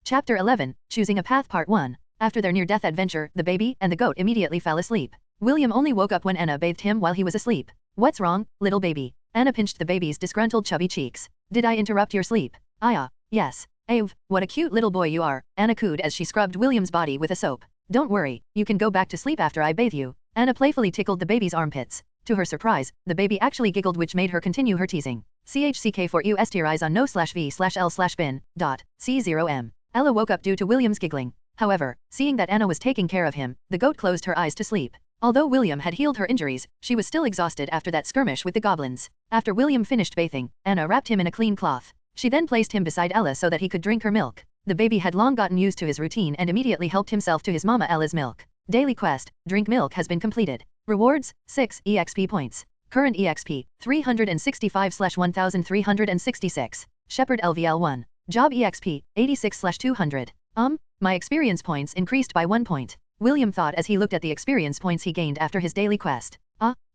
Chapter 11, Choosing a Path Part 1. After their near-death adventure, the baby and the goat immediately fell asleep. William only woke up when Anna bathed him while he was asleep. What's wrong, little baby? Anna pinched the baby's disgruntled chubby cheeks. Did I interrupt your sleep? Yes. Ave, what a cute little boy you are, Anna cooed as she scrubbed William's body with a soap. Don't worry, you can go back to sleep after I bathe you. Anna playfully tickled the baby's armpits. To her surprise, the baby actually giggled, which made her continue her teasing. CHCK4US on no/V/L/bin. C0M. Ella woke up due to William's giggling. However, seeing that Anna was taking care of him, the goat closed her eyes to sleep. Although William had healed her injuries, she was still exhausted after that skirmish with the goblins. After William finished bathing, Anna wrapped him in a clean cloth. She then placed him beside Ella so that he could drink her milk. The baby had long gotten used to his routine and immediately helped himself to his mama Ella's milk. Daily quest, drink milk, has been completed. Rewards, 6 EXP points. Current EXP, 365/1366. Shepherd LVL1. Job EXP, 86/200. My experience points increased by 1 point. William thought as he looked at the experience points he gained after his daily quest.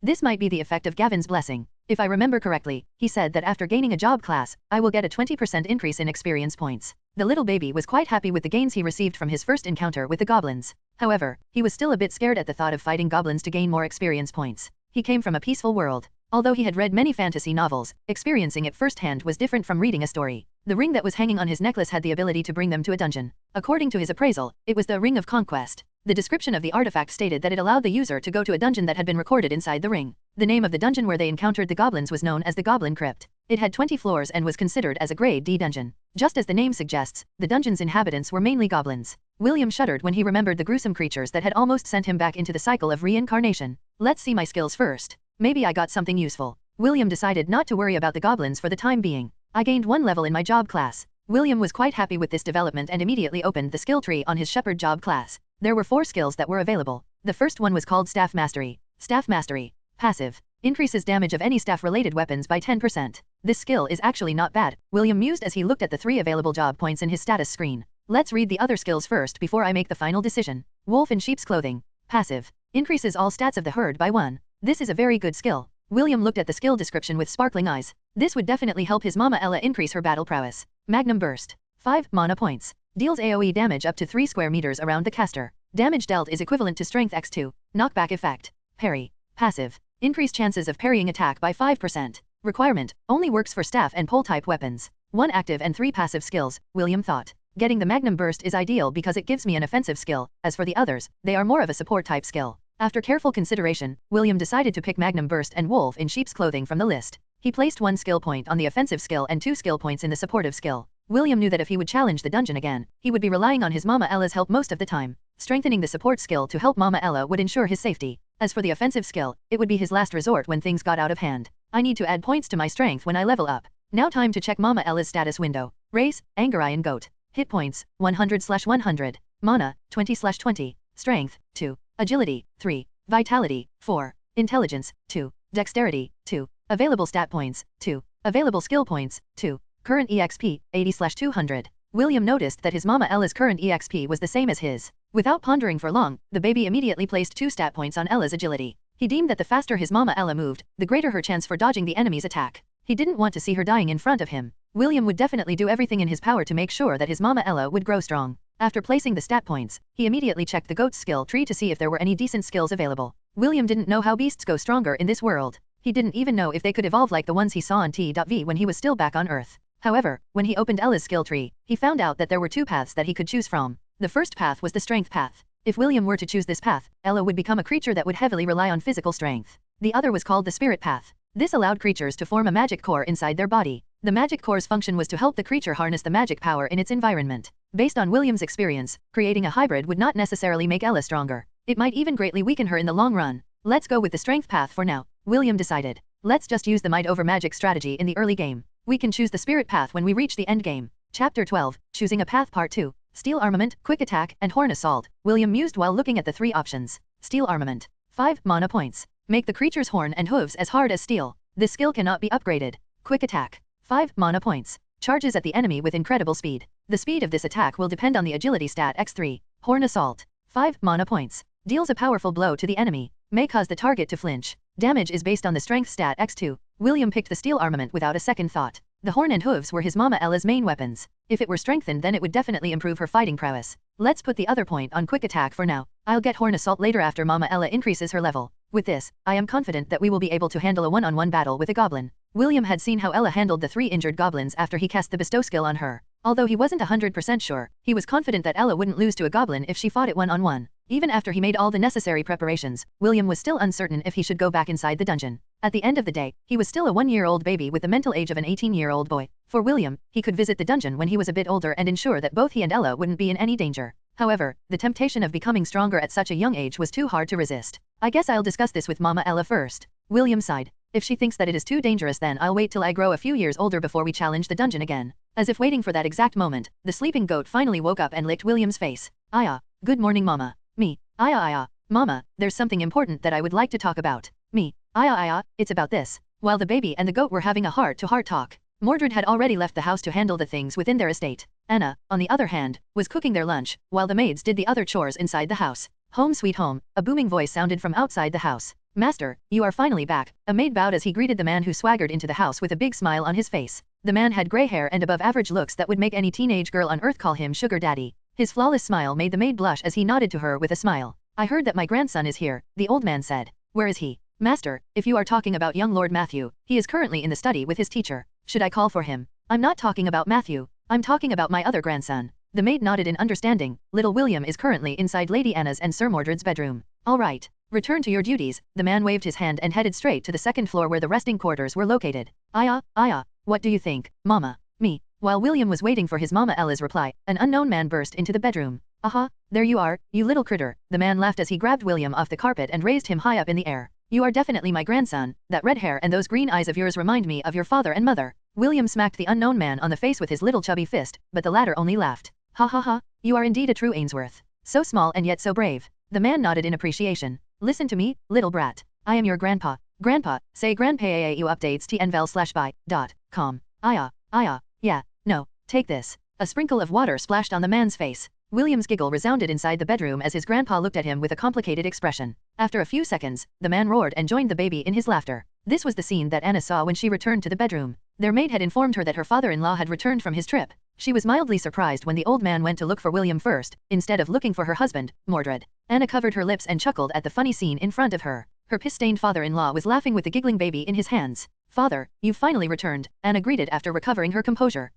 This might be the effect of Gavin's blessing. If I remember correctly, he said that after gaining a job class, I will get a 20% increase in experience points. The little baby was quite happy with the gains he received from his first encounter with the goblins. However, he was still a bit scared at the thought of fighting goblins to gain more experience points. He came from a peaceful world. Although he had read many fantasy novels, experiencing it firsthand was different from reading a story. The ring that was hanging on his necklace had the ability to bring them to a dungeon. According to his appraisal, it was the Ring of Conquest. The description of the artifact stated that it allowed the user to go to a dungeon that had been recorded inside the ring. The name of the dungeon where they encountered the goblins was known as the Goblin Crypt. It had 20 floors and was considered as a grade D dungeon. Just as the name suggests, the dungeon's inhabitants were mainly goblins. William shuddered when he remembered the gruesome creatures that had almost sent him back into the cycle of reincarnation. Let's see my skills first. Maybe I got something useful. William decided not to worry about the goblins for the time being. I gained 1 level in my job class. William was quite happy with this development and immediately opened the skill tree on his shepherd job class. There were 4 skills that were available. The first one was called Staff Mastery. Staff Mastery. Passive. Increases damage of any staff-related weapons by 10%. This skill is actually not bad, William mused as he looked at the 3 available job points in his status screen. Let's read the other skills first before I make the final decision. Wolf in sheep's clothing. Passive. Increases all stats of the herd by 1. This is a very good skill. William looked at the skill description with sparkling eyes. This would definitely help his mama Ella increase her battle prowess. Magnum Burst. 5 mana points. Deals AoE damage up to 3 square meters around the caster. Damage dealt is equivalent to Strength x2. Knockback effect. Parry. Passive. Increased chances of parrying attack by 5%. Requirement. Only works for staff and pole type weapons. 1 active and 3 passive skills, William thought. Getting the Magnum Burst is ideal because it gives me an offensive skill. As for the others, they are more of a support type skill. After careful consideration, William decided to pick Magnum Burst and Wolf in sheep's clothing from the list. He placed 1 skill point on the offensive skill and 2 skill points in the supportive skill. William knew that if he would challenge the dungeon again, he would be relying on his mama Ella's help most of the time. Strengthening the support skill to help mama Ella would ensure his safety. As for the offensive skill, it would be his last resort when things got out of hand. I need to add points to my strength when I level up. Now time to check mama Ella's status window. Race, Angarian goat. Hit points, 100/100. Mana, 20/20. Strength, 2. Agility, 3. Vitality, 4. Intelligence, 2. Dexterity, 2. Available stat points, 2. Available skill points, 2. Current EXP, 80/200. William noticed that his mama Ella's current EXP was the same as his. Without pondering for long, the baby immediately placed 2 stat points on Ella's agility. He deemed that the faster his mama Ella moved, the greater her chance for dodging the enemy's attack. He didn't want to see her dying in front of him. William would definitely do everything in his power to make sure that his mama Ella would grow strong. After placing the stat points, he immediately checked the goat's skill tree to see if there were any decent skills available. William didn't know how beasts go stronger in this world. He didn't even know if they could evolve like the ones he saw on T.V when he was still back on Earth. However, when he opened Ella's skill tree, he found out that there were 2 paths that he could choose from. The first path was the strength path. If William were to choose this path, Ella would become a creature that would heavily rely on physical strength. The other was called the spirit path. This allowed creatures to form a magic core inside their body. The magic core's function was to help the creature harness the magic power in its environment. Based on William's experience, creating a hybrid would not necessarily make Ella stronger. It might even greatly weaken her in the long run. Let's go with the strength path for now, William decided. Let's just use the might over magic strategy in the early game. We can choose the spirit path when we reach the end game. Chapter 12, Choosing a Path Part 2. Steel Armament, Quick Attack, and Horn Assault. William mused while looking at the 3 options. Steel Armament. 5 mana points. Make the creature's horn and hooves as hard as steel. This skill cannot be upgraded. Quick Attack. 5 mana points. Charges at the enemy with incredible speed. The speed of this attack will depend on the agility stat x3. Horn Assault. 5 mana points. Deals a powerful blow to the enemy. May cause the target to flinch. Damage is based on the strength stat x2. William picked the steel armament without a second thought. The horn and hooves were his mama Ella's main weapons. If it were strengthened then it would definitely improve her fighting prowess. Let's put the other point on quick attack for now. I'll get Horn Assault later after Mama Ella increases her level. With this, I am confident that we will be able to handle a one-on-one battle with a goblin. William had seen how Ella handled the 3 injured goblins after he cast the bestow skill on her. Although he wasn't 100% sure, he was confident that Ella wouldn't lose to a goblin if she fought it one-on-one. Even after he made all the necessary preparations, William was still uncertain if he should go back inside the dungeon. At the end of the day, he was still a 1-year-old baby with the mental age of an 18-year-old boy. For William, he could visit the dungeon when he was a bit older and ensure that both he and Ella wouldn't be in any danger. However, the temptation of becoming stronger at such a young age was too hard to resist. I guess I'll discuss this with Mama Ella first. William sighed. If she thinks that it is too dangerous then I'll wait till I grow a few years older before we challenge the dungeon again. As if waiting for that exact moment, the sleeping goat finally woke up and licked William's face. Aya. Good morning Mama. Me. Aya. Mama, there's something important that I would like to talk about. Me. Aya. It's about this. While the baby and the goat were having a heart-to-heart talk, Mordred had already left the house to handle the things within their estate. Anna, on the other hand, was cooking their lunch, while the maids did the other chores inside the house. Home sweet home, a booming voice sounded from outside the house. Master, you are finally back. A maid bowed as he greeted the man who swaggered into the house with a big smile on his face. The man had gray hair and above average looks that would make any teenage girl on earth call him sugar daddy. His flawless smile made the maid blush as he nodded to her with a smile. I heard that my grandson is here, the old man said. Where is he? Master, if you are talking about young Lord Matthew, he is currently in the study with his teacher. Should I call for him? I'm not talking about Matthew. I'm talking about my other grandson. The maid nodded in understanding. Little William is currently inside Lady Anna's and Sir Mordred's bedroom. All right. Return to your duties. The man waved his hand and headed straight to the second floor where the resting quarters were located. Aya. What do you think, Mama? Me. While William was waiting for his Mama Ella's reply, an unknown man burst into the bedroom. Aha, there you are, you little critter. The man laughed as he grabbed William off the carpet and raised him high up in the air. You are definitely my grandson. That red hair and those green eyes of yours remind me of your father and mother. William smacked the unknown man on the face with his little chubby fist, but the latter only laughed. Ha, you are indeed a true Ainsworth. So small and yet so brave. The man nodded in appreciation. Listen to me, little brat. I am your grandpa. Grandpa, say grandpa you updates tnvel/by.com. Aya. Yeah, no, take this. A sprinkle of water splashed on the man's face. William's giggle resounded inside the bedroom as his grandpa looked at him with a complicated expression. After a few seconds, the man roared and joined the baby in his laughter. This was the scene that Anna saw when she returned to the bedroom. Their maid had informed her that her father-in-law had returned from his trip. She was mildly surprised when the old man went to look for William first, instead of looking for her husband, Mordred. Anna covered her lips and chuckled at the funny scene in front of her. Her piss-stained father-in-law was laughing with the giggling baby in his hands. Father, you've finally returned, Anna greeted after recovering her composure.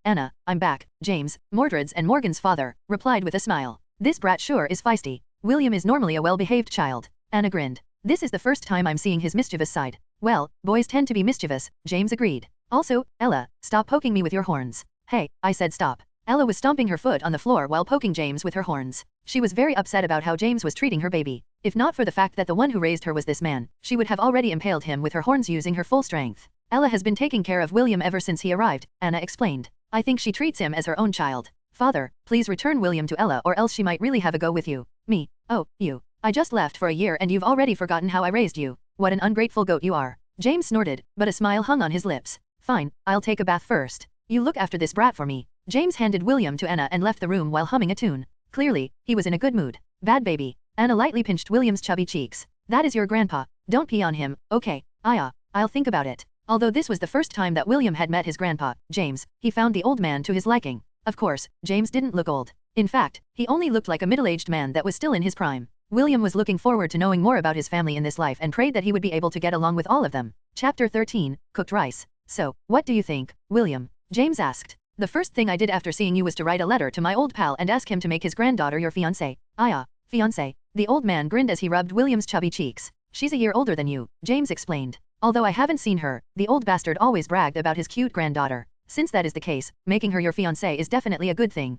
Anna, I'm back. James, Mordred's and Morgan's father, replied with a smile. This brat sure is feisty. William is normally a well-behaved child. Anna grinned. This is the first time I'm seeing his mischievous side. Well, boys tend to be mischievous, James agreed. Also, Ella, stop poking me with your horns. Hey, I said stop. Ella was stomping her foot on the floor while poking James with her horns. She was very upset about how James was treating her baby. If not for the fact that the one who raised her was this man, she would have already impaled him with her horns using her full strength. Ella has been taking care of William ever since he arrived, Anna explained. I think she treats him as her own child. Father, please return William to Ella or else she might really have a go with you. Me. Oh, you. I just left for a year and you've already forgotten how I raised you. What an ungrateful goat you are. James snorted, but a smile hung on his lips. Fine, I'll take a bath first. You look after this brat for me. James handed William to Anna and left the room while humming a tune. Clearly, he was in a good mood. Bad baby. Anna lightly pinched William's chubby cheeks. That is your grandpa. Don't pee on him, okay? I'll think about it. Although this was the first time that William had met his grandpa, James, he found the old man to his liking. Of course, James didn't look old. In fact, he only looked like a middle-aged man that was still in his prime. William was looking forward to knowing more about his family in this life and prayed that he would be able to get along with all of them. Chapter 13, Cooked Rice. So, what do you think, William? James asked. The first thing I did after seeing you was to write a letter to my old pal and ask him to make his granddaughter your fiancée. Fiancée. The old man grinned as he rubbed William's chubby cheeks. She's a year older than you, James explained. Although I haven't seen her, the old bastard always bragged about his cute granddaughter. Since that is the case, making her your fiancée is definitely a good thing.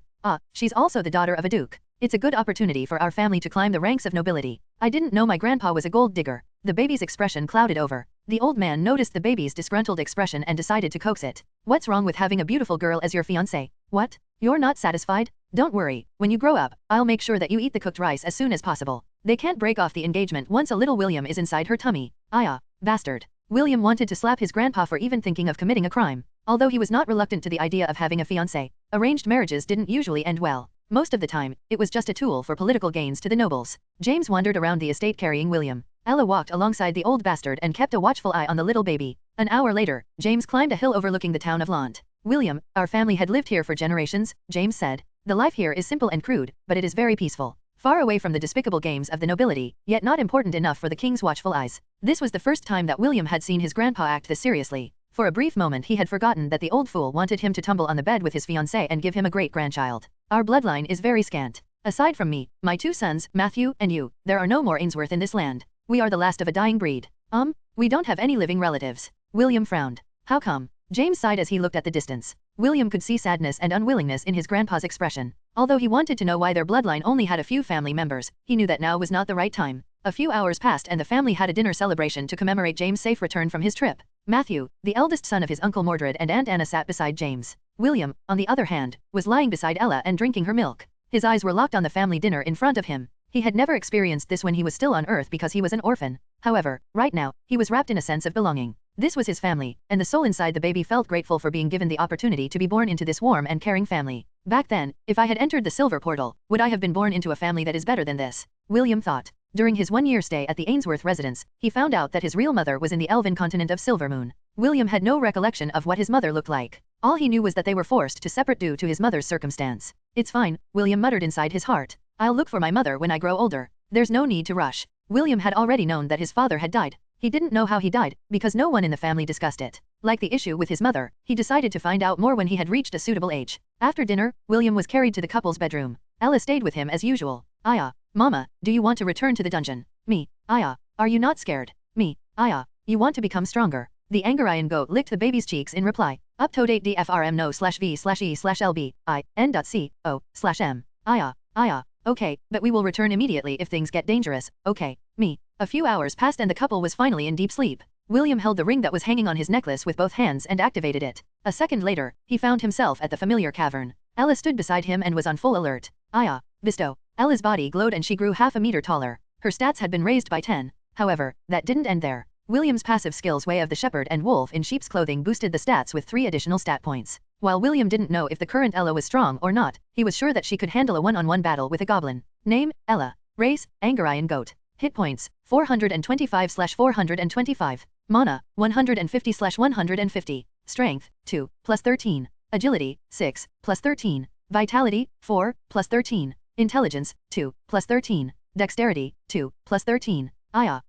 She's also the daughter of a duke. It's a good opportunity for our family to climb the ranks of nobility. I didn't know my grandpa was a gold digger. The baby's expression clouded over. The old man noticed the baby's disgruntled expression and decided to coax it. What's wrong with having a beautiful girl as your fiancée? What? You're not satisfied? Don't worry, when you grow up, I'll make sure that you eat the cooked rice as soon as possible. They can't break off the engagement once a little William is inside her tummy. Bastard. William wanted to slap his grandpa for even thinking of committing a crime. Although he was not reluctant to the idea of having a fiancée, arranged marriages didn't usually end well. Most of the time, it was just a tool for political gains to the nobles. James wandered around the estate carrying William. Ella walked alongside the old bastard and kept a watchful eye on the little baby. An hour later, James climbed a hill overlooking the town of Lant. William, our family had lived here for generations, James said. The life here is simple and crude, but it is very peaceful. Far away from the despicable games of the nobility, yet not important enough for the king's watchful eyes. This was the first time that William had seen his grandpa act this seriously. For a brief moment he had forgotten that the old fool wanted him to tumble on the bed with his fiancée and give him a great-grandchild. Our bloodline is very scant. Aside from me, my 2 sons, Matthew and you, there are no more Ainsworth in this land. We are the last of a dying breed. We don't have any living relatives. William frowned. How come? James sighed as he looked at the distance. William could see sadness and unwillingness in his grandpa's expression. Although he wanted to know why their bloodline only had a few family members, he knew that now was not the right time. A few hours passed and the family had a dinner celebration to commemorate James' safe return from his trip. Matthew, the eldest son of his Uncle Mordred and Aunt Anna, sat beside James. William, on the other hand, was lying beside Ella and drinking her milk. His eyes were locked on the family dinner in front of him. He had never experienced this when he was still on Earth because he was an orphan. However, right now, he was wrapped in a sense of belonging. This was his family, and the soul inside the baby felt grateful for being given the opportunity to be born into this warm and caring family. Back then, if I had entered the silver portal, would I have been born into a family that is better than this? William thought. During his 1-year stay at the Ainsworth residence, he found out that his real mother was in the elven continent of Silvermoon. William had no recollection of what his mother looked like. All he knew was that they were forced to separate due to his mother's circumstance. It's fine, William muttered inside his heart. I'll look for my mother when I grow older. There's no need to rush. William had already known that his father had died. He didn't know how he died, because no one in the family discussed it. Like the issue with his mother, he decided to find out more when he had reached a suitable age. After dinner, William was carried to the couple's bedroom. Ella stayed with him as usual. Aya, Mama, do you want to return to the dungeon? Me, Aya, are you not scared? Me, Aya, you want to become stronger. The Angarian goat licked the baby's cheeks in reply. Uptodate DFRM no/V/E/LB, I, N.C.O/M. Aya, okay, but we will return immediately if things get dangerous, okay, me. A few hours passed and the couple was finally in deep sleep. William held the ring that was hanging on his necklace with both hands and activated it. A second later, he found himself at the familiar cavern. Ella stood beside him and was on full alert. Aya, bestow. Ella's body glowed and she grew half a meter taller. Her stats had been raised by 10. However, that didn't end there. William's passive skills Way of the Shepherd and Wolf in Sheep's Clothing boosted the stats with 3 additional stat points. While William didn't know if the current Ella was strong or not, he was sure that she could handle a one-on-one battle with a goblin. Name, Ella. Race, Angarian goat. Hit points, 425/425. Mana, 150/150. Strength, 2, +13. Agility, 6, +13. Vitality, 4, +13. Intelligence, 2, +13. Dexterity, 2, +13. Aya,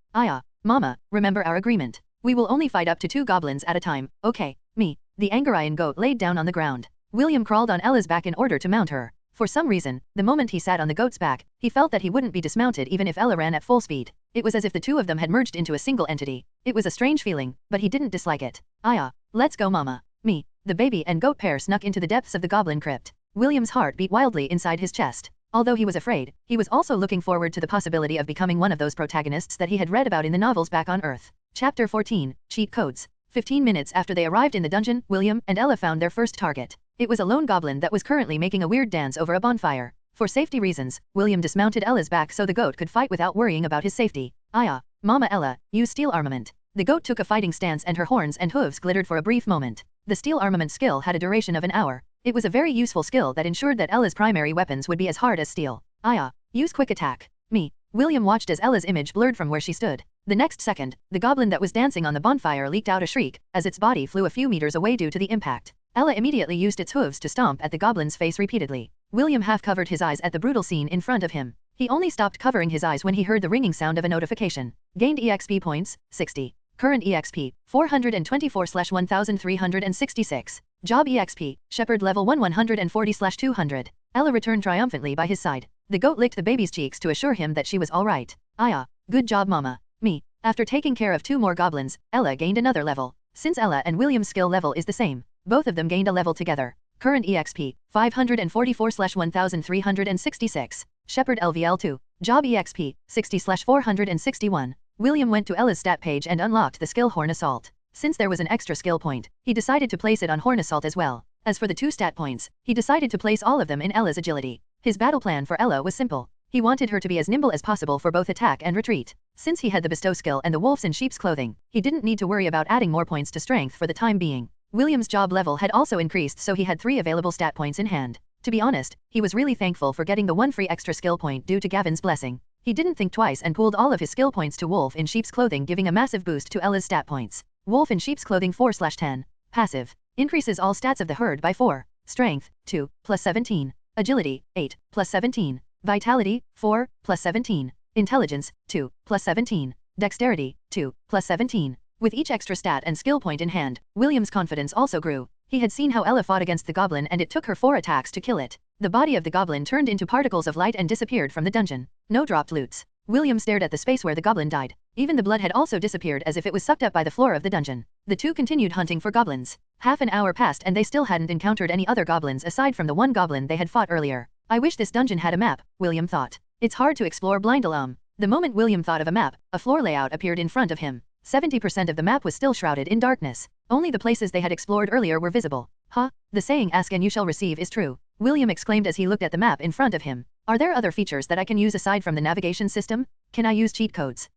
Mama, remember our agreement. We will only fight up to 2 goblins at a time, okay, me. The Angarian goat laid down on the ground. William crawled on Ella's back in order to mount her. For some reason, the moment he sat on the goat's back, he felt that he wouldn't be dismounted even if Ella ran at full speed. It was as if the 2 of them had merged into a single entity. It was a strange feeling, but he didn't dislike it. Aya, let's go Mama. Me. The baby and goat pair snuck into the depths of the goblin crypt. William's heart beat wildly inside his chest. Although he was afraid, he was also looking forward to the possibility of becoming one of those protagonists that he had read about in the novels back on Earth. Chapter 14, Cheat Codes. 15 minutes after they arrived in the dungeon, William and Ella found their first target. It was a lone goblin that was currently making a weird dance over a bonfire. For safety reasons, William dismounted Ella's back so the goat could fight without worrying about his safety. Aya, Mama Ella, use steel armament. The goat took a fighting stance and her horns and hooves glittered for a brief moment. The steel armament skill had a duration of an hour. It was a very useful skill that ensured that Ella's primary weapons would be as hard as steel. Aya, use quick attack. Me. William watched as Ella's image blurred from where she stood. The next second, the goblin that was dancing on the bonfire leaked out a shriek, as its body flew a few meters away due to the impact. Ella immediately used its hooves to stomp at the goblin's face repeatedly. William half covered his eyes at the brutal scene in front of him. He only stopped covering his eyes when he heard the ringing sound of a notification. Gained EXP points, 60. Current EXP, 424/1366. Job EXP, Shepherd level 1 140/200. Ella returned triumphantly by his side. The goat licked the baby's cheeks to assure him that she was all right. Aya, good job Mama. Me. After taking care of 2 more goblins, Ella gained another level. Since Ella and William's skill level is the same, both of them gained a level together. Current EXP, 544/1366. Shepherd LVL2. Job EXP, 60/461. William went to Ella's stat page and unlocked the skill Horn Assault. Since there was an extra skill point, he decided to place it on Horn Assault as well. As for the 2 stat points, he decided to place all of them in Ella's agility. His battle plan for Ella was simple. He wanted her to be as nimble as possible for both attack and retreat. Since he had the bestow skill and the wolves in sheep's clothing, he didn't need to worry about adding more points to strength for the time being. William's job level had also increased so he had 3 available stat points in hand. To be honest, he was really thankful for getting the 1 free extra skill point due to Gavin's blessing. He didn't think twice and pooled all of his skill points to Wolf in Sheep's Clothing, giving a massive boost to Ella's stat points. Wolf in Sheep's Clothing 4/10. Passive. Increases all stats of the herd by 4. Strength, 2, plus 17. Agility, 8, plus 17. Vitality, 4, plus 17. Intelligence, 2, plus 17. Dexterity, 2, plus 17. With each extra stat and skill point in hand, William's confidence also grew. He had seen how Ella fought against the goblin and it took her 4 attacks to kill it. The body of the goblin turned into particles of light and disappeared from the dungeon. No dropped loots. William stared at the space where the goblin died. Even the blood had also disappeared as if it was sucked up by the floor of the dungeon. The two continued hunting for goblins. Half an hour passed and they still hadn't encountered any other goblins aside from the one goblin they had fought earlier. I wish this dungeon had a map, William thought. It's hard to explore blindly. The moment William thought of a map, a floor layout appeared in front of him. 70% of the map was still shrouded in darkness. Only the places they had explored earlier were visible. Huh? The saying "ask and you shall receive" is true. William exclaimed as he looked at the map in front of him. Are there other features that I can use aside from the navigation system? Can I use cheat codes?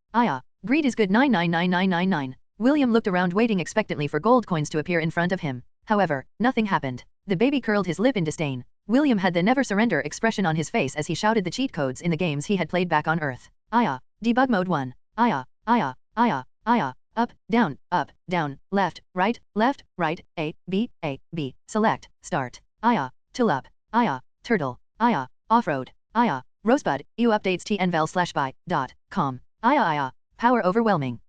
Greed is good 999999. William looked around waiting expectantly for gold coins to appear in front of him. However, nothing happened. The baby curled his lip in disdain. William had the never surrender expression on his face as he shouted the cheat codes in the games he had played back on Earth. Debug mode 1. Up, down, left, right, A, B, select, start, tulip, turtle, off-road, rosebud, EU updates tnvel/by.com, power overwhelming,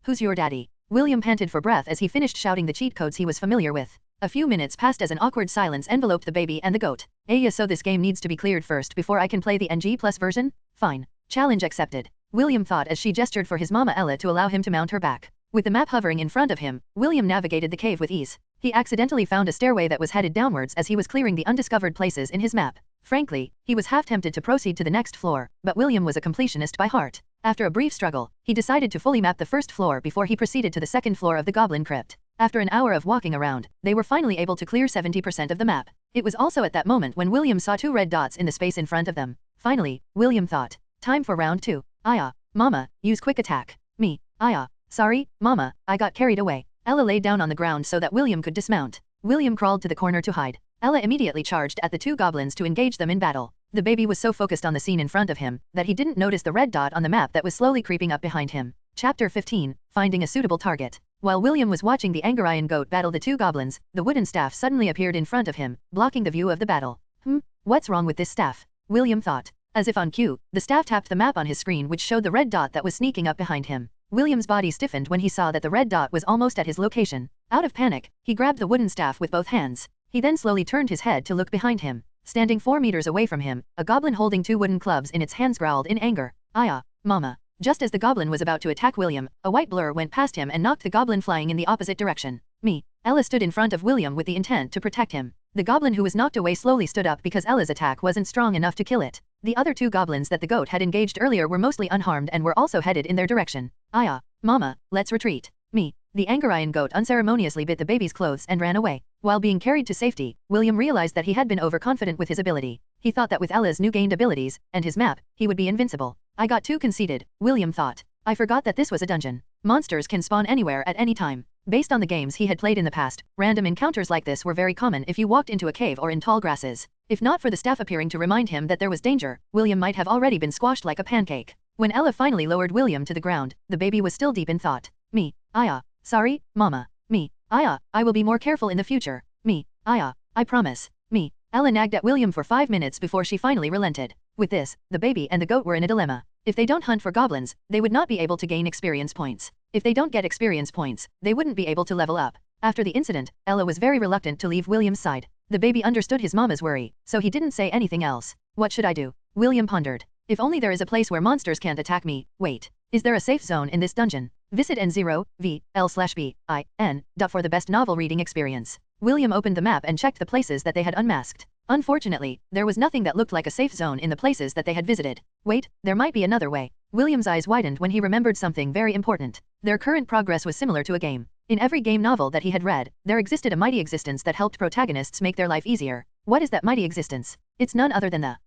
who's your daddy? William panted for breath as he finished shouting the cheat codes he was familiar with. A few minutes passed as an awkward silence enveloped the baby and the goat. So this game needs to be cleared first before I can play the NG+ version? Fine. Challenge accepted. William thought as she gestured for his mama Ella to allow him to mount her back. With the map hovering in front of him, William navigated the cave with ease. He accidentally found a stairway that was headed downwards as he was clearing the undiscovered places in his map. Frankly, he was half tempted to proceed to the next floor, but William was a completionist by heart. After a brief struggle, he decided to fully map the first floor before he proceeded to the second floor of the goblin crypt. After an hour of walking around, they were finally able to clear 70% of the map. It was also at that moment when William saw 2 red dots in the space in front of them. Finally, William thought, time for round 2. Mama, use quick attack. Me. Sorry, Mama, I got carried away. Ella laid down on the ground so that William could dismount. William crawled to the corner to hide. Ella immediately charged at the 2 goblins to engage them in battle. The baby was so focused on the scene in front of him that he didn't notice the red dot on the map that was slowly creeping up behind him. Chapter 15, Finding a Suitable Target. While William was watching the Angarian goat battle the 2 goblins, the wooden staff suddenly appeared in front of him, blocking the view of the battle. What's wrong with this staff? William thought. As if on cue, the staff tapped the map on his screen which showed the red dot that was sneaking up behind him. William's body stiffened when he saw that the red dot was almost at his location. Out of panic, he grabbed the wooden staff with both hands. He then slowly turned his head to look behind him. Standing 4 meters away from him, a goblin holding 2 wooden clubs in its hands growled in anger. Mama. Just as the goblin was about to attack William, a white blur went past him and knocked the goblin flying in the opposite direction. Ella stood in front of William with the intent to protect him. The goblin who was knocked away slowly stood up because Ella's attack wasn't strong enough to kill it. The other 2 goblins that the goat had engaged earlier were mostly unharmed and were also headed in their direction. Mama, let's retreat. The Angarian goat unceremoniously bit the baby's clothes and ran away. While being carried to safety, William realized that he had been overconfident with his ability. He thought that with Ella's new gained abilities, and his map, he would be invincible. I got too conceited, William thought. I forgot that this was a dungeon. Monsters can spawn anywhere at any time. Based on the games he had played in the past, random encounters like this were very common if you walked into a cave or in tall grasses. If not for the staff appearing to remind him that there was danger, William might have already been squashed like a pancake. When Ella finally lowered William to the ground, the baby was still deep in thought. Sorry, Mama. I will be more careful in the future. I promise. Ella nagged at William for 5 minutes before she finally relented. With this, the baby and the goat were in a dilemma. If they don't hunt for goblins, they would not be able to gain experience points. If they don't get experience points, they wouldn't be able to level up. After the incident, Ella was very reluctant to leave William's side. The baby understood his mama's worry, so he didn't say anything else. What should I do? William pondered. If only there is a place where monsters can't attack me. Wait. Is there a safe zone in this dungeon? Visit N0VL/BIN. For the best novel reading experience. William opened the map and checked the places that they had unmasked. Unfortunately, there was nothing that looked like a safe zone in the places that they had visited. Wait, there might be another way. William's eyes widened when he remembered something very important. Their current progress was similar to a game. In every game novel that he had read, there existed a mighty existence that helped protagonists make their life easier. What is that mighty existence? It's none other than the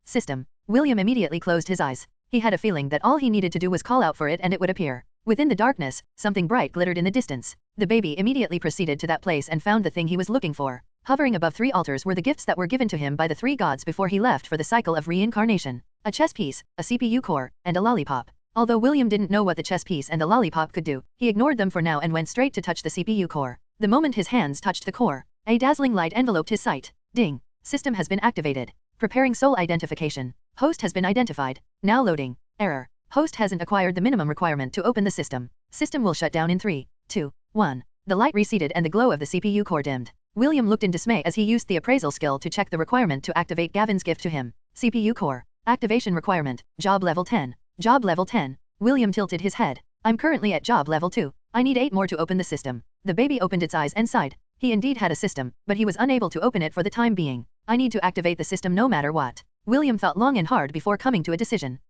system. William immediately closed his eyes. He had a feeling that all he needed to do was call out for it and it would appear. Within the darkness, something bright glittered in the distance. The baby immediately proceeded to that place and found the thing he was looking for. Hovering above 3 altars were the gifts that were given to him by the 3 gods before he left for the Cycle of Reincarnation. A chess piece, a CPU core, and a lollipop. Although William didn't know what the chess piece and the lollipop could do, he ignored them for now and went straight to touch the CPU core. The moment his hands touched the core, a dazzling light enveloped his sight. Ding! System has been activated. Preparing soul identification. Host has been identified. Now loading. Error. Host hasn't acquired the minimum requirement to open the system. System will shut down in 3, 2, 1. The light receded and the glow of the CPU core dimmed. William looked in dismay as he used the appraisal skill to check the requirement to activate Gavin's gift to him. CPU core. Activation requirement. Job level 10. Job level 10. William tilted his head. I'm currently at job level 2. I need 8 more to open the system. The baby opened its eyes and sighed. He indeed had a system, but he was unable to open it for the time being. I need to activate the system no matter what. William thought long and hard before coming to a decision.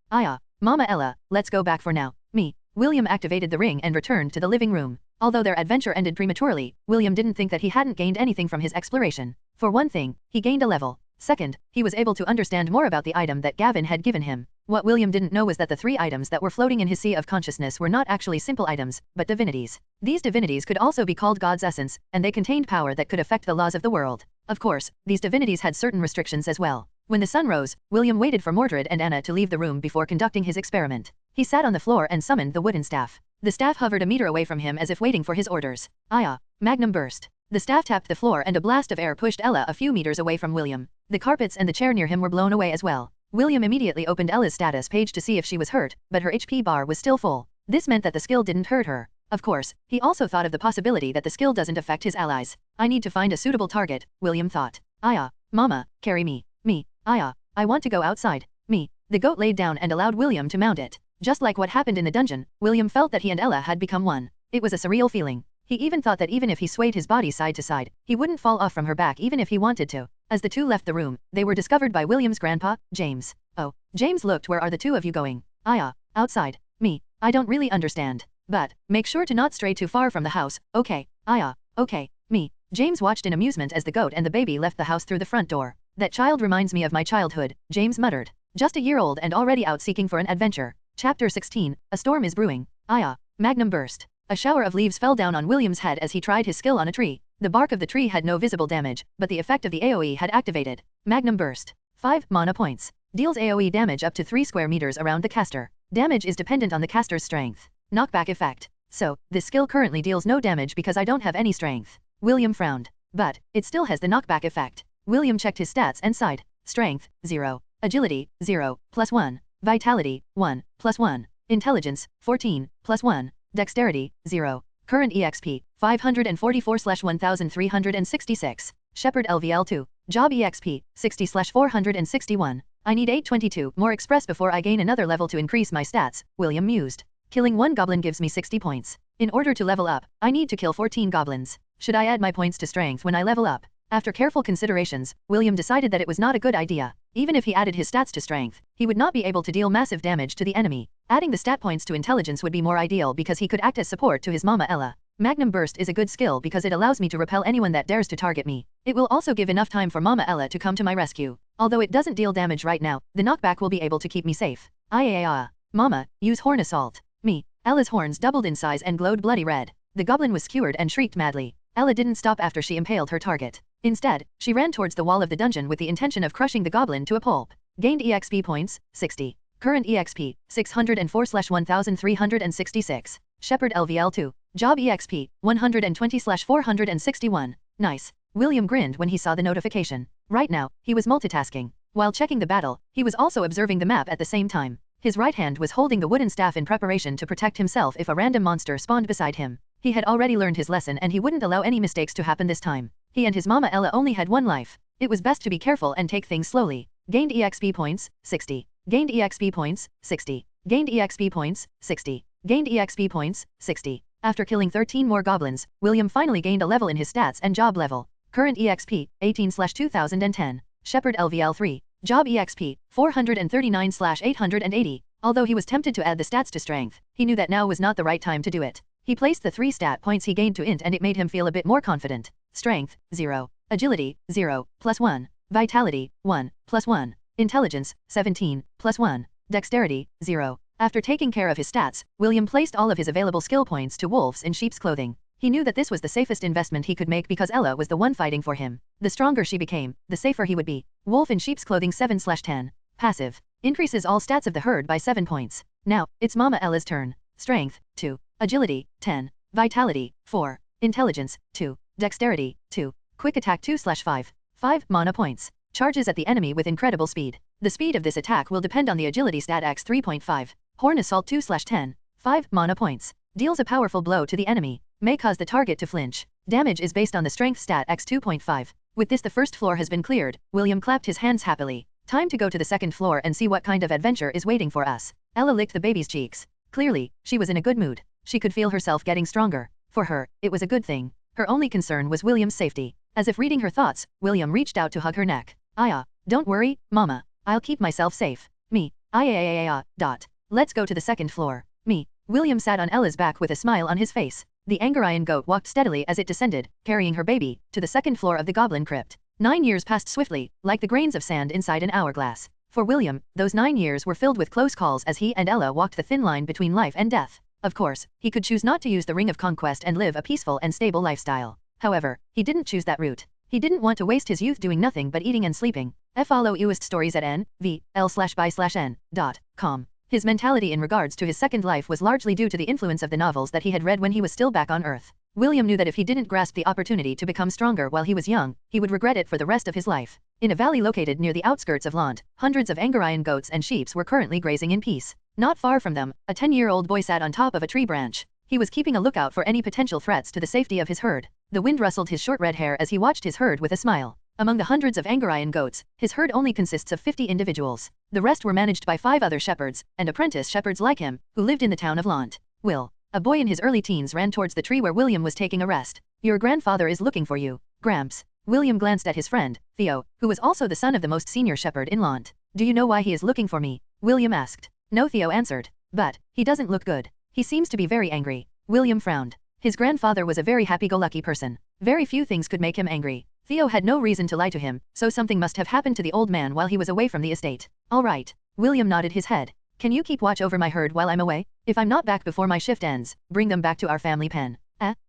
Mama Ella, let's go back for now. Me. William activated the ring and returned to the living room. Although their adventure ended prematurely, William didn't think that he hadn't gained anything from his exploration. For one thing, he gained a level. Second, he was able to understand more about the item that Gavin had given him. What William didn't know was that the 3 items that were floating in his sea of consciousness were not actually simple items, but divinities. These divinities could also be called God's essence, and they contained power that could affect the laws of the world. Of course, these divinities had certain restrictions as well. When the sun rose, William waited for Mordred and Anna to leave the room before conducting his experiment. He sat on the floor and summoned the wooden staff. The staff hovered a meter away from him as if waiting for his orders. Magnum burst. The staff tapped the floor and a blast of air pushed Ella a few meters away from William. The carpets and the chair near him were blown away as well. William immediately opened Ella's status page to see if she was hurt, but her HP bar was still full. This meant that the skill didn't hurt her. Of course, he also thought of the possibility that the skill doesn't affect his allies. I need to find a suitable target, William thought. Mama, carry me. Me. I want to go outside. Me. The goat laid down and allowed William to mount it. Just like what happened in the dungeon, William felt that he and Ella had become one. It was a surreal feeling. He even thought that even if he swayed his body side to side, he wouldn't fall off from her back even if he wanted to. As the two left the room, they were discovered by William's grandpa, James. Oh, James looked. Where are the two of you going? Outside. Me. I don't really understand. But, make sure to not stray too far from the house, okay? Okay. Me. James watched in amusement as the goat and the baby left the house through the front door. That child reminds me of my childhood, James muttered. Just a year old and already out seeking for an adventure. Chapter 16, A Storm is Brewing. Magnum burst. A shower of leaves fell down on William's head as he tried his skill on a tree. The bark of the tree had no visible damage, but the effect of the AoE had activated. Magnum burst. 5 mana points. Deals AoE damage up to 3 square meters around the caster. Damage is dependent on the caster's strength. Knockback effect. So, this skill currently deals no damage because I don't have any strength. William frowned. But, it still has the knockback effect. William checked his stats and sighed. Strength, 0. Agility, 0, +1. Vitality, 1, +1. Intelligence, 14, +1. Dexterity, 0. Current EXP, 544/1366. Shepherd LVL2. Job EXP, 60/461. I need 822 more express before I gain another level to increase my stats, William mused. Killing 1 goblin gives me 60 points. In order to level up, I need to kill 14 goblins. Should I add my points to strength when I level up? After careful considerations, William decided that it was not a good idea. Even if he added his stats to strength, he would not be able to deal massive damage to the enemy. Adding the stat points to intelligence would be more ideal because he could act as support to his mama Ella. Magnum Burst is a good skill because it allows me to repel anyone that dares to target me. It will also give enough time for Mama Ella to come to my rescue. Although it doesn't deal damage right now, the knockback will be able to keep me safe. Mama, use horn assault. Me. Ella's horns doubled in size and glowed bloody red. The goblin was skewered and shrieked madly. Ella didn't stop after she impaled her target. Instead, she ran towards the wall of the dungeon with the intention of crushing the goblin to a pulp. Gained EXP points, 60. Current EXP, 604/1366. Shepherd LVL2. Job EXP, 120/461. Nice. William grinned when he saw the notification. Right now, he was multitasking. While checking the battle, he was also observing the map at the same time. His right hand was holding the wooden staff in preparation to protect himself if a random monster spawned beside him. He had already learned his lesson and he wouldn't allow any mistakes to happen this time. He and his mama Ella only had one life. It was best to be careful and take things slowly. Gained EXP points, 60. Gained EXP points, 60. Gained EXP points, 60. Gained EXP points, 60. After killing 13 more goblins, William finally gained a level in his stats and job level. Current EXP, 18/2010. Shepherd LVL3. Job EXP, 439/880. Although he was tempted to add the stats to strength, he knew that now was not the right time to do it. He placed the 3 stat points he gained to int and it made him feel a bit more confident. Strength, 0. Agility, 0, +1. Vitality, 1, +1. Intelligence, 17, +1. Dexterity, 0. After taking care of his stats, William placed all of his available skill points to wolves in sheep's clothing. He knew that this was the safest investment he could make because Ella was the one fighting for him. The stronger she became, the safer he would be. Wolf in sheep's clothing 7/10. Passive. Increases all stats of the herd by 7 points. Now, it's Mama Ella's turn. Strength, 2. Agility, 10. Vitality, 4. Intelligence, 2. Dexterity, 2. Quick attack 2/5. 5 mana points. Charges at the enemy with incredible speed. The speed of this attack will depend on the agility stat x 3.5. Horn Assault 2/10. 5 mana points. Deals a powerful blow to the enemy. May cause the target to flinch. Damage is based on the strength stat x 2.5. With this the first floor has been cleared. William clapped his hands happily. Time to go to the second floor and see what kind of adventure is waiting for us. Ella licked the baby's cheeks. Clearly, she was in a good mood. She could feel herself getting stronger. For her, it was a good thing. Her only concern was William's safety. As if reading her thoughts, William reached out to hug her neck. Don't worry, Mama. I'll keep myself safe. Me. Let's go to the second floor. Me. William sat on Ella's back with a smile on his face. The Angarian goat walked steadily as it descended, carrying her baby, to the second floor of the goblin crypt. 9 years passed swiftly, like the grains of sand inside an hourglass. For William, those 9 years were filled with close calls as he and Ella walked the thin line between life and death. Of course, he could choose not to use the Ring of Conquest and live a peaceful and stable lifestyle. However, he didn't choose that route. He didn't want to waste his youth doing nothing but eating and sleeping. Follow Uist stories at nvl/by/n.com. His mentality in regards to his second life was largely due to the influence of the novels that he had read when he was still back on Earth. William knew that if he didn't grasp the opportunity to become stronger while he was young, he would regret it for the rest of his life. In a valley located near the outskirts of Lant, hundreds of Angarian goats and sheep were currently grazing in peace. Not far from them, a 10-year-old boy sat on top of a tree branch. He was keeping a lookout for any potential threats to the safety of his herd. The wind rustled his short red hair as he watched his herd with a smile. Among the hundreds of Angarian goats, his herd only consists of 50 individuals. The rest were managed by 5 other shepherds, and apprentice shepherds like him, who lived in the town of Lant. Will. A boy in his early teens ran towards the tree where William was taking a rest. Your grandfather is looking for you, Gramps. William glanced at his friend, Theo, who was also the son of the most senior shepherd in Lant. Do you know why he is looking for me? William asked. No, Theo answered. But, he doesn't look good. He seems to be very angry. William frowned. His grandfather was a very happy-go-lucky person. Very few things could make him angry. Theo had no reason to lie to him, so something must have happened to the old man while he was away from the estate. All right. William nodded his head. Can you keep watch over my herd while I'm away? If I'm not back before my shift ends, bring them back to our family pen.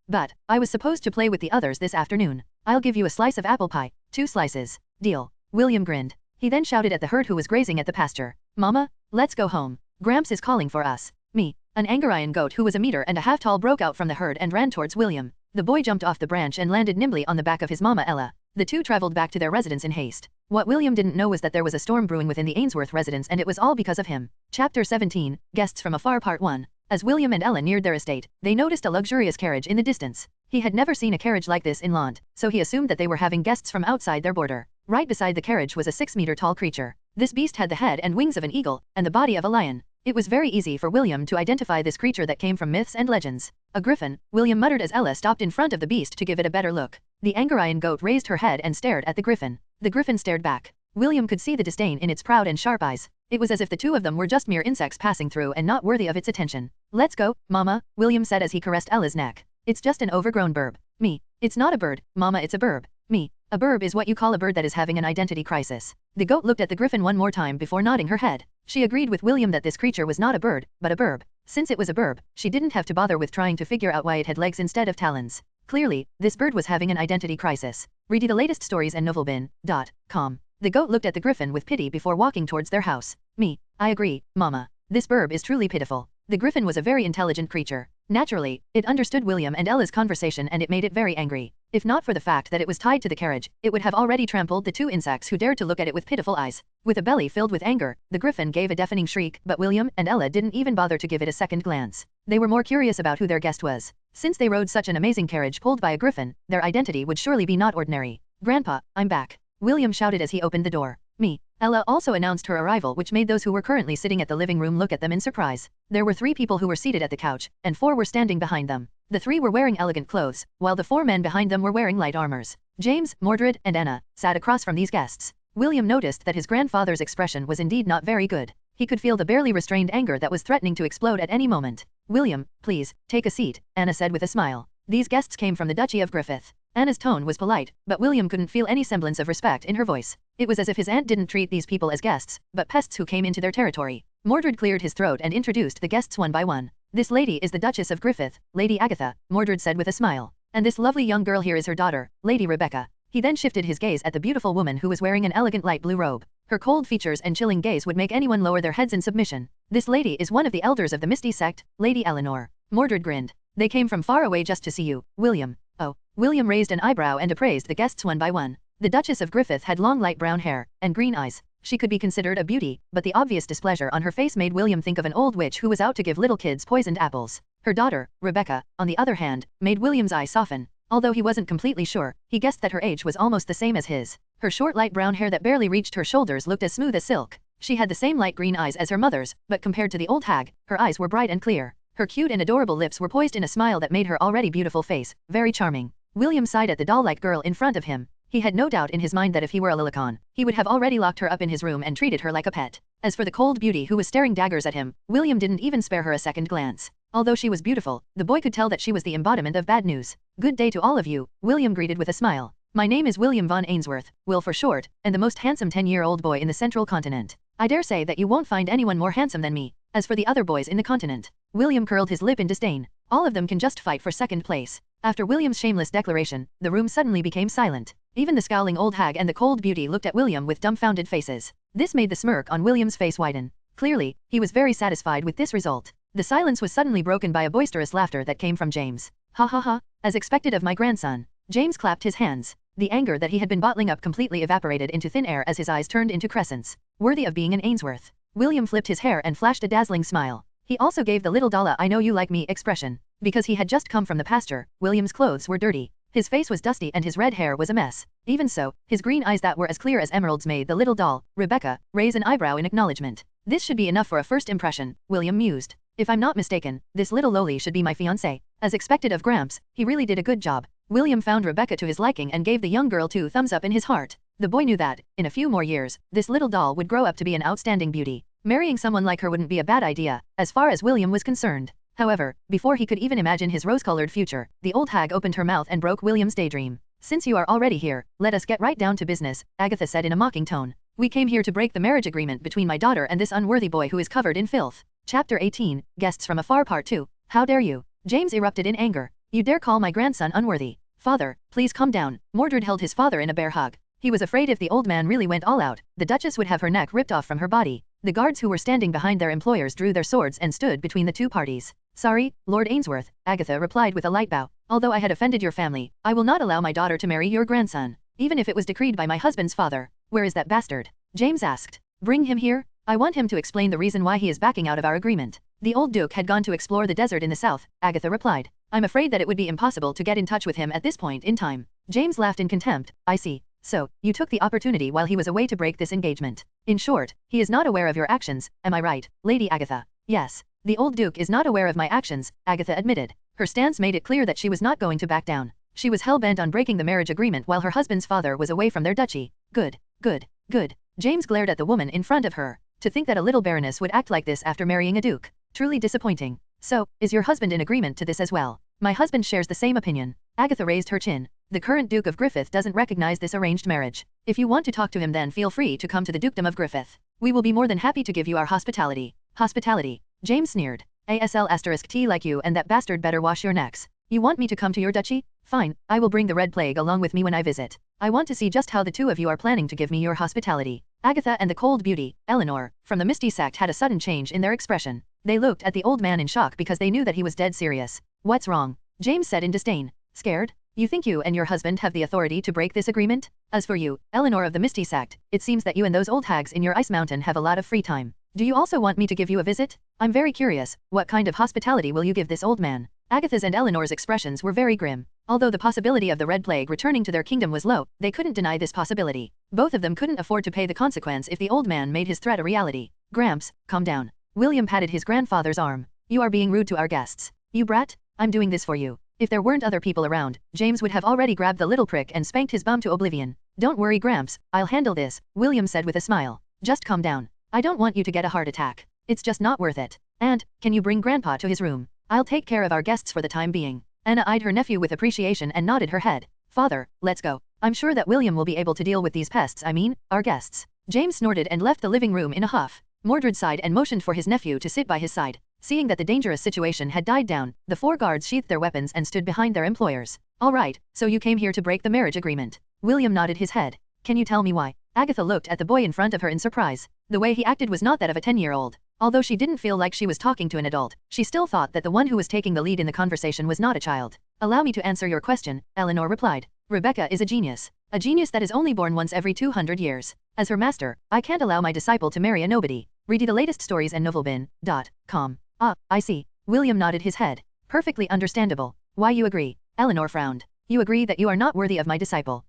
But, I was supposed to play with the others this afternoon. I'll give you a slice of apple pie. 2 slices. Deal. William grinned. He then shouted at the herd who was grazing at the pasture. Mama, let's go home. Gramps is calling for us. Me. An Angarian goat who was 1.5 meters tall broke out from the herd and ran towards William. The boy jumped off the branch and landed nimbly on the back of his mama Ella. The two traveled back to their residence in haste. What William didn't know was that there was a storm brewing within the Ainsworth residence and it was all because of him. Chapter 17, Guests from Afar Part 1. As William and Ella neared their estate, they noticed a luxurious carriage in the distance. He had never seen a carriage like this in Lant, so he assumed that they were having guests from outside their border. Right beside the carriage was a 6-meter-tall creature. This beast had the head and wings of an eagle, and the body of a lion. It was very easy for William to identify this creature that came from myths and legends. A griffin, William muttered as Ella stopped in front of the beast to give it a better look. The Angarian goat raised her head and stared at the griffin. The griffin stared back. William could see the disdain in its proud and sharp eyes. It was as if the two of them were just mere insects passing through and not worthy of its attention. Let's go, Mama, William said as he caressed Ella's neck. It's just an overgrown burb. Me. It's not a bird, Mama, it's a burb. Me. A burb is what you call a bird that is having an identity crisis. The goat looked at the griffin one more time before nodding her head. She agreed with William that this creature was not a bird, but a burb. Since it was a burb, she didn't have to bother with trying to figure out why it had legs instead of talons. Clearly, this bird was having an identity crisis. Read the latest stories and novelbin.com. The goat looked at the griffin with pity before walking towards their house. Me. I agree, Mama. This burb is truly pitiful. The griffin was a very intelligent creature. Naturally, it understood William and Ella's conversation and it made it very angry. If not for the fact that it was tied to the carriage, it would have already trampled the two insects who dared to look at it with pitiful eyes. With a belly filled with anger, the griffin gave a deafening shriek, but William and Ella didn't even bother to give it a second glance. They were more curious about who their guest was. Since they rode such an amazing carriage pulled by a griffin, their identity would surely be not ordinary. Grandpa, I'm back. William shouted as he opened the door. Me. Ella also announced her arrival, which made those who were currently sitting at the living room look at them in surprise. There were 3 people who were seated at the couch, and 4 were standing behind them. The 3 were wearing elegant clothes, while the 4 men behind them were wearing light armors. James, Mordred, and Anna sat across from these guests. William noticed that his grandfather's expression was indeed not very good. He could feel the barely restrained anger that was threatening to explode at any moment. William, please, take a seat, Anna said with a smile. These guests came from the Duchy of Griffith. Anna's tone was polite, but William couldn't feel any semblance of respect in her voice. It was as if his aunt didn't treat these people as guests, but pests who came into their territory. Mordred cleared his throat and introduced the guests one by one. This lady is the Duchess of Griffith, Lady Agatha, Mordred said with a smile. And this lovely young girl here is her daughter, Lady Rebecca. He then shifted his gaze at the beautiful woman who was wearing an elegant light blue robe. Her cold features and chilling gaze would make anyone lower their heads in submission. This lady is one of the elders of the Misty sect, Lady Eleanor. Mordred grinned. They came from far away just to see you, William. Oh. William raised an eyebrow and appraised the guests one by one. The Duchess of Griffith had long light brown hair and green eyes. She could be considered a beauty, but the obvious displeasure on her face made William think of an old witch who was out to give little kids poisoned apples. Her daughter, Rebecca, on the other hand, made William's eye soften. Although he wasn't completely sure, he guessed that her age was almost the same as his. Her short light brown hair that barely reached her shoulders looked as smooth as silk. She had the same light green eyes as her mother's, but compared to the old hag, her eyes were bright and clear. Her cute and adorable lips were poised in a smile that made her already beautiful face very charming. William sighed at the doll-like girl in front of him. He had no doubt in his mind that if he were a Lilicon, he would have already locked her up in his room and treated her like a pet. As for the cold beauty who was staring daggers at him, William didn't even spare her a second glance. Although she was beautiful, the boy could tell that she was the embodiment of bad news. Good day to all of you, William greeted with a smile. My name is William von Ainsworth, Will for short, and the most handsome 10-year-old boy in the central continent. I dare say that you won't find anyone more handsome than me. As for the other boys in the continent, William curled his lip in disdain. All of them can just fight for second place. After William's shameless declaration, the room suddenly became silent. Even the scowling old hag and the cold beauty looked at William with dumbfounded faces. This made the smirk on William's face widen. Clearly, he was very satisfied with this result. The silence was suddenly broken by a boisterous laughter that came from James. Ha ha ha, as expected of my grandson. James clapped his hands. The anger that he had been bottling up completely evaporated into thin air as his eyes turned into crescents. Worthy of being an Ainsworth. William flipped his hair and flashed a dazzling smile. He also gave the little Dalla I know you like me expression. Because he had just come from the pasture, William's clothes were dirty. His face was dusty and his red hair was a mess. Even so, his green eyes that were as clear as emeralds made the little doll, Rebecca, raise an eyebrow in acknowledgement. This should be enough for a first impression, William mused. If I'm not mistaken, this little lowly should be my fiancé. As expected of Gramps, he really did a good job. William found Rebecca to his liking and gave the young girl 2 thumbs up in his heart. The boy knew that, in a few more years, this little doll would grow up to be an outstanding beauty. Marrying someone like her wouldn't be a bad idea, as far as William was concerned. However, before he could even imagine his rose-colored future, the old hag opened her mouth and broke William's daydream. Since you are already here, let us get right down to business, Agatha said in a mocking tone. We came here to break the marriage agreement between my daughter and this unworthy boy who is covered in filth. Chapter 18, Guests from Afar Part 2. How dare you? James erupted in anger. You dare call my grandson unworthy? Father, please calm down. Mordred held his father in a bear hug. He was afraid if the old man really went all out, the Duchess would have her neck ripped off from her body. The guards who were standing behind their employers drew their swords and stood between the two parties. Sorry, Lord Ainsworth, Agatha replied with a light bow. Although I had offended your family, I will not allow my daughter to marry your grandson, even if it was decreed by my husband's father. Where is that bastard? James asked. Bring him here. I want him to explain the reason why he is backing out of our agreement. The old Duke had gone to explore the desert in the south, Agatha replied. I'm afraid that it would be impossible to get in touch with him at this point in time. James laughed in contempt. I see. So, you took the opportunity while he was away to break this engagement. In short, he is not aware of your actions, am I right, Lady Agatha? Yes. The old Duke is not aware of my actions, Agatha admitted. Her stance made it clear that she was not going to back down. She was hell-bent on breaking the marriage agreement while her husband's father was away from their duchy. Good. Good. Good. James glared at the woman in front of her. To think that a little baroness would act like this after marrying a duke. Truly disappointing. So, is your husband in agreement to this as well? My husband shares the same opinion. Agatha raised her chin. The current Duke of Griffith doesn't recognize this arranged marriage. If you want to talk to him then feel free to come to the Dukedom of Griffith. We will be more than happy to give you our hospitality. Hospitality. James sneered. ASL*T like you and that bastard better wash your necks. You want me to come to your duchy? Fine, I will bring the Red Plague along with me when I visit. I want to see just how the two of you are planning to give me your hospitality. Agatha and the cold beauty, Eleanor, from the Misty sect had a sudden change in their expression. They looked at the old man in shock because they knew that he was dead serious. What's wrong? James said in disdain. Scared? You think you and your husband have the authority to break this agreement? As for you, Eleanor of the Misty sect, it seems that you and those old hags in your ice mountain have a lot of free time. Do you also want me to give you a visit? I'm very curious, what kind of hospitality will you give this old man? Agatha's and Eleanor's expressions were very grim. Although the possibility of the Red Plague returning to their kingdom was low, they couldn't deny this possibility. Both of them couldn't afford to pay the consequence if the old man made his threat a reality. Gramps, calm down. William patted his grandfather's arm. You are being rude to our guests. You brat, I'm doing this for you. If there weren't other people around, James would have already grabbed the little prick and spanked his bum to oblivion. Don't worry Gramps, I'll handle this, William said with a smile. Just calm down. I don't want you to get a heart attack. It's just not worth it. And, can you bring Grandpa to his room? I'll take care of our guests for the time being. Anna eyed her nephew with appreciation and nodded her head. Father, let's go. I'm sure that William will be able to deal with these pests our guests. James snorted and left the living room in a huff. Mordred sighed and motioned for his nephew to sit by his side. Seeing that the dangerous situation had died down, the 4 guards sheathed their weapons and stood behind their employers. All right, so you came here to break the marriage agreement. William nodded his head. Can you tell me why? Agatha looked at the boy in front of her in surprise. The way he acted was not that of a 10-year-old. Although she didn't feel like she was talking to an adult, she still thought that the one who was taking the lead in the conversation was not a child. Allow me to answer your question, Eleanor replied. Rebecca is a genius. A genius that is only born once every 200 years. As her master, I can't allow my disciple to marry a nobody. Read the latest stories and novelbin.com. Ah, I see. William nodded his head. Perfectly understandable. Why you agree? Eleanor frowned. You agree that you are not worthy of my disciple.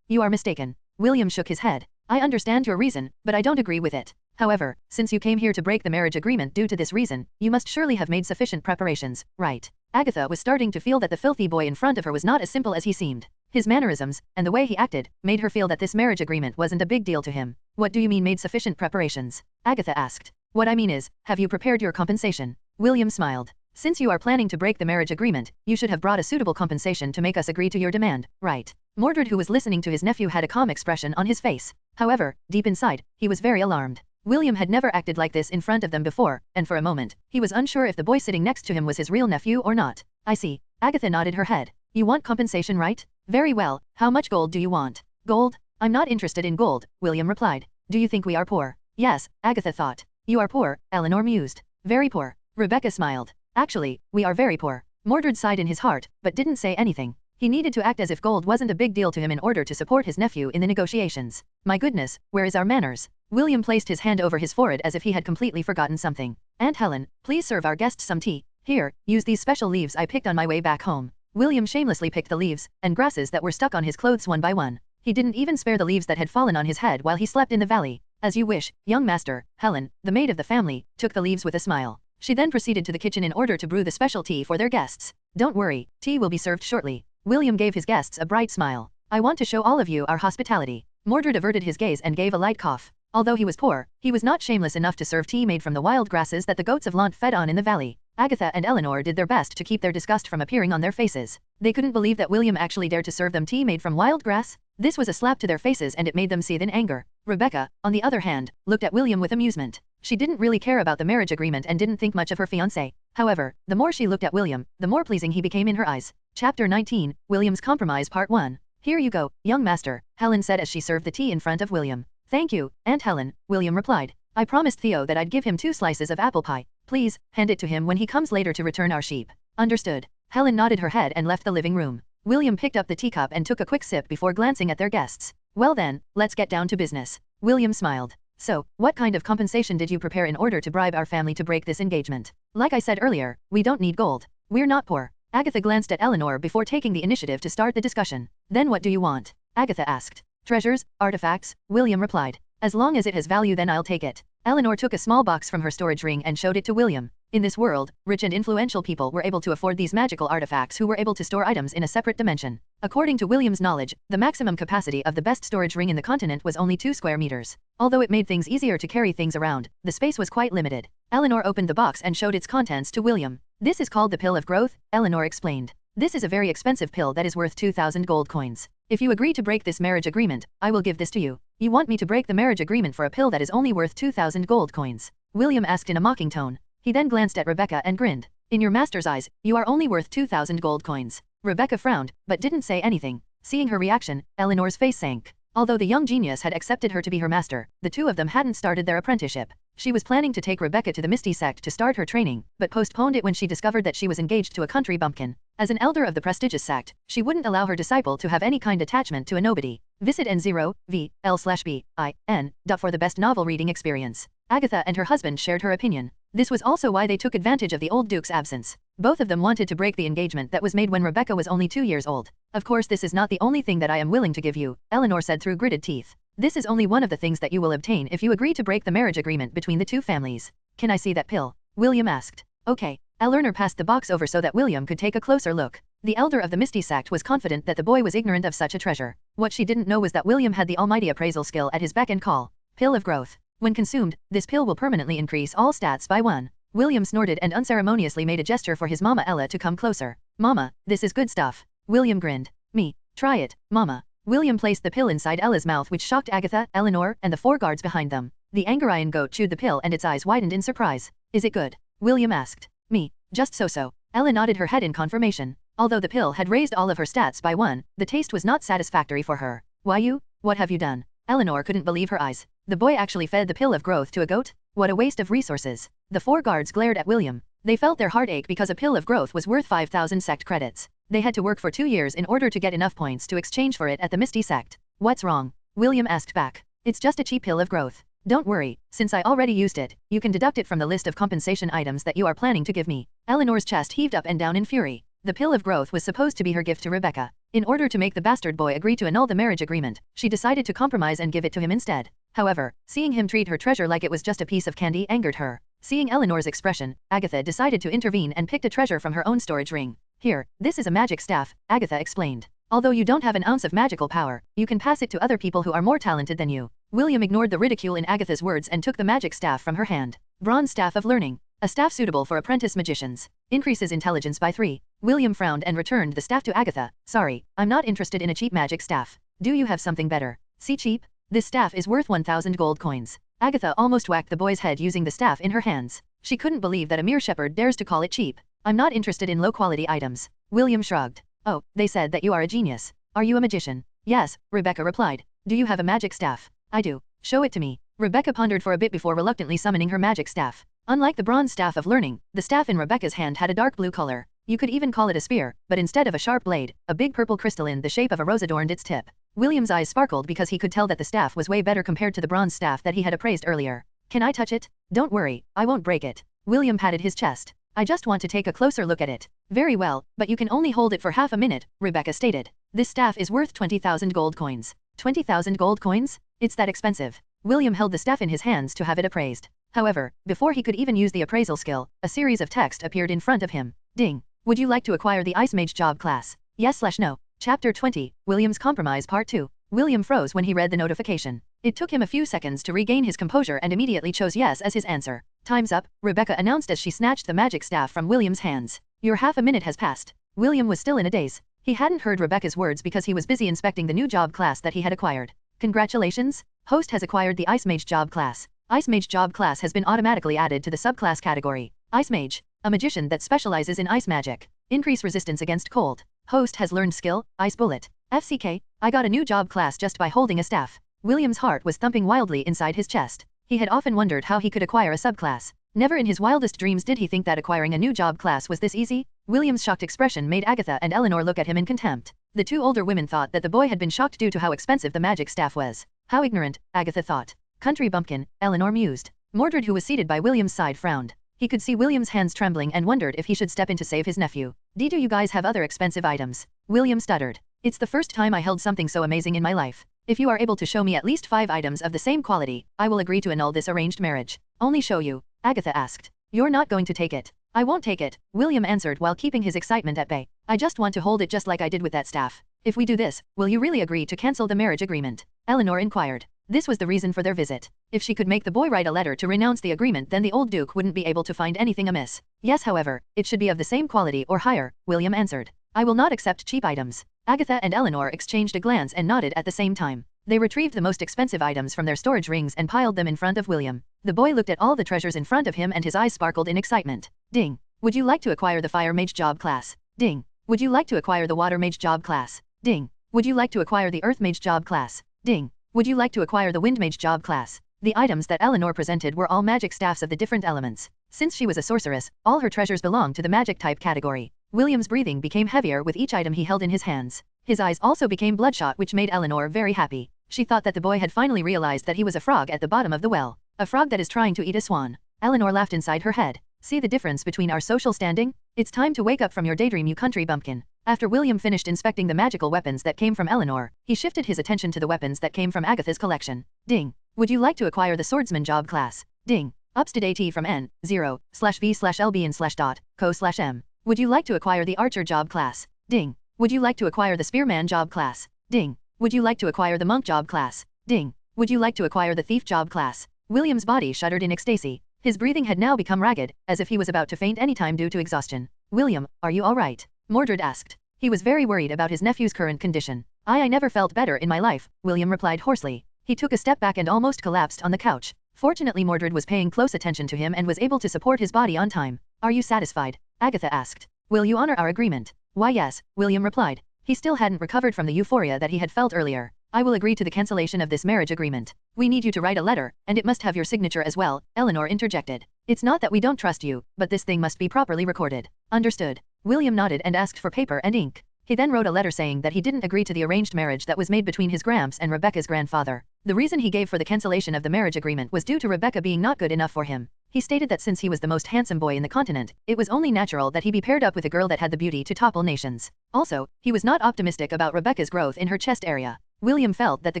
You are mistaken. William shook his head. I understand your reason, but I don't agree with it. However, since you came here to break the marriage agreement due to this reason, you must surely have made sufficient preparations, right? Agatha was starting to feel that the filthy boy in front of her was not as simple as he seemed. His mannerisms, and the way he acted, made her feel that this marriage agreement wasn't a big deal to him. What do you mean made sufficient preparations? Agatha asked. What I mean is, have you prepared your compensation? William smiled. Since you are planning to break the marriage agreement, you should have brought a suitable compensation to make us agree to your demand, right? Mordred, who was listening to his nephew, had a calm expression on his face. However, deep inside, he was very alarmed. William had never acted like this in front of them before, and for a moment, he was unsure if the boy sitting next to him was his real nephew or not. I see. Agatha nodded her head. You want compensation, right? Very well. How much gold do you want? Gold? I'm not interested in gold, William replied. Do you think we are poor? Yes, Agatha thought. You are poor, Eleanor mused. Very poor. Rebecca smiled. Actually, we are very poor. Mordred sighed in his heart, but didn't say anything. He needed to act as if gold wasn't a big deal to him in order to support his nephew in the negotiations. My goodness, where is our manners? William placed his hand over his forehead as if he had completely forgotten something. Aunt Helen, please serve our guests some tea. Here, use these special leaves I picked on my way back home. William shamelessly picked the leaves and grasses that were stuck on his clothes one by one. He didn't even spare the leaves that had fallen on his head while he slept in the valley. As you wish, young master. Helen, the maid of the family, took the leaves with a smile. She then proceeded to the kitchen in order to brew the special tea for their guests. Don't worry, tea will be served shortly. William gave his guests a bright smile. I want to show all of you our hospitality. Mordred averted his gaze and gave a light cough. Although he was poor, he was not shameless enough to serve tea made from the wild grasses that the goats of Lant fed on in the valley. Agatha and Eleanor did their best to keep their disgust from appearing on their faces. They couldn't believe that William actually dared to serve them tea made from wild grass. This was a slap to their faces and it made them seethe in anger. Rebecca, on the other hand, looked at William with amusement. She didn't really care about the marriage agreement and didn't think much of her fiancé. However, the more she looked at William, the more pleasing he became in her eyes. Chapter 19, William's Compromise Part 1. Here you go, young master, Helen said as she served the tea in front of William. Thank you, Aunt Helen, William replied. I promised Theo that I'd give him 2 slices of apple pie. Please, hand it to him when he comes later to return our sheep. Understood. Helen nodded her head and left the living room. William picked up the teacup and took a quick sip before glancing at their guests. Well then, let's get down to business. William smiled. So, what kind of compensation did you prepare in order to bribe our family to break this engagement? Like I said earlier, we don't need gold. We're not poor. Agatha glanced at Eleanor before taking the initiative to start the discussion. Then what do you want? Agatha asked. Treasures, artifacts, William replied. As long as it has value then I'll take it. Eleanor took a small box from her storage ring and showed it to William. In this world, rich and influential people were able to afford these magical artifacts who were able to store items in a separate dimension. According to William's knowledge, the maximum capacity of the best storage ring in the continent was only 2 square meters. Although it made things easier to carry things around, the space was quite limited. Eleanor opened the box and showed its contents to William. This is called the Pill of Growth, Eleanor explained. This is a very expensive pill that is worth 2,000 gold coins. If you agree to break this marriage agreement, I will give this to you. You want me to break the marriage agreement for a pill that is only worth 2,000 gold coins? William asked in a mocking tone. He then glanced at Rebecca and grinned. In your master's eyes, you are only worth 2,000 gold coins. Rebecca frowned, but didn't say anything. Seeing her reaction, Eleanor's face sank. Although the young genius had accepted her to be her master, the two of them hadn't started their apprenticeship. She was planning to take Rebecca to the Misty sect to start her training, but postponed it when she discovered that she was engaged to a country bumpkin. As an elder of the prestigious sect, she wouldn't allow her disciple to have any kind attachment to a nobody. Visit N0VL/BIN. For the best novel reading experience. Agatha and her husband shared her opinion. This was also why they took advantage of the old duke's absence. Both of them wanted to break the engagement that was made when Rebecca was only 2 years old. Of course this is not the only thing that I am willing to give you, Eleanor said through gritted teeth. This is only one of the things that you will obtain if you agree to break the marriage agreement between the two families. Can I see that pill? William asked. Okay. Eleanor passed the box over so that William could take a closer look. The elder of the Misty sect was confident that the boy was ignorant of such a treasure. What she didn't know was that William had the almighty appraisal skill at his beck and call. Pill of Growth. When consumed, this pill will permanently increase all stats by 1. William snorted and unceremoniously made a gesture for his mama Ella to come closer. Mama, this is good stuff. William grinned. Me. Try it, Mama. William placed the pill inside Ella's mouth, which shocked Agatha, Eleanor, and the 4 guards behind them. The Angarian goat chewed the pill and its eyes widened in surprise. Is it good? William asked. Me. Just so-so. Ella nodded her head in confirmation. Although the pill had raised all of her stats by 1, the taste was not satisfactory for her. Why you? What have you done? Eleanor couldn't believe her eyes. The boy actually fed the pill of growth to a goat? What a waste of resources. The 4 guards glared at William. They felt their heart ache because a pill of growth was worth 5,000 sect credits. They had to work for 2 years in order to get enough points to exchange for it at the Misty sect. What's wrong? William asked back. It's just a cheap pill of growth. Don't worry, since I already used it, you can deduct it from the list of compensation items that you are planning to give me. Eleanor's chest heaved up and down in fury. The pill of growth was supposed to be her gift to Rebecca. In order to make the bastard boy agree to annul the marriage agreement, she decided to compromise and give it to him instead. However, seeing him treat her treasure like it was just a piece of candy angered her. Seeing Eleanor's expression, Agatha decided to intervene and picked a treasure from her own storage ring. Here, this is a magic staff, Agatha explained. Although you don't have an ounce of magical power, you can pass it to other people who are more talented than you. William ignored the ridicule in Agatha's words and took the magic staff from her hand. Bronze Staff of Learning. A staff suitable for apprentice magicians. Increases intelligence by 3. William frowned and returned the staff to Agatha. Sorry, I'm not interested in a cheap magic staff. Do you have something better? See cheap? This staff is worth 1,000 gold coins. Agatha almost whacked the boy's head using the staff in her hands. She couldn't believe that a mere shepherd dares to call it cheap. I'm not interested in low-quality items. William shrugged. Oh, they said that you are a genius. Are you a magician? Yes, Rebecca replied. Do you have a magic staff? I do. Show it to me. Rebecca pondered for a bit before reluctantly summoning her magic staff. Unlike the bronze staff of learning, the staff in Rebecca's hand had a dark blue color. You could even call it a spear, but instead of a sharp blade, a big purple crystal in the shape of a rose adorned its tip. William's eyes sparkled because he could tell that the staff was way better compared to the bronze staff that he had appraised earlier. Can I touch it? Don't worry, I won't break it. William patted his chest. I just want to take a closer look at it. Very well, but you can only hold it for half a minute, Rebecca stated. This staff is worth 20,000 gold coins. 20,000 gold coins? It's that expensive. William held the staff in his hands to have it appraised. However, before he could even use the appraisal skill, a series of text appeared in front of him. Ding. Would you like to acquire the Ice Mage job class? Yes/no. Chapter 20, William's Compromise Part 2. William froze when he read the notification. It took him a few seconds to regain his composure and immediately chose yes as his answer. Time's up, Rebecca announced as she snatched the magic staff from William's hands. Your half a minute has passed. William was still in a daze. He hadn't heard Rebecca's words because he was busy inspecting the new job class that he had acquired. Congratulations! Host has acquired the Ice Mage job class. Ice Mage job class has been automatically added to the subclass category. Ice Mage, a magician that specializes in ice magic. Increase resistance against cold. Host has learned skill, Ice Bullet. FCK, I got a new job class just by holding a staff. William's heart was thumping wildly inside his chest. He had often wondered how he could acquire a subclass. Never in his wildest dreams did he think that acquiring a new job class was this easy. William's shocked expression made Agatha and Eleanor look at him in contempt. The 2 older women thought that the boy had been shocked due to how expensive the magic staff was. How ignorant, Agatha thought. Country bumpkin, Eleanor mused. Mordred, who was seated by William's side, frowned. He could see William's hands trembling and wondered if he should step in to save his nephew. Do you guys have other expensive items? William stuttered. It's the first time I held something so amazing in my life. If you are able to show me at least 5 items of the same quality, I will agree to annul this arranged marriage. Only show you, Agatha asked. You're not going to take it. I won't take it, William answered while keeping his excitement at bay. I just want to hold it just like I did with that staff. If we do this, will you really agree to cancel the marriage agreement? Eleanor inquired. This was the reason for their visit. If she could make the boy write a letter to renounce the agreement, then the old duke wouldn't be able to find anything amiss. Yes, however, it should be of the same quality or higher, William answered. I will not accept cheap items. Agatha and Eleanor exchanged a glance and nodded at the same time. They retrieved the most expensive items from their storage rings and piled them in front of William. The boy looked at all the treasures in front of him and his eyes sparkled in excitement. Ding. Would you like to acquire the Fire Mage job class? Ding. Would you like to acquire the Water Mage job class? Ding. Would you like to acquire the Earth Mage job class? Ding. Would you like to acquire the Wind Mage job class? The items that Eleanor presented were all magic staffs of the different elements. Since she was a sorceress, all her treasures belonged to the magic type category. William's breathing became heavier with each item he held in his hands. His eyes also became bloodshot, which made Eleanor very happy. She thought that the boy had finally realized that he was a frog at the bottom of the well. A frog that is trying to eat a swan. Eleanor laughed inside her head. See the difference between our social standing? It's time to wake up from your daydream, you country bumpkin. After William finished inspecting the magical weapons that came from Eleanor, he shifted his attention to the weapons that came from Agatha's collection. Ding. Would you like to acquire the Swordsman job class? Ding. Ups to AT from N0/V/LB/.co/M. Would you like to acquire the Archer job class? Ding. Would you like to acquire the Spearman job class? Ding. Would you like to acquire the Monk job class? Ding. Would you like to acquire the Thief job class? William's body shuddered in ecstasy. His breathing had now become ragged, as if he was about to faint any time due to exhaustion. William, are you all right? Mordred asked. He was very worried about his nephew's current condition. I never felt better in my life, William replied hoarsely. He took a step back and almost collapsed on the couch. Fortunately, Mordred was paying close attention to him and was able to support his body on time. Are you satisfied? Agatha asked. Will you honor our agreement? Why yes, William replied. He still hadn't recovered from the euphoria that he had felt earlier. I will agree to the cancellation of this marriage agreement. We need you to write a letter, and it must have your signature as well, Eleanor interjected. It's not that we don't trust you, but this thing must be properly recorded. Understood. William nodded and asked for paper and ink. He then wrote a letter saying that he didn't agree to the arranged marriage that was made between his Gramps and Rebecca's grandfather. The reason he gave for the cancellation of the marriage agreement was due to Rebecca being not good enough for him. He stated that since he was the most handsome boy in the continent, it was only natural that he be paired up with a girl that had the beauty to topple nations. Also, he was not optimistic about Rebecca's growth in her chest area. William felt that the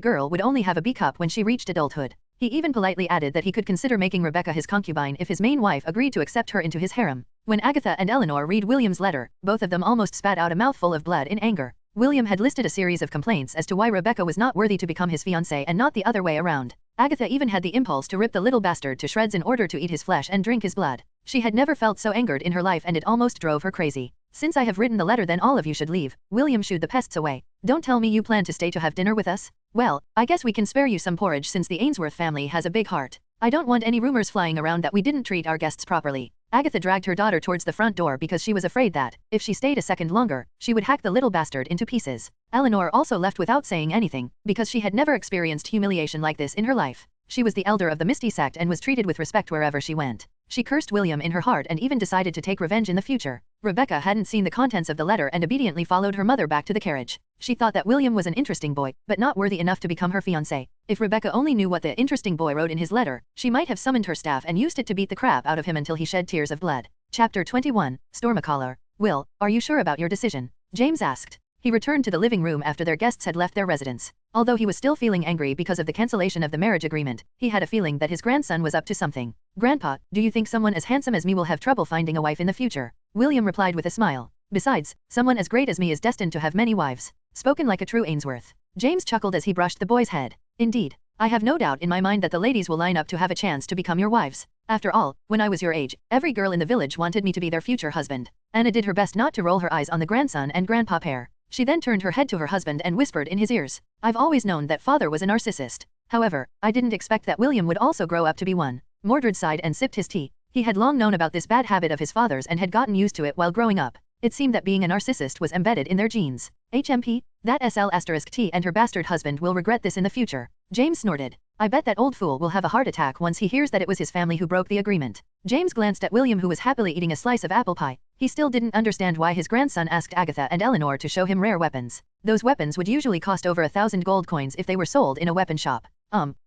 girl would only have a B cup when she reached adulthood. He even politely added that he could consider making Rebecca his concubine if his main wife agreed to accept her into his harem. When Agatha and Eleanor read William's letter, both of them almost spat out a mouthful of blood in anger. William had listed a series of complaints as to why Rebecca was not worthy to become his fiancée and not the other way around. Agatha even had the impulse to rip the little bastard to shreds in order to eat his flesh and drink his blood. She had never felt so angered in her life and it almost drove her crazy. Since I have written the letter then all of you should leave. William shooed the pests away. Don't tell me you plan to stay to have dinner with us? Well, I guess we can spare you some porridge since the Ainsworth family has a big heart. I don't want any rumors flying around that we didn't treat our guests properly. Agatha dragged her daughter towards the front door because she was afraid that, if she stayed a second longer, she would hack the little bastard into pieces. Eleanor also left without saying anything, because she had never experienced humiliation like this in her life. She was the elder of the Misty sect and was treated with respect wherever she went. She cursed William in her heart and even decided to take revenge in the future. Rebecca hadn't seen the contents of the letter and obediently followed her mother back to the carriage. She thought that William was an interesting boy, but not worthy enough to become her fiancé. If Rebecca only knew what the interesting boy wrote in his letter, she might have summoned her staff and used it to beat the crap out of him until he shed tears of blood. Chapter 21, Stormacaller. Will, are you sure about your decision? James asked. He returned to the living room after their guests had left their residence. Although he was still feeling angry because of the cancellation of the marriage agreement, he had a feeling that his grandson was up to something. Grandpa, do you think someone as handsome as me will have trouble finding a wife in the future? William replied with a smile. Besides, someone as great as me is destined to have many wives. Spoken like a true Ainsworth. James chuckled as he brushed the boy's head. Indeed. I have no doubt in my mind that the ladies will line up to have a chance to become your wives. After all, when I was your age, every girl in the village wanted me to be their future husband. Anna did her best not to roll her eyes on the grandson and grandpa pair. She then turned her head to her husband and whispered in his ears. I've always known that father was a narcissist. However, I didn't expect that William would also grow up to be one. Mordred sighed and sipped his tea. He had long known about this bad habit of his father's and had gotten used to it while growing up. It seemed that being a narcissist was embedded in their genes. HMP, that SL*T and her bastard husband will regret this in the future. James snorted. I bet that old fool will have a heart attack once he hears that it was his family who broke the agreement. James glanced at William who was happily eating a slice of apple pie. He still didn't understand why his grandson asked Agatha and Eleanor to show him rare weapons. Those weapons would usually cost over 1,000 gold coins if they were sold in a weapon shop.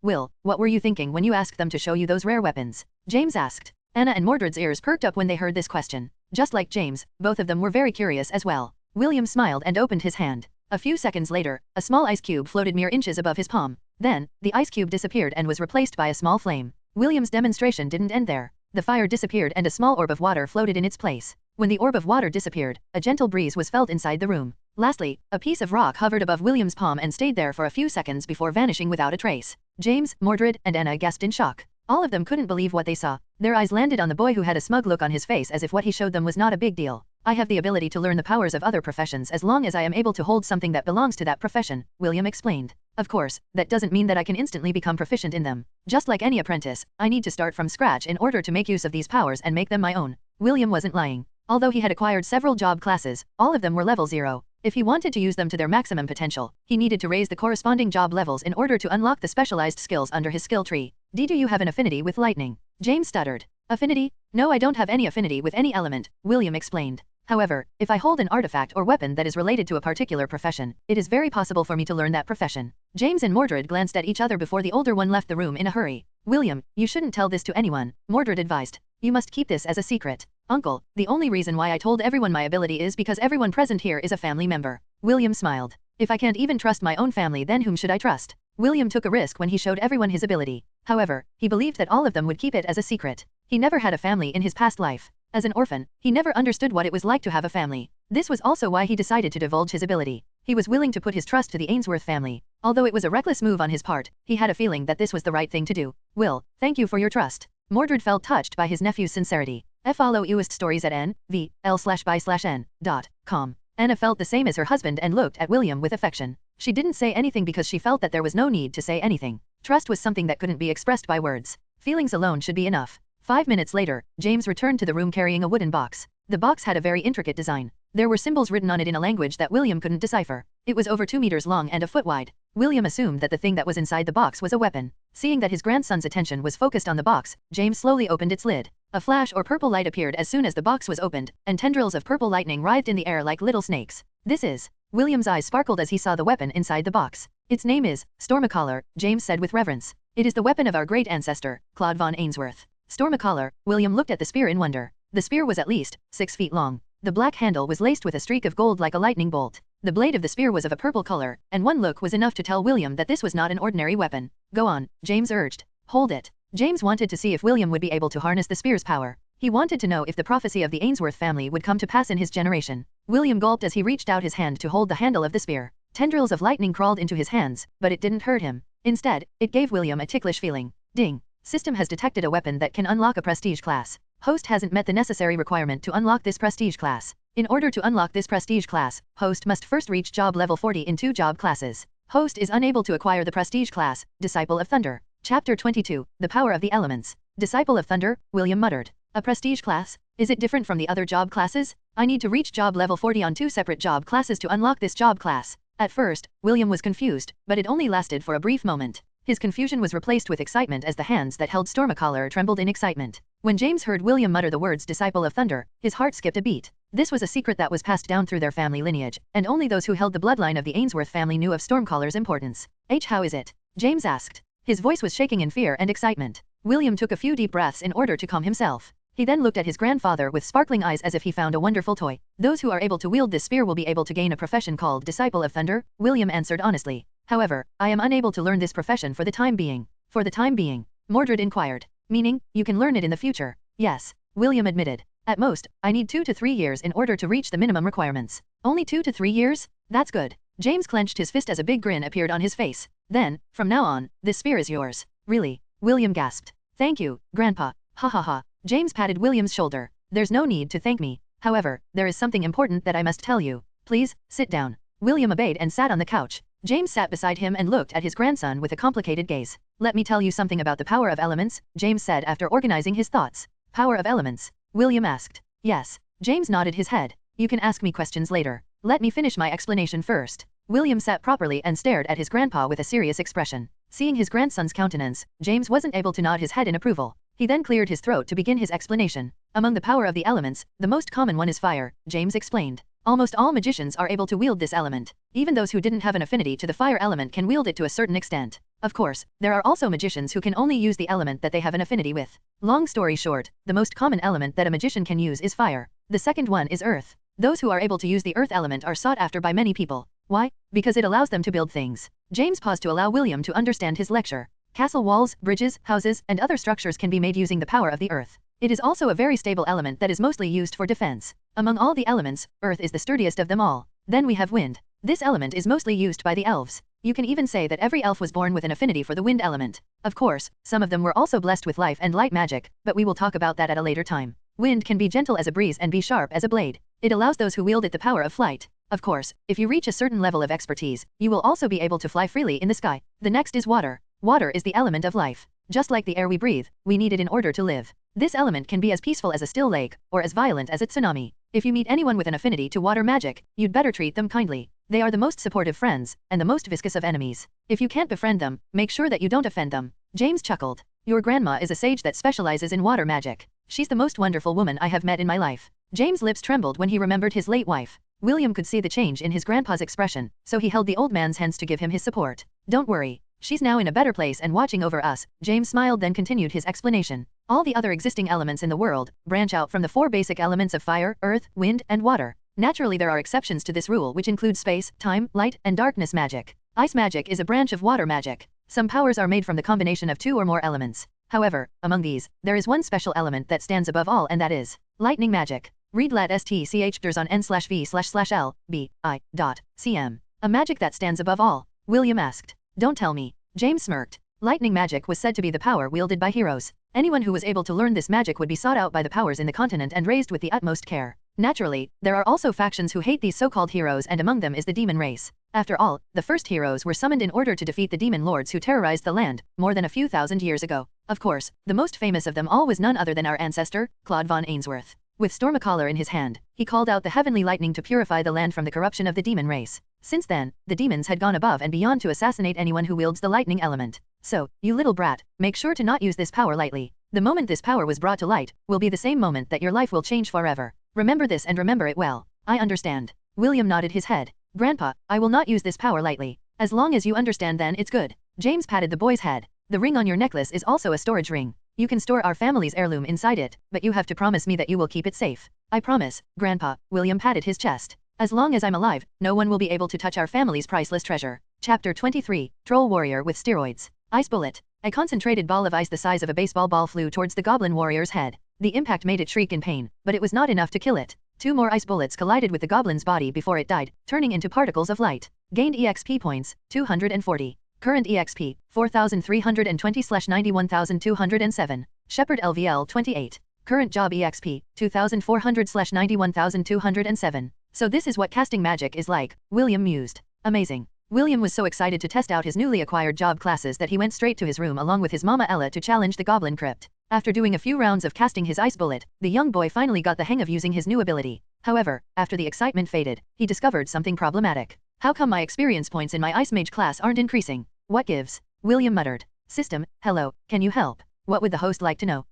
Will, what were you thinking when you asked them to show you those rare weapons? James asked. Anna and Mordred's ears perked up when they heard this question. Just like James, both of them were very curious as well. William smiled and opened his hand. A few seconds later, a small ice cube floated mere inches above his palm. Then, the ice cube disappeared and was replaced by a small flame. William's demonstration didn't end there. The fire disappeared and a small orb of water floated in its place. When the orb of water disappeared, a gentle breeze was felt inside the room. Lastly, a piece of rock hovered above William's palm and stayed there for a few seconds before vanishing without a trace. James, Mordred, and Anna gasped in shock. All of them couldn't believe what they saw. Their eyes landed on the boy who had a smug look on his face as if what he showed them was not a big deal. I have the ability to learn the powers of other professions as long as I am able to hold something that belongs to that profession, William explained. Of course, that doesn't mean that I can instantly become proficient in them. Just like any apprentice, I need to start from scratch in order to make use of these powers and make them my own. William wasn't lying. Although he had acquired several job classes, all of them were level 0. If he wanted to use them to their maximum potential, he needed to raise the corresponding job levels in order to unlock the specialized skills under his skill tree. Do you have an affinity with lightning? James stuttered. Affinity? No, I don't have any affinity with any element, William explained. However, if I hold an artifact or weapon that is related to a particular profession, it is very possible for me to learn that profession. James and Mordred glanced at each other before the older one left the room in a hurry. William, you shouldn't tell this to anyone, Mordred advised. You must keep this as a secret. Uncle, the only reason why I told everyone my ability is because everyone present here is a family member. William smiled. If I can't even trust my own family, then whom should I trust? William took a risk when he showed everyone his ability. However, he believed that all of them would keep it as a secret. He never had a family in his past life. As an orphan, he never understood what it was like to have a family. This was also why he decided to divulge his ability. He was willing to put his trust to the Ainsworth family. Although it was a reckless move on his part, he had a feeling that this was the right thing to do. Will, thank you for your trust. Mordred felt touched by his nephew's sincerity. Follow EWIST stories at nvl/by/n.com. Anna felt the same as her husband and looked at William with affection. She didn't say anything because she felt that there was no need to say anything. Trust was something that couldn't be expressed by words. Feelings alone should be enough. 5 minutes later, James returned to the room carrying a wooden box. The box had a very intricate design. There were symbols written on it in a language that William couldn't decipher. It was over 2 meters long and a foot wide. William assumed that the thing that was inside the box was a weapon. Seeing that his grandson's attention was focused on the box, James slowly opened its lid. A flash or purple light appeared as soon as the box was opened, and tendrils of purple lightning writhed in the air like little snakes. This is... William's eyes sparkled as he saw the weapon inside the box. Its name is Stormacaller, James said with reverence. It is the weapon of our great ancestor, Claude von Ainsworth. Stormacaller. William looked at the spear in wonder. The spear was at least 6 feet long. The black handle was laced with a streak of gold like a lightning bolt. The blade of the spear was of a purple color, and one look was enough to tell William that this was not an ordinary weapon. Go on, James urged. Hold it. James wanted to see if William would be able to harness the spear's power. He wanted to know if the prophecy of the Ainsworth family would come to pass in his generation. William gulped as he reached out his hand to hold the handle of the spear. Tendrils of lightning crawled into his hands, but it didn't hurt him. Instead, it gave William a ticklish feeling. Ding. System has detected a weapon that can unlock a prestige class. Host hasn't met the necessary requirement to unlock this prestige class. In order to unlock this prestige class, host must first reach job level 40 in 2 job classes. Host is unable to acquire the prestige class, Disciple of Thunder. Chapter 22, The Power of the Elements. Disciple of Thunder, William muttered. A prestige class? Is it different from the other job classes? I need to reach job level 40 on 2 separate job classes to unlock this job class. At first, William was confused, but it only lasted for a brief moment. His confusion was replaced with excitement as the hands that held Stormacaller trembled in excitement. When James heard William mutter the words Disciple of Thunder, his heart skipped a beat. This was a secret that was passed down through their family lineage, and only those who held the bloodline of the Ainsworth family knew of Stormcaller's importance. How is it? James asked. His voice was shaking in fear and excitement. William took a few deep breaths in order to calm himself. He then looked at his grandfather with sparkling eyes as if he found a wonderful toy. Those who are able to wield this spear will be able to gain a profession called Disciple of Thunder, William answered honestly. However, I am unable to learn this profession for the time being. For the time being? Mordred inquired. Meaning, you can learn it in the future. Yes, William admitted. At most, I need 2 to 3 years in order to reach the minimum requirements. Only 2 to 3 years? That's good. James clenched his fist as a big grin appeared on his face. Then, from now on, this spear is yours. Really? William gasped. Thank you, Grandpa. Ha ha ha. James patted William's shoulder. There's no need to thank me. However, there is something important that I must tell you. Please, sit down. William obeyed and sat on the couch. James sat beside him and looked at his grandson with a complicated gaze. Let me tell you something about the power of elements, James said after organizing his thoughts. Power of elements? William asked. Yes. James nodded his head. You can ask me questions later. Let me finish my explanation first. William sat properly and stared at his grandpa with a serious expression. Seeing his grandson's countenance, James wasn't able to nod his head in approval. He then cleared his throat to begin his explanation. Among the power of the elements, the most common one is fire, James explained. Almost all magicians are able to wield this element. Even those who didn't have an affinity to the fire element can wield it to a certain extent. Of course, there are also magicians who can only use the element that they have an affinity with. Long story short, the most common element that a magician can use is fire. The second one is earth. Those who are able to use the earth element are sought after by many people. Why? Because it allows them to build things. James paused to allow William to understand his lecture. Castle walls, bridges, houses, and other structures can be made using the power of the earth. It is also a very stable element that is mostly used for defense. Among all the elements, earth is the sturdiest of them all. Then we have wind. This element is mostly used by the elves. You can even say that every elf was born with an affinity for the wind element. Of course, some of them were also blessed with life and light magic, but we will talk about that at a later time. Wind can be gentle as a breeze and be sharp as a blade. It allows those who wield it the power of flight. Of course, if you reach a certain level of expertise, you will also be able to fly freely in the sky. The next is water. Water is the element of life. Just like the air we breathe, we need it in order to live. This element can be as peaceful as a still lake, or as violent as a tsunami. If you meet anyone with an affinity to water magic, you'd better treat them kindly. They are the most supportive friends, and the most viscous of enemies. If you can't befriend them, make sure that you don't offend them. James chuckled. Your grandma is a sage that specializes in water magic. She's the most wonderful woman I have met in my life. James' lips trembled when he remembered his late wife. William could see the change in his grandpa's expression, so he held the old man's hands to give him his support. Don't worry. She's now in a better place and watching over us. James smiled then continued his explanation. All the other existing elements in the world branch out from the 4 basic elements of fire, earth, wind, and water. Naturally there are exceptions to this rule which include space, time, light, and darkness magic. Ice magic is a branch of water magic. Some powers are made from the combination of 2 or more elements. However, among these, there is one special element that stands above all and that is lightning magic. Read lat stch ders on n/v//l, b, I, dot, cm. A magic that stands above all. William asked. Don't tell me. James smirked. Lightning magic was said to be the power wielded by heroes. Anyone who was able to learn this magic would be sought out by the powers in the continent and raised with the utmost care. Naturally, there are also factions who hate these so-called heroes and among them is the demon race. After all, the first heroes were summoned in order to defeat the demon lords who terrorized the land, more than a few thousand years ago. Of course, the most famous of them all was none other than our ancestor, Claude von Ainsworth. With Stormacaller in his hand, he called out the heavenly lightning to purify the land from the corruption of the demon race. Since then, the demons had gone above and beyond to assassinate anyone who wields the lightning element. So, you little brat, make sure to not use this power lightly. The moment this power was brought to light, will be the same moment that your life will change forever. Remember this and remember it well. I understand. William nodded his head. Grandpa, I will not use this power lightly. As long as you understand, then it's good. James patted the boy's head. The ring on your necklace is also a storage ring. You can store our family's heirloom inside it, but you have to promise me that you will keep it safe. I promise, Grandpa. William patted his chest. As long as I'm alive, no one will be able to touch our family's priceless treasure. Chapter 23, Troll Warrior with Steroids. Ice Bullet. A concentrated ball of ice the size of a baseball ball flew towards the goblin warrior's head. The impact made it shriek in pain, but it was not enough to kill it. 2 more ice bullets collided with the goblin's body before it died, turning into particles of light. Gained EXP points, 240. Current EXP, 4,320/91,207. Shepherd LVL 28. Current job EXP, 2,400/91,207. So this is what casting magic is like, William mused. Amazing. William was so excited to test out his newly acquired job classes that he went straight to his room along with his mama Ella to challenge the goblin crypt. After doing a few rounds of casting his ice bullet, the young boy finally got the hang of using his new ability. However, after the excitement faded, he discovered something problematic. How come my experience points in my Ice Mage class aren't increasing? What gives? William muttered. System, hello, can you help? What would the host like to know?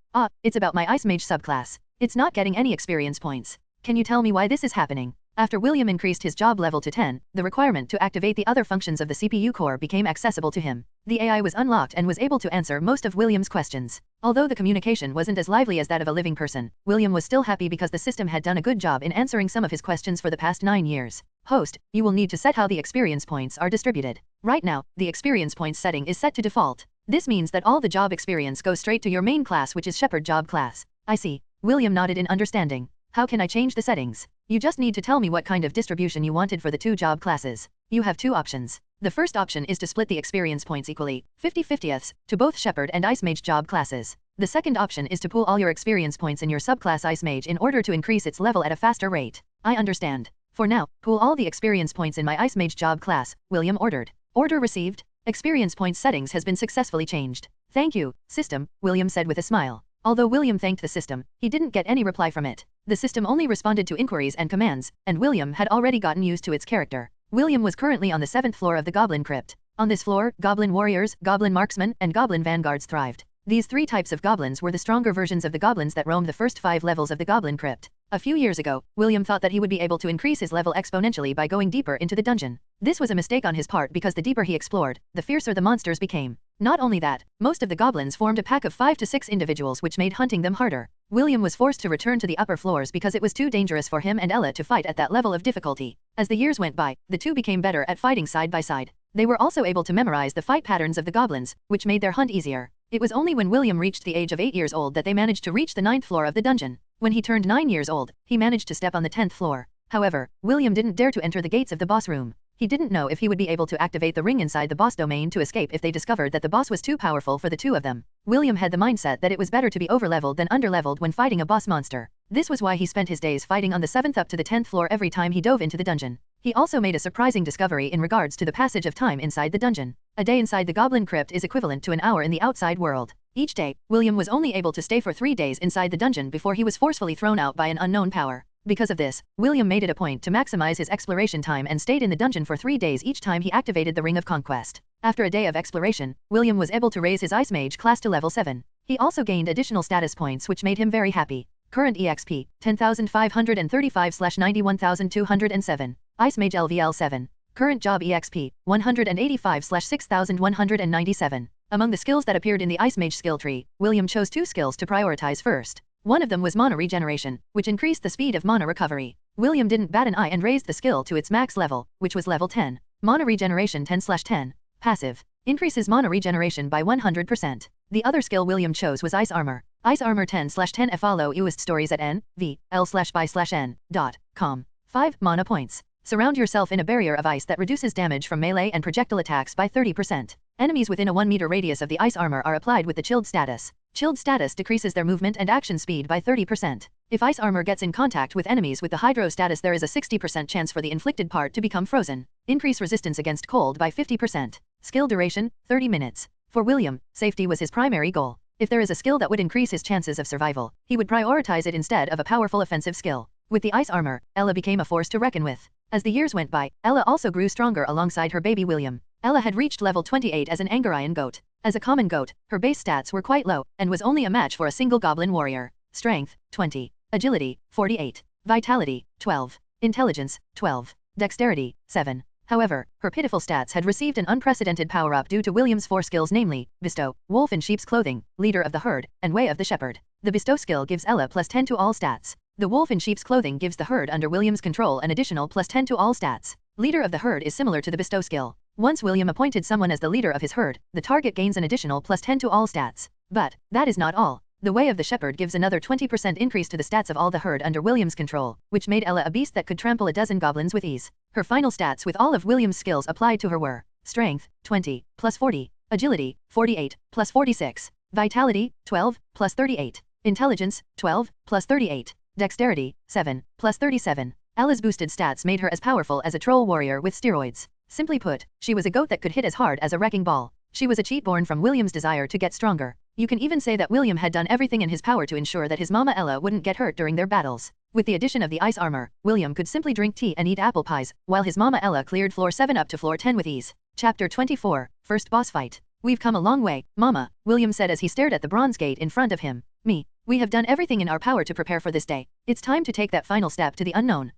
It's about my Ice Mage subclass. It's not getting any experience points. Can you tell me why this is happening? After William increased his job level to 10, the requirement to activate the other functions of the CPU core became accessible to him. The AI was unlocked and was able to answer most of William's questions. Although the communication wasn't as lively as that of a living person, William was still happy because the system had done a good job in answering some of his questions for the past 9 years. Host, you will need to set how the experience points are distributed. Right now, the experience points setting is set to default. This means that all the job experience goes straight to your main class, which is Shepherd job class. I see. William nodded in understanding. How can I change the settings? You just need to tell me what kind of distribution you wanted for the 2 job classes. You have 2 options. The first option is to split the experience points equally, 50/50ths, to both Shepherd and Ice Mage job classes. The second option is to pool all your experience points in your subclass Ice Mage in order to increase its level at a faster rate. I understand. For now, pool all the experience points in my Ice Mage job class, William ordered. Order received. Experience points settings has been successfully changed. Thank you, system, William said with a smile. Although William thanked the system, he didn't get any reply from it. The system only responded to inquiries and commands, and William had already gotten used to its character. William was currently on the 7th floor of the Goblin Crypt. On this floor, Goblin Warriors, Goblin Marksmen, and Goblin Vanguards thrived. These 3 types of goblins were the stronger versions of the goblins that roamed the first 5 levels of the Goblin Crypt. A few years ago, William thought that he would be able to increase his level exponentially by going deeper into the dungeon. This was a mistake on his part because the deeper he explored, the fiercer the monsters became. Not only that, most of the goblins formed a pack of 5 to 6 individuals, which made hunting them harder. William was forced to return to the upper floors because it was too dangerous for him and Ella to fight at that level of difficulty. As the years went by, the two became better at fighting side by side. They were also able to memorize the fight patterns of the goblins, which made their hunt easier. It was only when William reached the age of 8 years old that they managed to reach the 9th floor of the dungeon. When he turned 9 years old, he managed to step on the 10th floor. However, William didn't dare to enter the gates of the boss room. He didn't know if he would be able to activate the ring inside the boss domain to escape if they discovered that the boss was too powerful for the 2 of them. William had the mindset that it was better to be overleveled than underleveled when fighting a boss monster. This was why he spent his days fighting on the 7th up to the 10th floor every time he dove into the dungeon. He also made a surprising discovery in regards to the passage of time inside the dungeon. A day inside the Goblin Crypt is equivalent to an hour in the outside world. Each day, William was only able to stay for 3 days inside the dungeon before he was forcefully thrown out by an unknown power. Because of this, William made it a point to maximize his exploration time and stayed in the dungeon for 3 days each time he activated the Ring of Conquest. After a day of exploration, William was able to raise his Ice Mage class to level 7. He also gained additional status points which made him very happy. Current EXP, 10,535/91,207. Ice Mage LVL 7. Current job EXP, 185/6,197. Among the skills that appeared in the Ice Mage skill tree, William chose 2 skills to prioritize first. One of them was mana regeneration, which increased the speed of mana recovery. William didn't bat an eye and raised the skill to its max level, which was level 10. Mana regeneration 10/10. Passive. Increases mana regeneration by 100%. The other skill William chose was Ice Armor. Ice Armor 10/10. Follow UST stories at nvl/by/n.com. 5 mana points. Surround yourself in a barrier of ice that reduces damage from melee and projectile attacks by 30%. Enemies within a 1 meter radius of the ice armor are applied with the chilled status. Chilled status decreases their movement and action speed by 30%. If ice armor gets in contact with enemies with the hydro status, there is a 60% chance for the inflicted part to become frozen. Increase resistance against cold by 50%. Skill duration, 30 minutes. For William, safety was his primary goal. If there is a skill that would increase his chances of survival, he would prioritize it instead of a powerful offensive skill. With the ice armor, Ella became a force to reckon with. As the years went by, Ella also grew stronger alongside her baby William. Ella had reached level 28 as an Angarian goat. As a common goat, her base stats were quite low, and was only a match for a single goblin warrior. Strength, 20. Agility, 48. Vitality, 12. Intelligence, 12. Dexterity, 7. However, her pitiful stats had received an unprecedented power-up due to William's 4 skills, namely, Bestow, Wolf in Sheep's Clothing, Leader of the Herd, and Way of the Shepherd. The Bestow skill gives Ella plus 10 to all stats. The Wolf in Sheep's Clothing gives the herd under William's control an additional plus 10 to all stats. Leader of the Herd is similar to the Bestow skill. Once William appointed someone as the leader of his herd, the target gains an additional plus 10 to all stats. But that is not all. The Way of the Shepherd gives another 20% increase to the stats of all the herd under William's control, which made Ella a beast that could trample a dozen goblins with ease. Her final stats with all of William's skills applied to her were Strength, 20, plus 40, Agility, 48, plus 46, Vitality, 12, plus 38, Intelligence, 12, plus 38, Dexterity, 7, plus 37. Ella's boosted stats made her as powerful as a troll warrior with steroids. Simply put, she was a goat that could hit as hard as a wrecking ball. She was a cheat born from William's desire to get stronger. You can even say that William had done everything in his power to ensure that his mama Ella wouldn't get hurt during their battles. With the addition of the ice armor, William could simply drink tea and eat apple pies, while his mama Ella cleared floor 7 up to floor 10 with ease. Chapter 24, First Boss Fight. We've come a long way, Mama, William said as he stared at the bronze gate in front of him. We have done everything in our power to prepare for this day. It's time to take that final step to the unknown.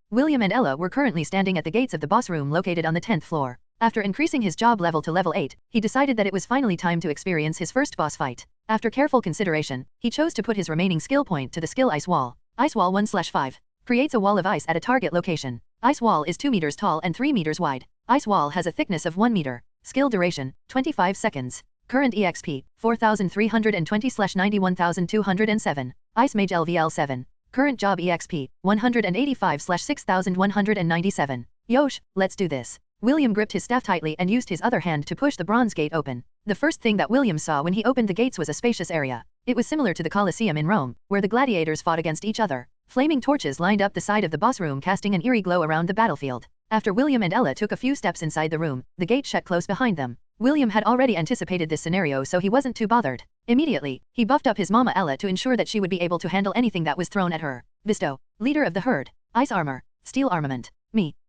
William and Ella were currently standing at the gates of the boss room located on the 10th floor. After increasing his job level to level 8, he decided that it was finally time to experience his first boss fight. After careful consideration, he chose to put his remaining skill point to the skill Ice Wall. Ice Wall 1/5. Creates a wall of ice at a target location. Ice Wall is 2 meters tall and 3 meters wide. Ice Wall has a thickness of 1 meter. Skill duration, 25 seconds. Current EXP, 4320/91207. Ice Mage LVL 7. Current job EXP, 185/6197. Yosh, let's do this. William gripped his staff tightly and used his other hand to push the bronze gate open. The first thing that William saw when he opened the gates was a spacious area. It was similar to the Colosseum in Rome, where the gladiators fought against each other. Flaming torches lined up the side of the boss room, casting an eerie glow around the battlefield. After William and Ella took a few steps inside the room, the gate shut close behind them. William had already anticipated this scenario, so he wasn't too bothered. Immediately, he buffed up his mama Ella to ensure that she would be able to handle anything that was thrown at her. Bestow, Leader of the Herd, Ice Armor, Steel Armament.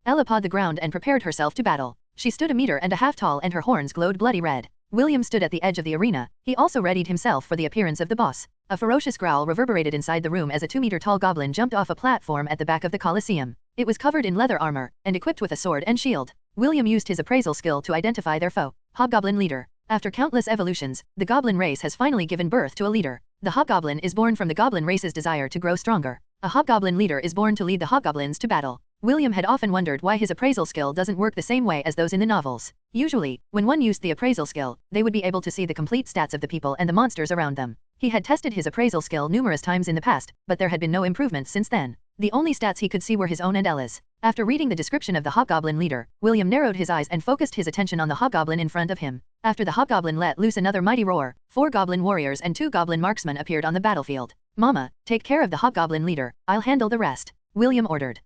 Ella pawed the ground and prepared herself to battle. She stood 1.5 meters tall and her horns glowed bloody red. William stood at the edge of the arena. He also readied himself for the appearance of the boss. A ferocious growl reverberated inside the room as a 2-meter-tall goblin jumped off a platform at the back of the Colosseum. It was covered in leather armor and equipped with a sword and shield. William used his appraisal skill to identify their foe. Hobgoblin Leader. After countless evolutions, the goblin race has finally given birth to a leader. The hobgoblin is born from the goblin race's desire to grow stronger. A hobgoblin leader is born to lead the hobgoblins to battle. William had often wondered why his appraisal skill doesn't work the same way as those in the novels. Usually, when one used the appraisal skill, they would be able to see the complete stats of the people and the monsters around them. He had tested his appraisal skill numerous times in the past, but there had been no improvement since then. The only stats he could see were his own and Ella's. After reading the description of the hobgoblin leader, William narrowed his eyes and focused his attention on the hobgoblin in front of him. After the hobgoblin let loose another mighty roar, 4 goblin warriors and 2 goblin marksmen appeared on the battlefield. Mama, take care of the hobgoblin leader, I'll handle the rest, William ordered.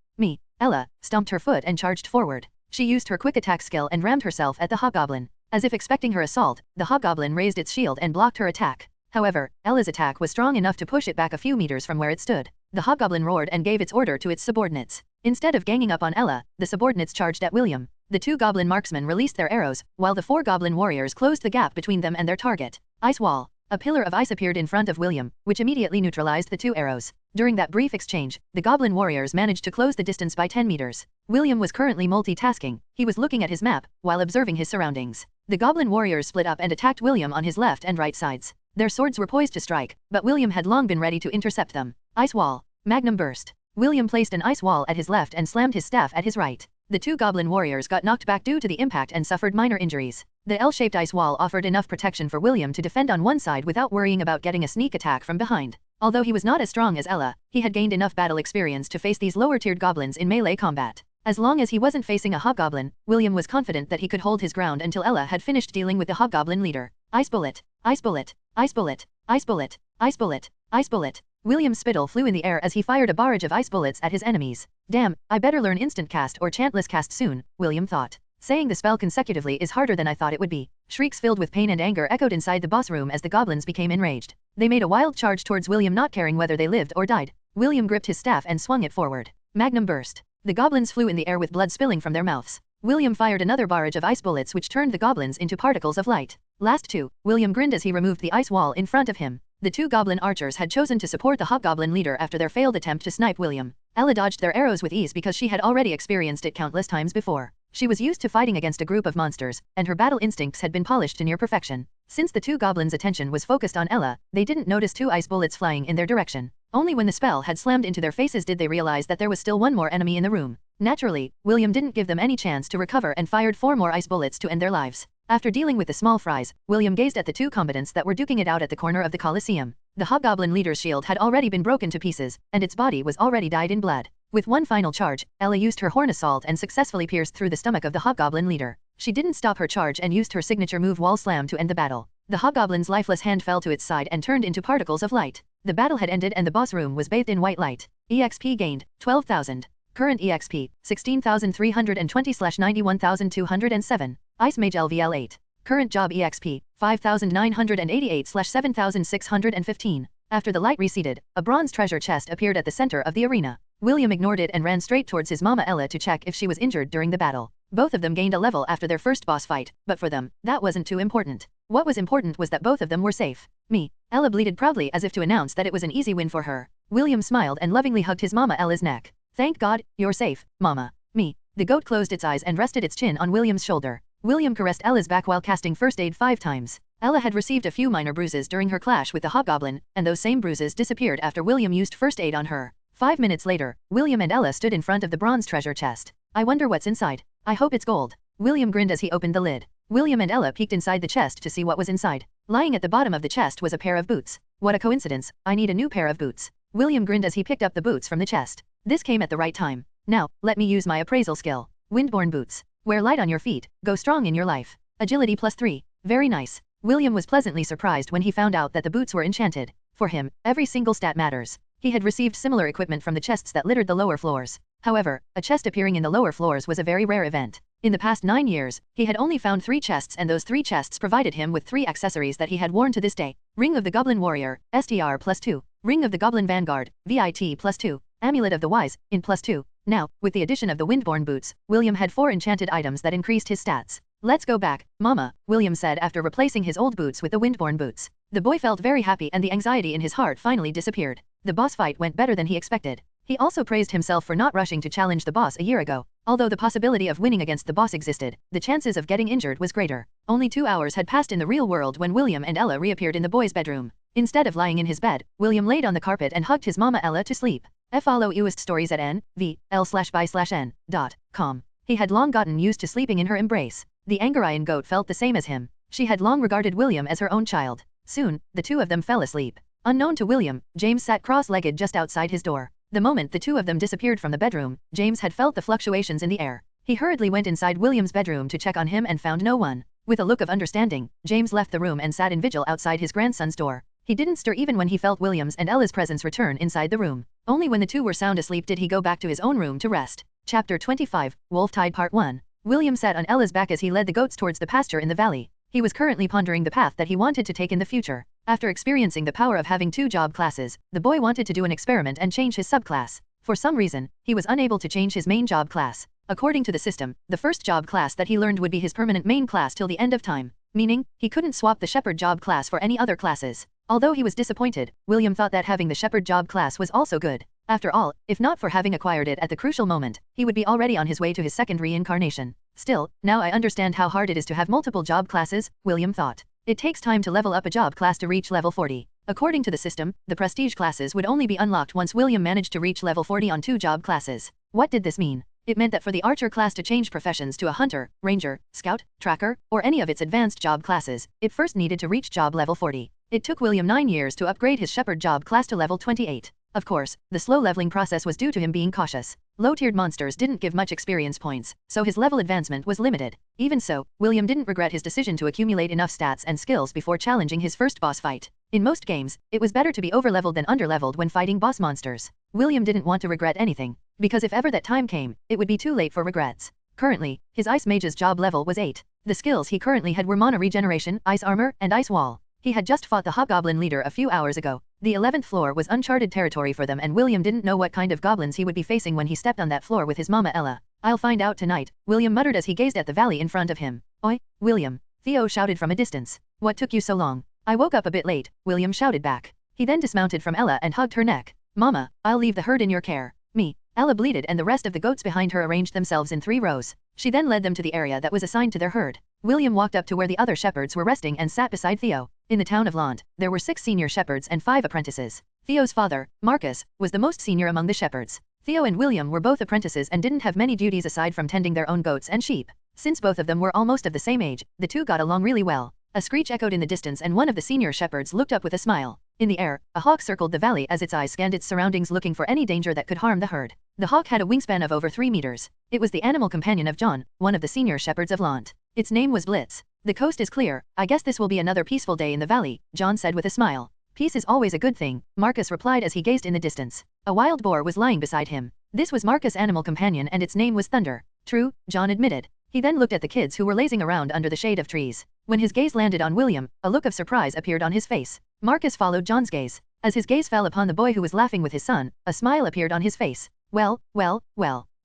Ella stomped her foot and charged forward. She used her quick attack skill and rammed herself at the hobgoblin. As if expecting her assault, the hobgoblin raised its shield and blocked her attack. However, Ella's attack was strong enough to push it back a few meters from where it stood. The hobgoblin roared and gave its order to its subordinates. Instead of ganging up on Ella, the subordinates charged at William. The 2 goblin marksmen released their arrows, while the 4 goblin warriors closed the gap between them and their target. Ice Wall. A pillar of ice appeared in front of William, which immediately neutralized the 2 arrows. During that brief exchange, the goblin warriors managed to close the distance by 10 meters. William was currently multitasking. He was looking at his map, while observing his surroundings. The goblin warriors split up and attacked William on his left and right sides. Their swords were poised to strike, but William had long been ready to intercept them. Ice Wall. Magnum Burst. William placed an ice wall at his left and slammed his staff at his right. The 2 goblin warriors got knocked back due to the impact and suffered minor injuries. The L-shaped ice wall offered enough protection for William to defend on one side without worrying about getting a sneak attack from behind. Although he was not as strong as Ella, he had gained enough battle experience to face these lower-tiered goblins in melee combat. As long as he wasn't facing a hobgoblin, William was confident that he could hold his ground until Ella had finished dealing with the hobgoblin leader. Ice Bullet. Ice Bullet. Ice Bullet. Ice Bullet. Ice Bullet. Ice Bullet. William's spittle flew in the air as he fired a barrage of ice bullets at his enemies. Damn, I better learn instant cast or chantless cast soon, William thought. Saying the spell consecutively is harder than I thought it would be. Shrieks filled with pain and anger echoed inside the boss room as the goblins became enraged. They made a wild charge towards William, not caring whether they lived or died. William gripped his staff and swung it forward. Magnum burst. The goblins flew in the air with blood spilling from their mouths. William fired another barrage of ice bullets which turned the goblins into particles of light. Last two, William grinned as he removed the ice wall in front of him. The two goblin archers had chosen to support the hobgoblin leader after their failed attempt to snipe William. Ella dodged their arrows with ease because she had already experienced it countless times before. She was used to fighting against a group of monsters, and her battle instincts had been polished to near perfection. Since the two goblins' attention was focused on Ella, they didn't notice two ice bullets flying in their direction. Only when the spell had slammed into their faces did they realize that there was still one more enemy in the room. Naturally, William didn't give them any chance to recover and fired 4 more ice bullets to end their lives. After dealing with the small fries, William gazed at the two combatants that were duking it out at the corner of the Colosseum. The hobgoblin leader's shield had already been broken to pieces, and its body was already dyed in blood. With one final charge, Ella used her horn assault and successfully pierced through the stomach of the hobgoblin leader. She didn't stop her charge and used her signature move Wall Slam to end the battle. The hobgoblin's lifeless hand fell to its side and turned into particles of light. The battle had ended and the boss room was bathed in white light. EXP gained, 12,000. Current EXP, 16,320/91,207. Ice Mage LVL 8. Current job EXP, 5,988/7,615. After the light receded, a bronze treasure chest appeared at the center of the arena. William ignored it and ran straight towards his mama Ella to check if she was injured during the battle. Both of them gained a level after their first boss fight, but for them, that wasn't too important. What was important was that both of them were safe. Me. Ella bleated proudly as if to announce that it was an easy win for her. William smiled and lovingly hugged his mama Ella's neck. Thank God, you're safe, mama. Me. The goat closed its eyes and rested its chin on William's shoulder. William caressed Ella's back while casting first aid 5 times. Ella had received a few minor bruises during her clash with the hobgoblin, and those same bruises disappeared after William used first aid on her. 5 minutes later, William and Ella stood in front of the bronze treasure chest. I wonder what's inside. I hope it's gold. William grinned as he opened the lid. William and Ella peeked inside the chest to see what was inside. Lying at the bottom of the chest was a pair of boots. What a coincidence, I need a new pair of boots. William grinned as he picked up the boots from the chest. This came at the right time. Now, let me use my appraisal skill. Windborne boots. Wear light on your feet, go strong in your life. Agility +3. Very nice. William was pleasantly surprised when he found out that the boots were enchanted. For him, every single stat matters. He had received similar equipment from the chests that littered the lower floors. However, a chest appearing in the lower floors was a very rare event. In the past 9 years, he had only found 3 chests, and those 3 chests provided him with 3 accessories that he had worn to this day. Ring of the Goblin Warrior, STR +2. Ring of the Goblin Vanguard, VIT +2. Amulet of the Wise, in +2. Now, with the addition of the Windborne boots, William had 4 enchanted items that increased his stats. Let's go back, Mama, William said after replacing his old boots with the Windborne boots. The boy felt very happy and the anxiety in his heart finally disappeared. The boss fight went better than he expected. He also praised himself for not rushing to challenge the boss a year ago. Although the possibility of winning against the boss existed, the chances of getting injured was greater. Only 2 hours had passed in the real world when William and Ella reappeared in the boy's bedroom. Instead of lying in his bed, William laid on the carpet and hugged his mama Ella to sleep. Follow Ewist stories at nvl/by/n.com. He had long gotten used to sleeping in her embrace. The Angarian goat felt the same as him. She had long regarded William as her own child. Soon, the two of them fell asleep. Unknown to William, James sat cross-legged just outside his door. The moment the two of them disappeared from the bedroom, James had felt the fluctuations in the air. He hurriedly went inside William's bedroom to check on him and found no one. With a look of understanding, James left the room and sat in vigil outside his grandson's door. He didn't stir even when he felt William's and Ella's presence return inside the room. Only when the two were sound asleep did he go back to his own room to rest. Chapter 25, Wolftide Part 1. William sat on Ella's back as he led the goats towards the pasture in the valley. He was currently pondering the path that he wanted to take in the future. After experiencing the power of having 2 job classes, the boy wanted to do an experiment and change his subclass. For some reason, he was unable to change his main job class. According to the system, the first job class that he learned would be his permanent main class till the end of time, meaning, he couldn't swap the shepherd job class for any other classes. Although he was disappointed, William thought that having the shepherd job class was also good. After all, if not for having acquired it at the crucial moment, he would be already on his way to his second reincarnation. Still, now I understand how hard it is to have multiple job classes, William thought. It takes time to level up a job class to reach level 40. According to the system, the prestige classes would only be unlocked once William managed to reach level 40 on 2 job classes. What did this mean? It meant that for the archer class to change professions to a hunter, ranger, scout, tracker, or any of its advanced job classes, it first needed to reach job level 40. It took William 9 years to upgrade his shepherd job class to level 28. Of course, the slow leveling process was due to him being cautious. Low-tiered monsters didn't give much experience points, so his level advancement was limited. Even so, William didn't regret his decision to accumulate enough stats and skills before challenging his first boss fight. In most games, it was better to be overleveled than underleveled when fighting boss monsters. William didn't want to regret anything, because if ever that time came, it would be too late for regrets. Currently, his Ice Mage's job level was 8. The skills he currently had were Mana Regeneration, Ice Armor, and Ice Wall. He had just fought the Hobgoblin leader a few hours ago. The 11th floor was uncharted territory for them and William didn't know what kind of goblins he would be facing when he stepped on that floor with his mama Ella. I'll find out tonight, William muttered as he gazed at the valley in front of him. Oi, William, Theo shouted from a distance. What took you so long? I woke up a bit late, William shouted back. He then dismounted from Ella and hugged her neck. Mama, I'll leave the herd in your care. Me. Ella bleated and the rest of the goats behind her arranged themselves in 3 rows. She then led them to the area that was assigned to their herd. William walked up to where the other shepherds were resting and sat beside Theo. In the town of Lant, there were 6 senior shepherds and 5 apprentices. Theo's father, Marcus, was the most senior among the shepherds. Theo and William were both apprentices and didn't have many duties aside from tending their own goats and sheep. Since both of them were almost of the same age, the two got along really well. A screech echoed in the distance and one of the senior shepherds looked up with a smile. In the air, a hawk circled the valley as its eyes scanned its surroundings looking for any danger that could harm the herd. The hawk had a wingspan of over 3 meters. It was the animal companion of John, one of the senior shepherds of Lant. Its name was Blitz. The coast is clear, I guess this will be another peaceful day in the valley, John said with a smile. Peace is always a good thing, Marcus replied as he gazed in the distance. A wild boar was lying beside him. This was Marcus' animal companion and its name was Thunder. True, John admitted. He then looked at the kids who were lazing around under the shade of trees. When his gaze landed on William, a look of surprise appeared on his face. Marcus followed John's gaze. As his gaze fell upon the boy who was laughing with his son, a smile appeared on his face. Well.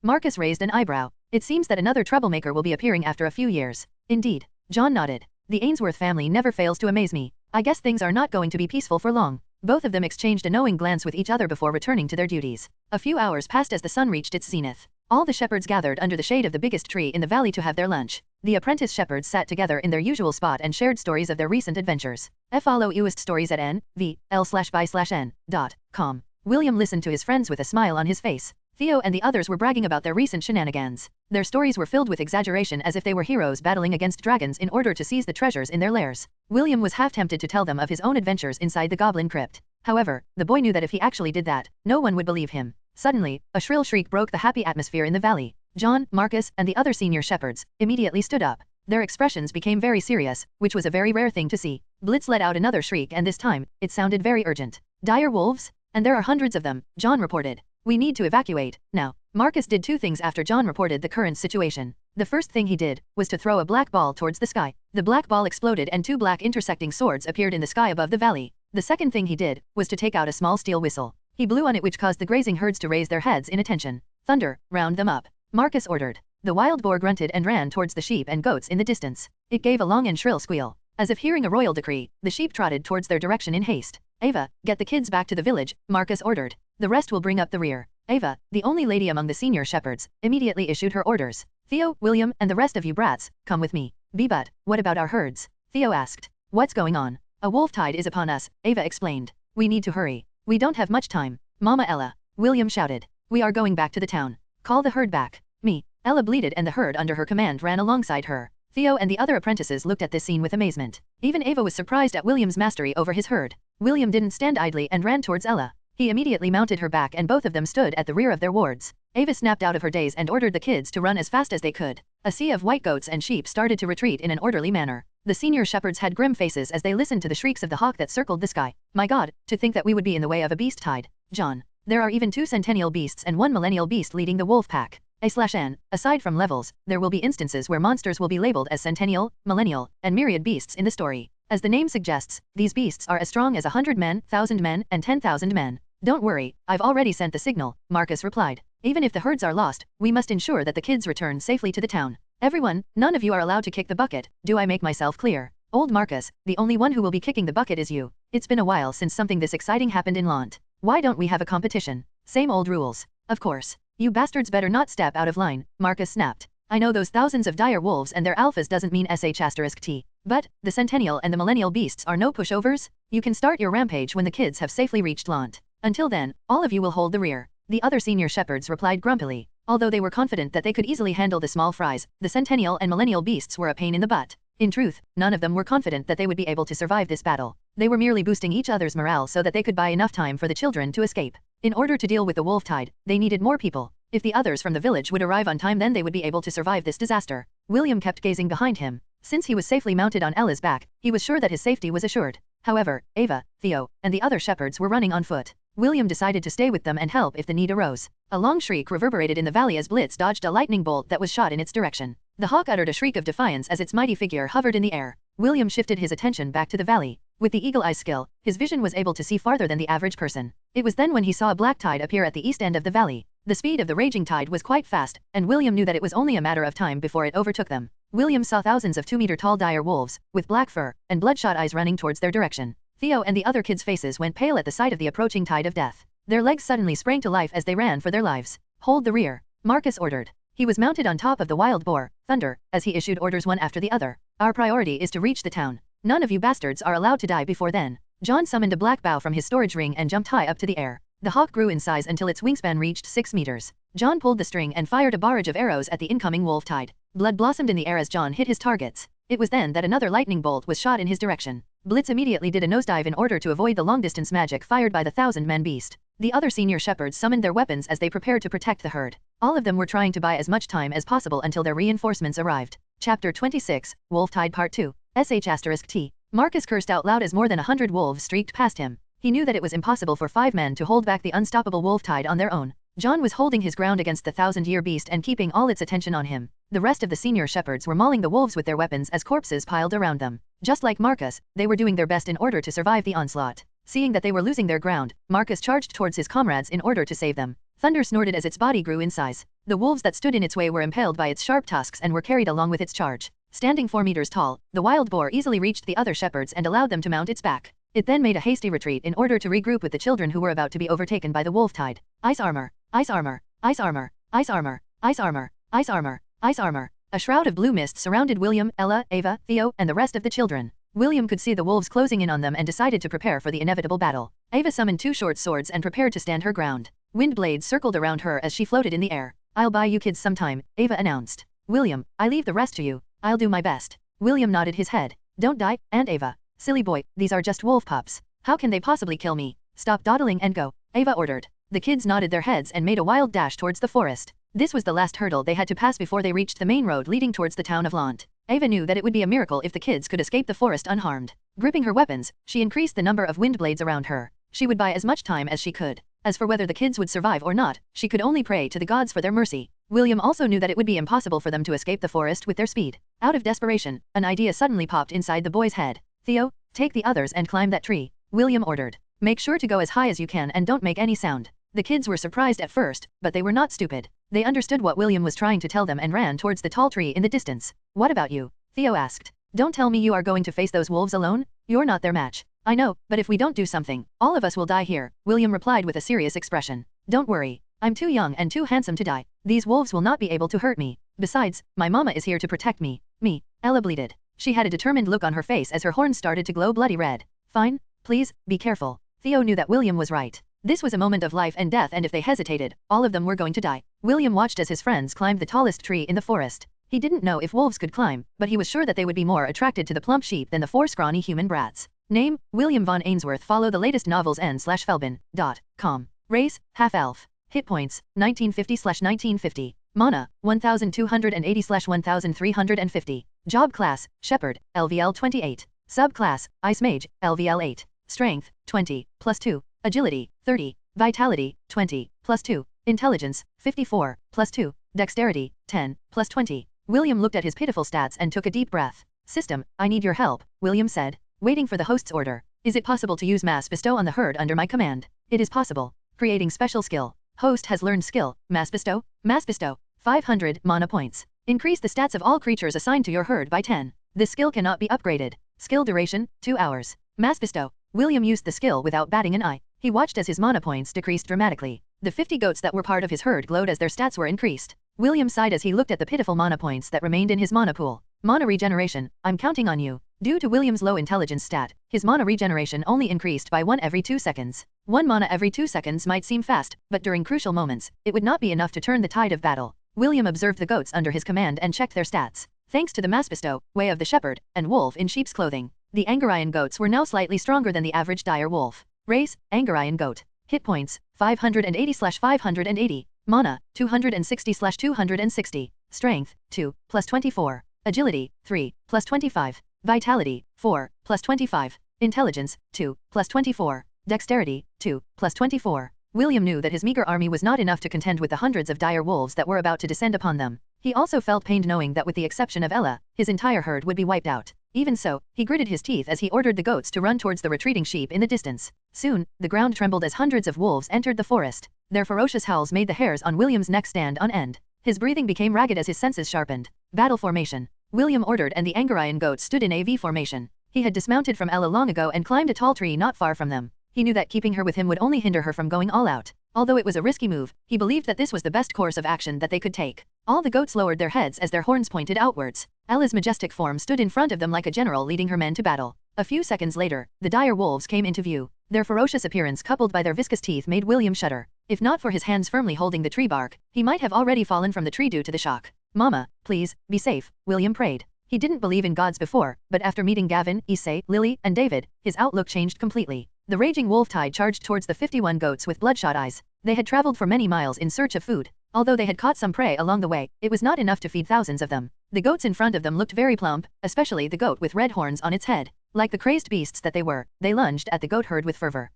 Marcus raised an eyebrow. It seems that another troublemaker will be appearing after a few years. Indeed. John nodded. The Ainsworth family never fails to amaze me. I guess things are not going to be peaceful for long. Both of them exchanged a knowing glance with each other before returning to their duties. A few hours passed as the sun reached its zenith. All the shepherds gathered under the shade of the biggest tree in the valley to have their lunch. The apprentice shepherds sat together in their usual spot and shared stories of their recent adventures. Follow Uist stories at nvl/by/n.com. William listened to his friends with a smile on his face. Theo and the others were bragging about their recent shenanigans. Their stories were filled with exaggeration as if they were heroes battling against dragons in order to seize the treasures in their lairs. William was half tempted to tell them of his own adventures inside the goblin crypt. However, the boy knew that if he actually did that, no one would believe him. Suddenly, a shrill shriek broke the happy atmosphere in the valley. John, Marcus, and the other senior shepherds immediately stood up. Their expressions became very serious, which was a very rare thing to see. Blitz let out another shriek and this time, it sounded very urgent. Dire wolves? And there are hundreds of them, John reported. We need to evacuate, now. Marcus did 2 things after John reported the current situation. The first thing he did was to throw a black ball towards the sky. The black ball exploded and 2 black intersecting swords appeared in the sky above the valley. The second thing he did was to take out a small steel whistle. He blew on it which caused the grazing herds to raise their heads in attention. Thunder, round them up. Marcus ordered. The wild boar grunted and ran towards the sheep and goats in the distance. It gave a long and shrill squeal. As if hearing a royal decree, the sheep trotted towards their direction in haste. Ava, get the kids back to the village, Marcus ordered. The rest will bring up the rear. Ava, the only lady among the senior shepherds, immediately issued her orders. Theo, William, and the rest of you brats, come with me. But, what about our herds? Theo asked. What's going on? A wolf tide is upon us, Ava explained. We need to hurry. We don't have much time. Mama Ella. William shouted. We are going back to the town. Call the herd back. Me. Ella bleated and the herd under her command ran alongside her. Theo and the other apprentices looked at this scene with amazement. Even Ava was surprised at William's mastery over his herd. William didn't stand idly and ran towards Ella. He immediately mounted her back and both of them stood at the rear of their wards. Ava snapped out of her daze and ordered the kids to run as fast as they could. A sea of white goats and sheep started to retreat in an orderly manner. The senior shepherds had grim faces as they listened to the shrieks of the hawk that circled the sky. My God, to think that we would be in the way of a beast tide. John. There are even 2 centennial beasts and 1 millennial beast leading the wolf pack. A/N. Aside from levels, there will be instances where monsters will be labeled as centennial, millennial, and myriad beasts in the story. As the name suggests, these beasts are as strong as 100 men, 1,000 men, and 10,000 men. Don't worry, I've already sent the signal, Marcus replied. Even if the herds are lost, we must ensure that the kids return safely to the town. Everyone, none of you are allowed to kick the bucket, do I make myself clear? Old Marcus, the only one who will be kicking the bucket is you. It's been a while since something this exciting happened in Lant. Why don't we have a competition? Same old rules. Of course. You bastards better not step out of line, Marcus snapped. I know those thousands of dire wolves and their alphas doesn't mean sh*t. But, the centennial and the millennial beasts are no pushovers? You can start your rampage when the kids have safely reached Lant. Until then, all of you will hold the rear. The other senior shepherds replied grumpily. Although they were confident that they could easily handle the small fries, the centennial and millennial beasts were a pain in the butt. In truth, none of them were confident that they would be able to survive this battle. They were merely boosting each other's morale so that they could buy enough time for the children to escape. In order to deal with the wolf tide, they needed more people. If the others from the village would arrive on time then they would be able to survive this disaster. William kept gazing behind him. Since he was safely mounted on Ella's back, he was sure that his safety was assured. However, Ava, Theo, and the other shepherds were running on foot. William decided to stay with them and help if the need arose. A long shriek reverberated in the valley as Blitz dodged a lightning bolt that was shot in its direction. The hawk uttered a shriek of defiance as its mighty figure hovered in the air. William shifted his attention back to the valley. With the eagle eye skill, his vision was able to see farther than the average person. It was then when he saw a black tide appear at the east end of the valley. The speed of the raging tide was quite fast, and William knew that it was only a matter of time before it overtook them. William saw thousands of 2-meter-tall dire wolves, with black fur and bloodshot eyes running towards their direction. Theo and the other kids' faces went pale at the sight of the approaching tide of death. Their legs suddenly sprang to life as they ran for their lives. "Hold the rear," Marcus ordered. He was mounted on top of the wild boar, Thunder, as he issued orders one after the other. "Our priority is to reach the town. None of you bastards are allowed to die before then." John summoned a black bow from his storage ring and jumped high up to the air. The hawk grew in size until its wingspan reached 6 meters. John pulled the string and fired a barrage of arrows at the incoming wolf tide. Blood blossomed in the air as John hit his targets. It was then that another lightning bolt was shot in his direction. Blitz immediately did a nosedive in order to avoid the long-distance magic fired by the 1,000-man beast. The other senior shepherds summoned their weapons as they prepared to protect the herd. All of them were trying to buy as much time as possible until their reinforcements arrived. Chapter 26, Wolf Tide Part 2. *T. Marcus cursed out loud as more than 100 wolves streaked past him. He knew that it was impossible for 5 men to hold back the unstoppable wolf tide on their own. John was holding his ground against the 1,000-year beast and keeping all its attention on him. The rest of the senior shepherds were mauling the wolves with their weapons as corpses piled around them. Just like Marcus, they were doing their best in order to survive the onslaught. Seeing that they were losing their ground, Marcus charged towards his comrades in order to save them. Thunder snorted as its body grew in size. The wolves that stood in its way were impaled by its sharp tusks and were carried along with its charge. Standing 4 meters tall, the wild boar easily reached the other shepherds and allowed them to mount its back. It then made a hasty retreat in order to regroup with the children who were about to be overtaken by the wolf tide. Ice armor, ice armor, ice armor, ice armor, ice armor, ice armor, ice armor. A shroud of blue mist surrounded William, Ella, Ava, Theo, and the rest of the children. William could see the wolves closing in on them and decided to prepare for the inevitable battle. Ava summoned 2 short swords and prepared to stand her ground. Wind blades circled around her as she floated in the air. "I'll buy you kids some time," Ava announced. "William, I leave the rest to you. I'll do my best." William nodded his head. "Don't die, Aunt Ava." "Silly boy, these are just wolf pups. How can they possibly kill me? Stop dawdling and go," Ava ordered. The kids nodded their heads and made a wild dash towards the forest. This was the last hurdle they had to pass before they reached the main road leading towards the town of Lant. Ava knew that it would be a miracle if the kids could escape the forest unharmed. Gripping her weapons, she increased the number of wind blades around her. She would buy as much time as she could. As for whether the kids would survive or not, she could only pray to the gods for their mercy. William also knew that it would be impossible for them to escape the forest with their speed. Out of desperation, an idea suddenly popped inside the boy's head. "Theo, take the others and climb that tree," William ordered. "Make sure to go as high as you can and don't make any sound." The kids were surprised at first, but they were not stupid. They understood what William was trying to tell them and ran towards the tall tree in the distance. "What about you?" Theo asked. "Don't tell me you are going to face those wolves alone? You're not their match." "I know, but if we don't do something, all of us will die here," William replied with a serious expression. "Don't worry. I'm too young and too handsome to die. These wolves will not be able to hurt me. Besides, my mama is here to protect me." "Me," Ella bleated. She had a determined look on her face as her horns started to glow bloody red. "Fine, please, be careful." Theo knew that William was right. This was a moment of life and death, and if they hesitated, all of them were going to die. William watched as his friends climbed the tallest tree in the forest. He didn't know if wolves could climb, but he was sure that they would be more attracted to the plump sheep than the 4 scrawny human brats. Name, William von Ainsworth. Follow the latest novels n/felbin.com. Race, half-elf. Hit points, 1950/1950. Mana, 1280/1350. Job class, Shepherd, LVL 28. Subclass, Ice Mage, LVL 8. Strength, 20, +2. Agility, 30. Vitality, 20, +2. Intelligence, 54, +2. Dexterity, 10, +20. William looked at his pitiful stats and took a deep breath. "System, I need your help," William said, waiting for the host's order. "Is it possible to use Mass Bestow on the herd under my command?" "It is possible. Creating special skill. Host has learned skill, Mass Bestow. Mass Bestow, 500 mana points. Increase the stats of all creatures assigned to your herd by 10. This skill cannot be upgraded. Skill duration, 2 hours. Mass Bestow." William used the skill without batting an eye. He watched as his mana points decreased dramatically. The 50 goats that were part of his herd glowed as their stats were increased. William sighed as he looked at the pitiful mana points that remained in his mana pool. Mana regeneration, I'm counting on you. Due to William's low intelligence stat, his mana regeneration only increased by 1 every 2 seconds. 1 mana every 2 seconds might seem fast, but during crucial moments, it would not be enough to turn the tide of battle. William observed the goats under his command and checked their stats. Thanks to the Mass Bestow, Way of the Shepherd, and Wolf in sheep's clothing, the Angarayan goats were now slightly stronger than the average dire wolf. Race, Angarayan goat. Hit points, 580/580. Mana, 260/260. Strength, 2, +24. Agility, 3, +25. Vitality, 4, +25. Intelligence, 2, +24. Dexterity, 2, +24. William knew that his meager army was not enough to contend with the hundreds of dire wolves that were about to descend upon them. He also felt pained knowing that with the exception of Ella, his entire herd would be wiped out. Even so, he gritted his teeth as he ordered the goats to run towards the retreating sheep in the distance. Soon, the ground trembled as hundreds of wolves entered the forest. Their ferocious howls made the hairs on William's neck stand on end. His breathing became ragged as his senses sharpened. Battle formation. William ordered, and the Angarayan goats stood in a V formation. He had dismounted from Ella long ago and climbed a tall tree not far from them. He knew that keeping her with him would only hinder her from going all out. Although it was a risky move, he believed that this was the best course of action that they could take. All the goats lowered their heads as their horns pointed outwards. Ella's majestic form stood in front of them like a general leading her men to battle. A few seconds later, the dire wolves came into view. Their ferocious appearance coupled by their viscous teeth made William shudder. If not for his hands firmly holding the tree bark, he might have already fallen from the tree due to the shock. "Mama, please, be safe," William prayed. He didn't believe in gods before, but after meeting Gavin, Issei, Lily, and David, his outlook changed completely. The raging wolf tide charged towards the 51 goats with bloodshot eyes. They had traveled for many miles in search of food. Although they had caught some prey along the way, it was not enough to feed thousands of them. The goats in front of them looked very plump, especially the goat with red horns on its head. Like the crazed beasts that they were, they lunged at the goat herd with fervor.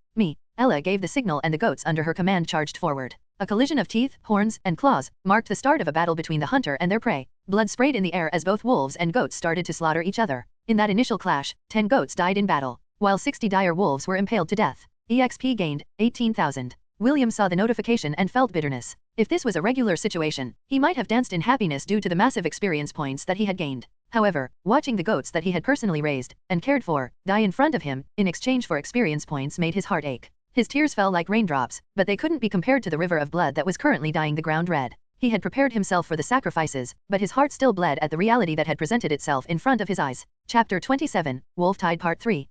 Ella gave the signal and the goats under her command charged forward. A collision of teeth, horns, and claws marked the start of a battle between the hunter and their prey. Blood sprayed in the air as both wolves and goats started to slaughter each other. In that initial clash, 10 goats died in battle, while 60 dire wolves were impaled to death. EXP gained, 18,000. William saw the notification and felt bitterness. If this was a regular situation, he might have danced in happiness due to the massive experience points that he had gained. However, watching the goats that he had personally raised and cared for die in front of him in exchange for experience points made his heart ache. His tears fell like raindrops, but they couldn't be compared to the river of blood that was currently dyeing the ground red. He had prepared himself for the sacrifices, but his heart still bled at the reality that had presented itself in front of his eyes. Chapter 27, Wolftide Part 3.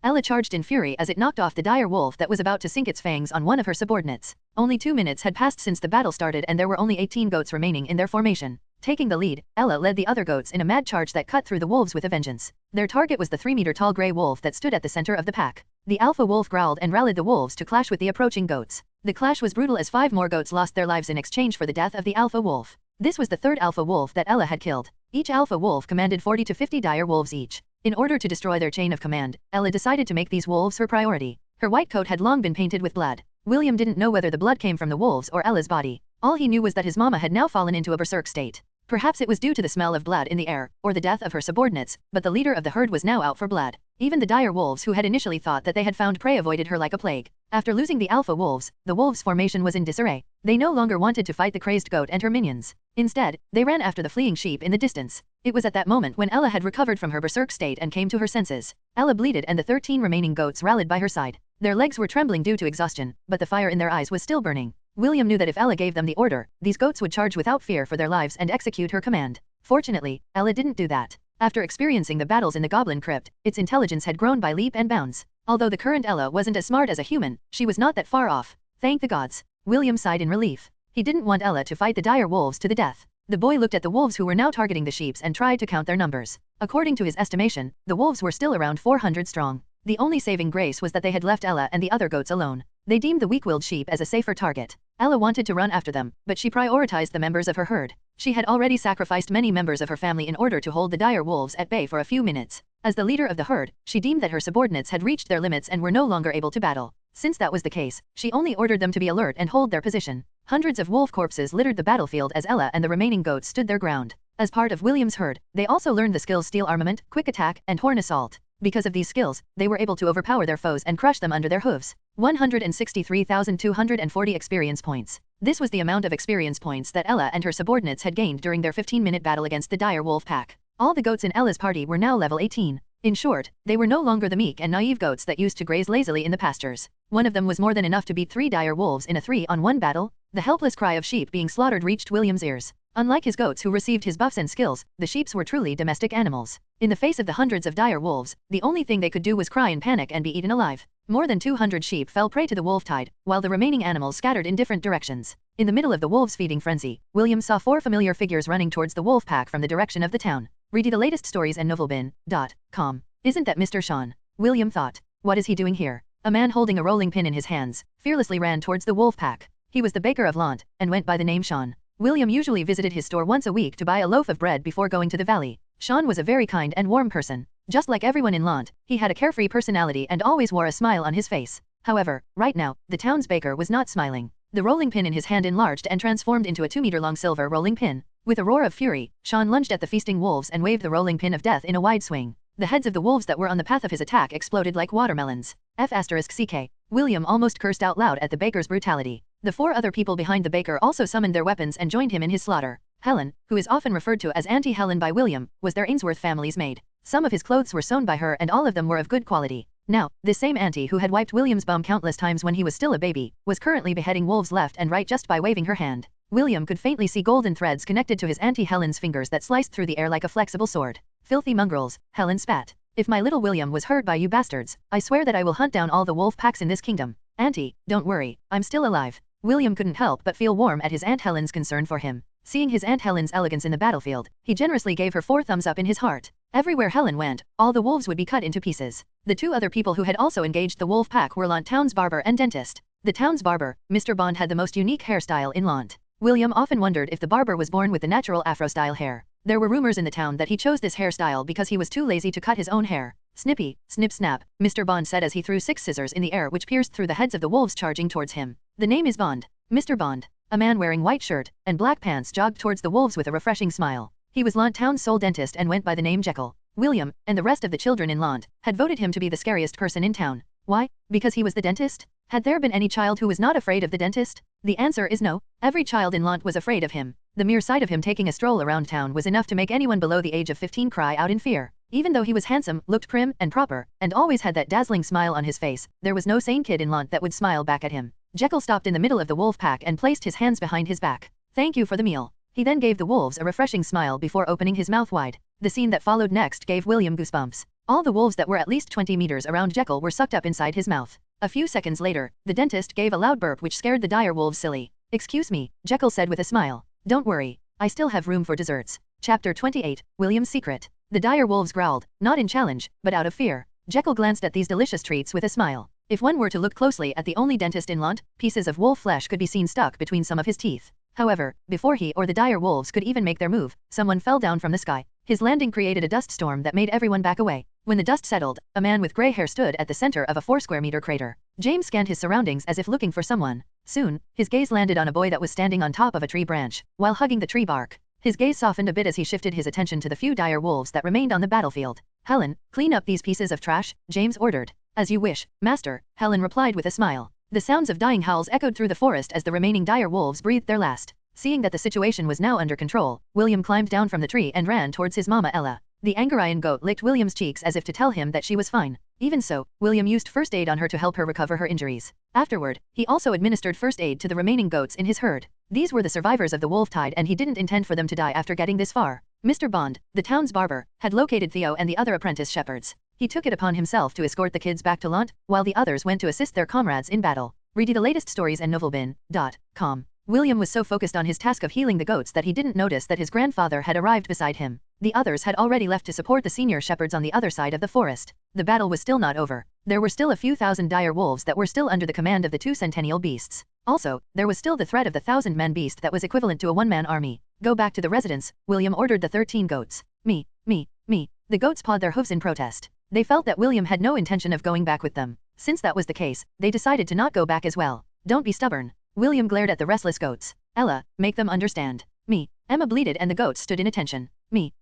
Ella charged in fury as it knocked off the dire wolf that was about to sink its fangs on one of her subordinates. Only 2 minutes had passed since the battle started and there were only 18 goats remaining in their formation. Taking the lead, Ella led the other goats in a mad charge that cut through the wolves with a vengeance. Their target was the 3-meter-tall grey wolf that stood at the center of the pack. The alpha wolf growled and rallied the wolves to clash with the approaching goats. The clash was brutal as 5 more goats lost their lives in exchange for the death of the alpha wolf. This was the 3rd alpha wolf that Ella had killed. Each alpha wolf commanded 40 to 50 dire wolves each. In order to destroy their chain of command, Ella decided to make these wolves her priority. Her white coat had long been painted with blood. William didn't know whether the blood came from the wolves or Ella's body. All he knew was that his mama had now fallen into a berserk state. Perhaps it was due to the smell of blood in the air, or the death of her subordinates, but the leader of the herd was now out for blood. Even the dire wolves who had initially thought that they had found prey avoided her like a plague. After losing the alpha wolves, the wolves' formation was in disarray. They no longer wanted to fight the crazed goat and her minions. Instead, they ran after the fleeing sheep in the distance. It was at that moment when Ella had recovered from her berserk state and came to her senses. Ella bleated and the 13 remaining goats rallied by her side. Their legs were trembling due to exhaustion, but the fire in their eyes was still burning. William knew that if Ella gave them the order, these goats would charge without fear for their lives and execute her command. Fortunately, Ella didn't do that. After experiencing the battles in the Goblin Crypt, its intelligence had grown by leap and bounds. Although the current Ella wasn't as smart as a human, she was not that far off. Thank the gods. William sighed in relief. He didn't want Ella to fight the dire wolves to the death. The boy looked at the wolves who were now targeting the sheep and tried to count their numbers. According to his estimation, the wolves were still around 400 strong. The only saving grace was that they had left Ella and the other goats alone. They deemed the weak-willed sheep as a safer target. Ella wanted to run after them, but she prioritized the members of her herd. She had already sacrificed many members of her family in order to hold the dire wolves at bay for a few minutes. As the leader of the herd, she deemed that her subordinates had reached their limits and were no longer able to battle. Since that was the case, she only ordered them to be alert and hold their position. Hundreds of wolf corpses littered the battlefield as Ella and the remaining goats stood their ground. As part of William's herd, they also learned the skills Steel Armament, Quick Attack, and Horn Assault. Because of these skills, they were able to overpower their foes and crush them under their hooves. 163,240 experience points. This was the amount of experience points that Ella and her subordinates had gained during their 15-minute battle against the dire wolf pack. All the goats in Ella's party were now level 18. In short, they were no longer the meek and naive goats that used to graze lazily in the pastures. One of them was more than enough to beat 3 dire wolves in a 3-on-1 battle. The helpless cry of sheep being slaughtered reached William's ears. Unlike his goats who received his buffs and skills, the sheeps were truly domestic animals. In the face of the hundreds of dire wolves, the only thing they could do was cry in panic and be eaten alive. More than 200 sheep fell prey to the wolf tide, while the remaining animals scattered in different directions. In the middle of the wolves' feeding frenzy, William saw 4 familiar figures running towards the wolf pack from the direction of the town. Read the latest stories and novelbin.com. Isn't that Mr. Sean? William thought. What is he doing here? A man holding a rolling pin in his hands fearlessly ran towards the wolf pack. He was the baker of Lant, and went by the name Sean. William usually visited his store once a week to buy a loaf of bread before going to the valley. Sean was a very kind and warm person. Just like everyone in Lant, he had a carefree personality and always wore a smile on his face. However, right now, the town's baker was not smiling. The rolling pin in his hand enlarged and transformed into a 2-meter-long silver rolling pin. With a roar of fury, Sean lunged at the feasting wolves and waved the rolling pin of death in a wide swing. The heads of the wolves that were on the path of his attack exploded like watermelons. F***ck. William almost cursed out loud at the baker's brutality. The 4 other people behind the baker also summoned their weapons and joined him in his slaughter. Helen, who is often referred to as Auntie Helen by William, was their Ainsworth family's maid. Some of his clothes were sewn by her and all of them were of good quality. Now, this same auntie who had wiped William's bum countless times when he was still a baby, was currently beheading wolves left and right just by waving her hand. William could faintly see golden threads connected to his Auntie Helen's fingers that sliced through the air like a flexible sword. Filthy mongrels, Helen spat. If my little William was hurt by you bastards, I swear that I will hunt down all the wolf packs in this kingdom. Auntie, don't worry, I'm still alive. William couldn't help but feel warm at his Aunt Helen's concern for him. Seeing his Aunt Helen's elegance in the battlefield, he generously gave her 4 thumbs up in his heart. Everywhere Helen went, all the wolves would be cut into pieces. The 2 other people who had also engaged the wolf pack were Lant Town's barber and dentist. The town's barber, Mr. Bond, had the most unique hairstyle in Lant. William often wondered if the barber was born with the natural afro-style hair. There were rumors in the town that he chose this hairstyle because he was too lazy to cut his own hair. Snippy, snip snap, Mr. Bond said as he threw 6 scissors in the air which pierced through the heads of the wolves charging towards him. The name is Bond. Mr. Bond. A man wearing white shirt and black pants jogged towards the wolves with a refreshing smile. He was Lant Town's sole dentist and went by the name Jekyll. William, and the rest of the children in Lant, had voted him to be the scariest person in town. Why? Because he was the dentist? Had there been any child who was not afraid of the dentist? The answer is no. Every child in Lant was afraid of him. The mere sight of him taking a stroll around town was enough to make anyone below the age of 15 cry out in fear. Even though he was handsome, looked prim and proper, and always had that dazzling smile on his face, there was no sane kid in Lant that would smile back at him. Jekyll stopped in the middle of the wolf pack and placed his hands behind his back. Thank you for the meal. He then gave the wolves a refreshing smile before opening his mouth wide. The scene that followed next gave William goosebumps. All the wolves that were at least 20 meters around Jekyll were sucked up inside his mouth. A few seconds later, the dentist gave a loud burp which scared the dire wolves silly. Excuse me, Jekyll said with a smile. Don't worry, I still have room for desserts. Chapter 28, William's Secret. The dire wolves growled, not in challenge, but out of fear. Jekyll glanced at these delicious treats with a smile. If one were to look closely at the only dentist in Lant, pieces of wolf flesh could be seen stuck between some of his teeth. However, before he or the dire wolves could even make their move, someone fell down from the sky. His landing created a dust storm that made everyone back away. When the dust settled, a man with gray hair stood at the center of a 4-square-meter crater. James scanned his surroundings as if looking for someone. Soon, his gaze landed on a boy that was standing on top of a tree branch, while hugging the tree bark. His gaze softened a bit as he shifted his attention to the few dire wolves that remained on the battlefield. Helen, clean up these pieces of trash, James ordered. As you wish, master, Helen replied with a smile. The sounds of dying howls echoed through the forest as the remaining dire wolves breathed their last. Seeing that the situation was now under control, William climbed down from the tree and ran towards his mama Ella. The Angarian goat licked William's cheeks as if to tell him that she was fine. Even so, William used first aid on her to help her recover her injuries. Afterward, he also administered first aid to the remaining goats in his herd. These were the survivors of the wolf tide and he didn't intend for them to die after getting this far. Mr. Bond, the town's barber, had located Theo and the other apprentice shepherds. He took it upon himself to escort the kids back to Lant, while the others went to assist their comrades in battle. Read the latest stories and novelbin.com. William was so focused on his task of healing the goats that he didn't notice that his grandfather had arrived beside him. The others had already left to support the senior shepherds on the other side of the forest. The battle was still not over. There were still a few thousand dire wolves that were still under the command of the 2 centennial beasts. Also, there was still the threat of the 1,000-man beast that was equivalent to a 1-man army. Go back to the residence, William ordered the 13 goats. Me. The goats pawed their hooves in protest. They felt that William had no intention of going back with them. Since that was the case, they decided to not go back as well. Don't be stubborn. William glared at the restless goats. Ella, make them understand. Me. Emma bleated and the goats stood in attention. Me.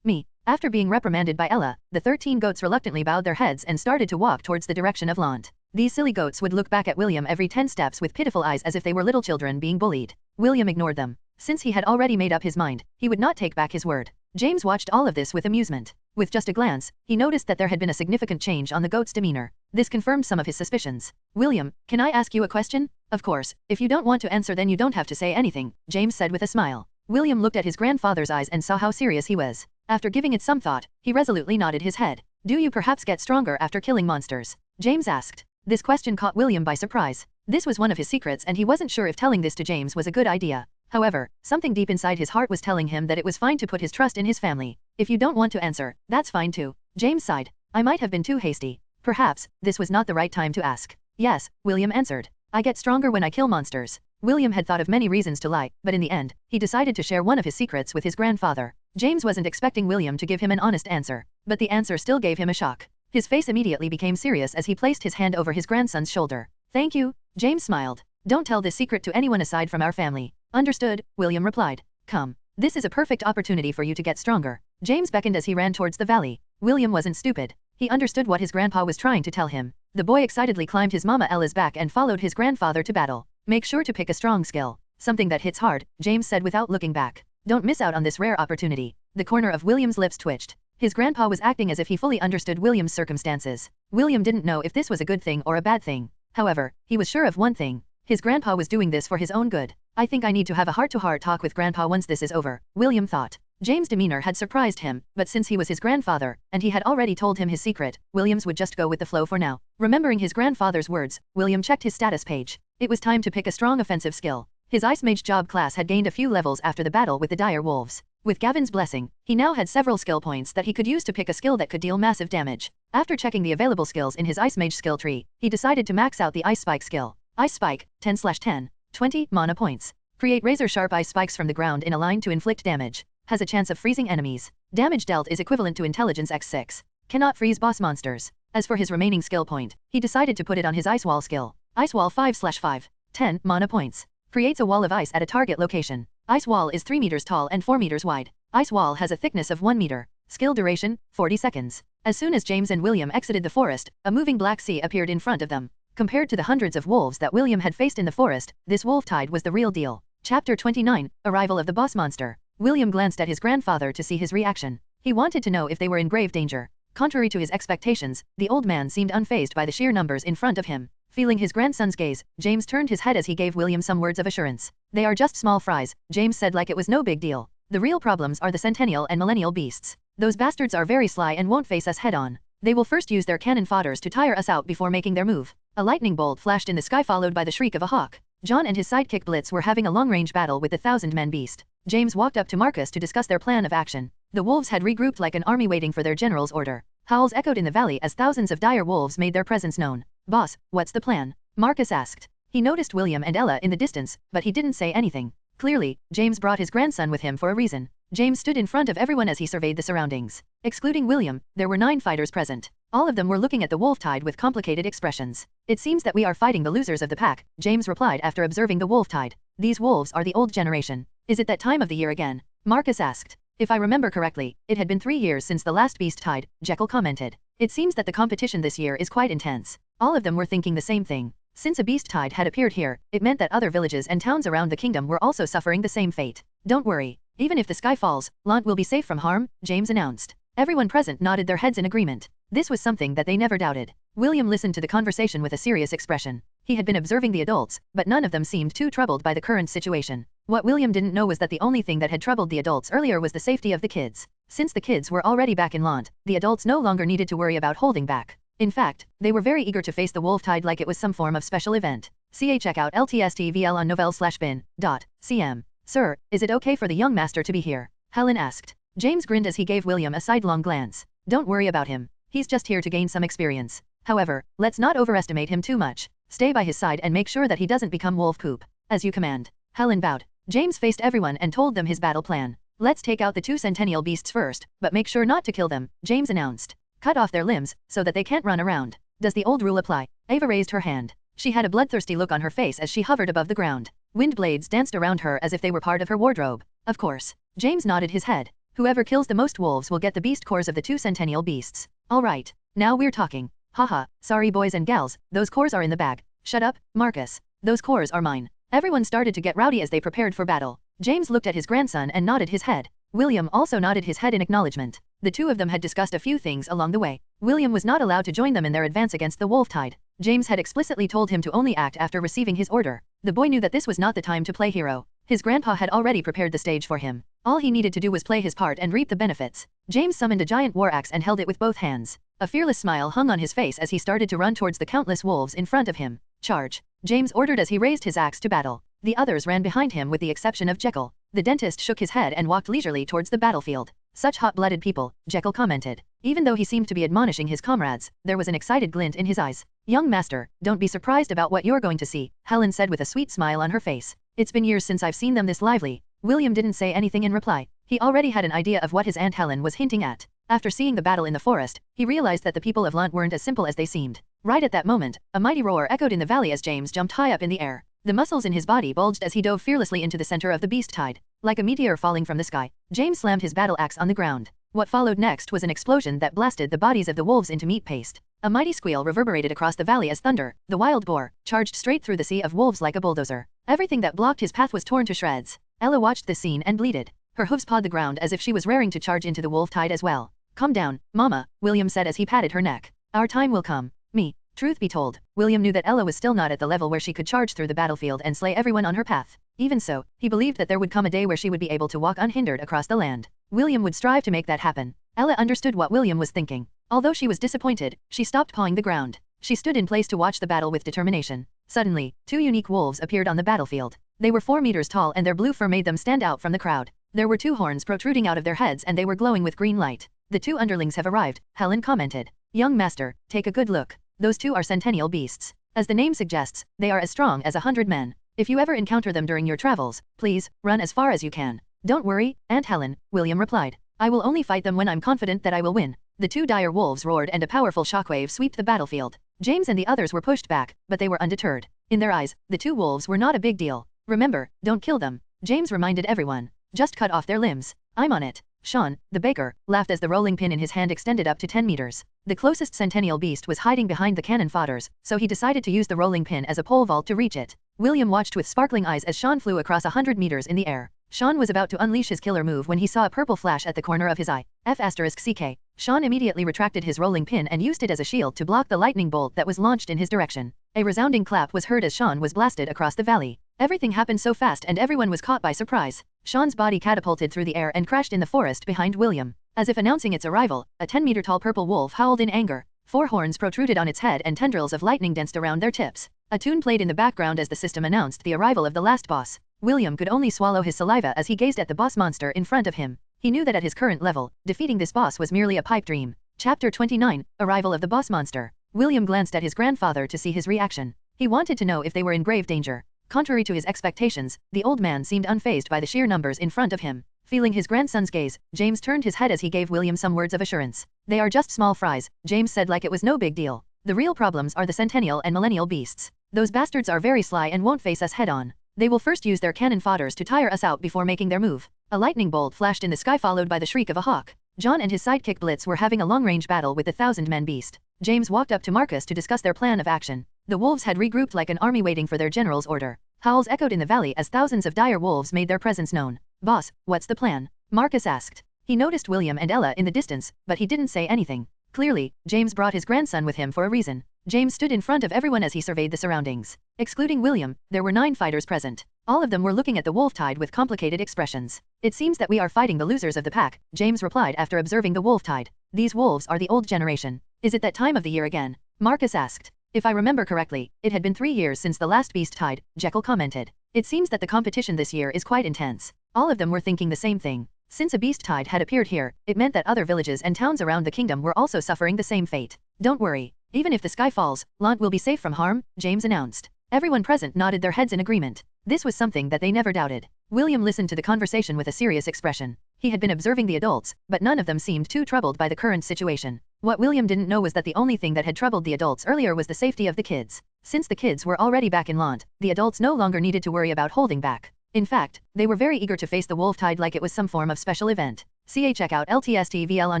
After being reprimanded by Ella, the 13 goats reluctantly bowed their heads and started to walk towards the direction of Lant. These silly goats would look back at William every 10 steps with pitiful eyes as if they were little children being bullied. William ignored them. Since he had already made up his mind, he would not take back his word. James watched all of this with amusement. With just a glance, he noticed that there had been a significant change on the goat's demeanor. This confirmed some of his suspicions. William, can I ask you a question? Of course, if you don't want to answer then you don't have to say anything, James said with a smile. William looked at his grandfather's eyes and saw how serious he was. After giving it some thought, he resolutely nodded his head. Do you perhaps get stronger after killing monsters? James asked. This question caught William by surprise. This was one of his secrets and he wasn't sure if telling this to James was a good idea. However, something deep inside his heart was telling him that it was fine to put his trust in his family. If you don't want to answer, that's fine too. James sighed. I might have been too hasty. Perhaps, this was not the right time to ask. Yes, William answered. I get stronger when I kill monsters. William had thought of many reasons to lie, but in the end, he decided to share one of his secrets with his grandfather. James wasn't expecting William to give him an honest answer, but the answer still gave him a shock. His face immediately became serious as he placed his hand over his grandson's shoulder. Thank you, James smiled. Don't tell this secret to anyone aside from our family. Understood, William replied. Come. This is a perfect opportunity for you to get stronger. James beckoned as he ran towards the valley. William wasn't stupid. He understood what his grandpa was trying to tell him. The boy excitedly climbed his mama Ella's back and followed his grandfather to battle. Make sure to pick a strong skill. Something that hits hard, James said without looking back. Don't miss out on this rare opportunity. The corner of William's lips twitched. His grandpa was acting as if he fully understood William's circumstances. William didn't know if this was a good thing or a bad thing. However, he was sure of one thing. His grandpa was doing this for his own good. I think I need to have a heart-to-heart talk with grandpa once this is over, William thought. James' demeanor had surprised him, but since he was his grandfather, and he had already told him his secret, Williams would just go with the flow for now. Remembering his grandfather's words, William checked his status page. It was time to pick a strong offensive skill. His Ice Mage job class had gained a few levels after the battle with the dire wolves. With Gavin's blessing, he now had several skill points that he could use to pick a skill that could deal massive damage. After checking the available skills in his Ice Mage skill tree, he decided to max out the Ice Spike skill. Ice Spike, 10/10, 20 mana points. Create razor-sharp ice spikes from the ground in a line to inflict damage. Has a chance of freezing enemies. Damage dealt is equivalent to intelligence x6. Cannot freeze boss monsters. As for his remaining skill point, he decided to put it on his Ice Wall skill. Ice Wall 5/5, 10 mana points. Creates a wall of ice at a target location. Ice Wall is 3 meters tall and 4 meters wide. Ice Wall has a thickness of 1 meter. Skill duration, 40 seconds. As soon as James and William exited the forest, a moving black sea appeared in front of them. Compared to the hundreds of wolves that William had faced in the forest, this wolf tide was the real deal. Chapter 29, Arrival of the Boss Monster. William glanced at his grandfather to see his reaction. He wanted to know if they were in grave danger. Contrary to his expectations, the old man seemed unfazed by the sheer numbers in front of him. Feeling his grandson's gaze, James turned his head as he gave William some words of assurance. They are just small fries, James said like it was no big deal. The real problems are the centennial and millennial beasts. Those bastards are very sly and won't face us head-on. They will first use their cannon fodders to tire us out before making their move. A lightning bolt flashed in the sky followed by the shriek of a hawk. John and his sidekick Blitz were having a long-range battle with the 1,000-man beast. James walked up to Marcus to discuss their plan of action. The wolves had regrouped like an army waiting for their general's order. Howls echoed in the valley as thousands of dire wolves made their presence known. Boss, what's the plan? Marcus asked. He noticed William and Ella in the distance, but he didn't say anything. Clearly, James brought his grandson with him for a reason. James stood in front of everyone as he surveyed the surroundings. Excluding William, there were 9 fighters present. All of them were looking at the wolf tide with complicated expressions. It seems that we are fighting the losers of the pack, James replied after observing the wolf tide. These wolves are the old generation. Is it that time of the year again? Marcus asked. If I remember correctly, it had been 3 years since the last beast tide, Jekyll commented. It seems that the competition this year is quite intense. All of them were thinking the same thing. Since a beast tide had appeared here, it meant that other villages and towns around the kingdom were also suffering the same fate. Don't worry. Even if the sky falls, Lant will be safe from harm, James announced. Everyone present nodded their heads in agreement. This was something that they never doubted. William listened to the conversation with a serious expression. He had been observing the adults, but none of them seemed too troubled by the current situation. What William didn't know was that the only thing that had troubled the adults earlier was the safety of the kids. Since the kids were already back in Lant, the adults no longer needed to worry about holding back. In fact, they were very eager to face the wolf tide like it was some form of special event. Check out LTSTVL on novel/bin.cm. Sir, is it okay for the young master to be here? Helen asked. James grinned as he gave William a sidelong glance. Don't worry about him. He's just here to gain some experience. However, let's not overestimate him too much. Stay by his side and make sure that he doesn't become wolf poop. As you command. Helen bowed. James faced everyone and told them his battle plan. Let's take out the 2 centennial beasts first, but make sure not to kill them, James announced. Cut off their limbs, so that they can't run around. Does the old rule apply? Ava raised her hand. She had a bloodthirsty look on her face as she hovered above the ground. Wind blades danced around her as if they were part of her wardrobe. Of course. James nodded his head. Whoever kills the most wolves will get the beast cores of the 2 centennial beasts. All right. Now we're talking. Haha, sorry boys and gals, those cores are in the bag. Shut up, Marcus. Those cores are mine. Everyone started to get rowdy as they prepared for battle. James looked at his grandson and nodded his head. William also nodded his head in acknowledgement. The two of them had discussed a few things along the way. William was not allowed to join them in their advance against the wolf tide. James had explicitly told him to only act after receiving his order. The boy knew that this was not the time to play hero. His grandpa had already prepared the stage for him. All he needed to do was play his part and reap the benefits. James summoned a giant war axe and held it with both hands. A fearless smile hung on his face as he started to run towards the countless wolves in front of him. Charge! James ordered as he raised his axe to battle. The others ran behind him with the exception of Jekyll. The dentist shook his head and walked leisurely towards the battlefield. Such hot-blooded people, Jekyll commented. Even though he seemed to be admonishing his comrades, there was an excited glint in his eyes. Young master, don't be surprised about what you're going to see, Helen said with a sweet smile on her face. It's been years since I've seen them this lively. William didn't say anything in reply. He already had an idea of what his Aunt Helen was hinting at. After seeing the battle in the forest, he realized that the people of Lunt weren't as simple as they seemed. Right at that moment, a mighty roar echoed in the valley as James jumped high up in the air. The muscles in his body bulged as he dove fearlessly into the center of the beast tide. Like a meteor falling from the sky, James slammed his battle axe on the ground. What followed next was an explosion that blasted the bodies of the wolves into meat paste. A mighty squeal reverberated across the valley as thunder, the wild boar, charged straight through the sea of wolves like a bulldozer. Everything that blocked his path was torn to shreds. Ella watched this scene and bleated. Her hooves pawed the ground as if she was raring to charge into the wolf tide as well. Calm down, Mama, William said as he patted her neck. Our time will come. Me. Truth be told, William knew that Ella was still not at the level where she could charge through the battlefield and slay everyone on her path. Even so, he believed that there would come a day where she would be able to walk unhindered across the land. William would strive to make that happen. Ella understood what William was thinking. Although she was disappointed, she stopped pawing the ground. She stood in place to watch the battle with determination. Suddenly, 2 unique wolves appeared on the battlefield. They were 4 meters tall and their blue fur made them stand out from the crowd. There were 2 horns protruding out of their heads and they were glowing with green light. The 2 underlings have arrived, Helen commented. Young master, take a good look. Those 2 are centennial beasts. As the name suggests, they are as strong as 100 men. If you ever encounter them during your travels, please, run as far as you can. Don't worry, Aunt Helen, William replied. I will only fight them when I'm confident that I will win. The 2 dire wolves roared and a powerful shockwave swept the battlefield. James and the others were pushed back, but they were undeterred. In their eyes, the 2 wolves were not a big deal. Remember, don't kill them, James reminded everyone. Just cut off their limbs. I'm on it. Sean, the baker, laughed as the rolling pin in his hand extended up to 10 meters. The closest centennial beast was hiding behind the cannon fodders, so he decided to use the rolling pin as a pole vault to reach it. William watched with sparkling eyes as Sean flew across 100 meters in the air. Sean was about to unleash his killer move when he saw a purple flash at the corner of his eye. F***CK. Sean immediately retracted his rolling pin and used it as a shield to block the lightning bolt that was launched in his direction. A resounding clap was heard as Sean was blasted across the valley. Everything happened so fast and everyone was caught by surprise. Sean's body catapulted through the air and crashed in the forest behind William. As if announcing its arrival, a 10-meter-tall purple wolf howled in anger. 4 horns protruded on its head and tendrils of lightning danced around their tips. A tune played in the background as the system announced the arrival of the last boss. William could only swallow his saliva as he gazed at the boss monster in front of him. He knew that at his current level, defeating this boss was merely a pipe dream. Chapter 29, Arrival of the Boss Monster. William glanced at his grandfather to see his reaction. He wanted to know if they were in grave danger. Contrary to his expectations, the old man seemed unfazed by the sheer numbers in front of him. Feeling his grandson's gaze, James turned his head as he gave William some words of assurance. They are just small fries, James said like it was no big deal. The real problems are the centennial and millennial beasts. Those bastards are very sly and won't face us head on. They will first use their cannon fodders to tire us out before making their move. A lightning bolt flashed in the sky followed by the shriek of a hawk. John and his sidekick Blitz were having a long-range battle with the 1,000-man beast. James walked up to Marcus to discuss their plan of action. The wolves had regrouped like an army waiting for their general's order. Howls echoed in the valley as thousands of dire wolves made their presence known. Boss, what's the plan? Marcus asked. He noticed William and Ella in the distance, but he didn't say anything. Clearly, James brought his grandson with him for a reason. James stood in front of everyone as he surveyed the surroundings. Excluding William, there were 9 fighters present. All of them were looking at the wolf tide with complicated expressions. It seems that we are fighting the losers of the pack, James replied after observing the wolf tide. These wolves are the old generation. Is it that time of the year again? Marcus asked. If I remember correctly, it had been 3 years since the last beast tide, Jekyll commented. It seems that the competition this year is quite intense. All of them were thinking the same thing. Since a beast tide had appeared here, it meant that other villages and towns around the kingdom were also suffering the same fate. Don't worry. Even if the sky falls, Lant will be safe from harm, James announced. Everyone present nodded their heads in agreement. This was something that they never doubted. William listened to the conversation with a serious expression. He had been observing the adults, but none of them seemed too troubled by the current situation. What William didn't know was that the only thing that had troubled the adults earlier was the safety of the kids. Since the kids were already back in Lant, the adults no longer needed to worry about holding back. In fact, they were very eager to face the wolf tide like it was some form of special event. Check out LTSTVL on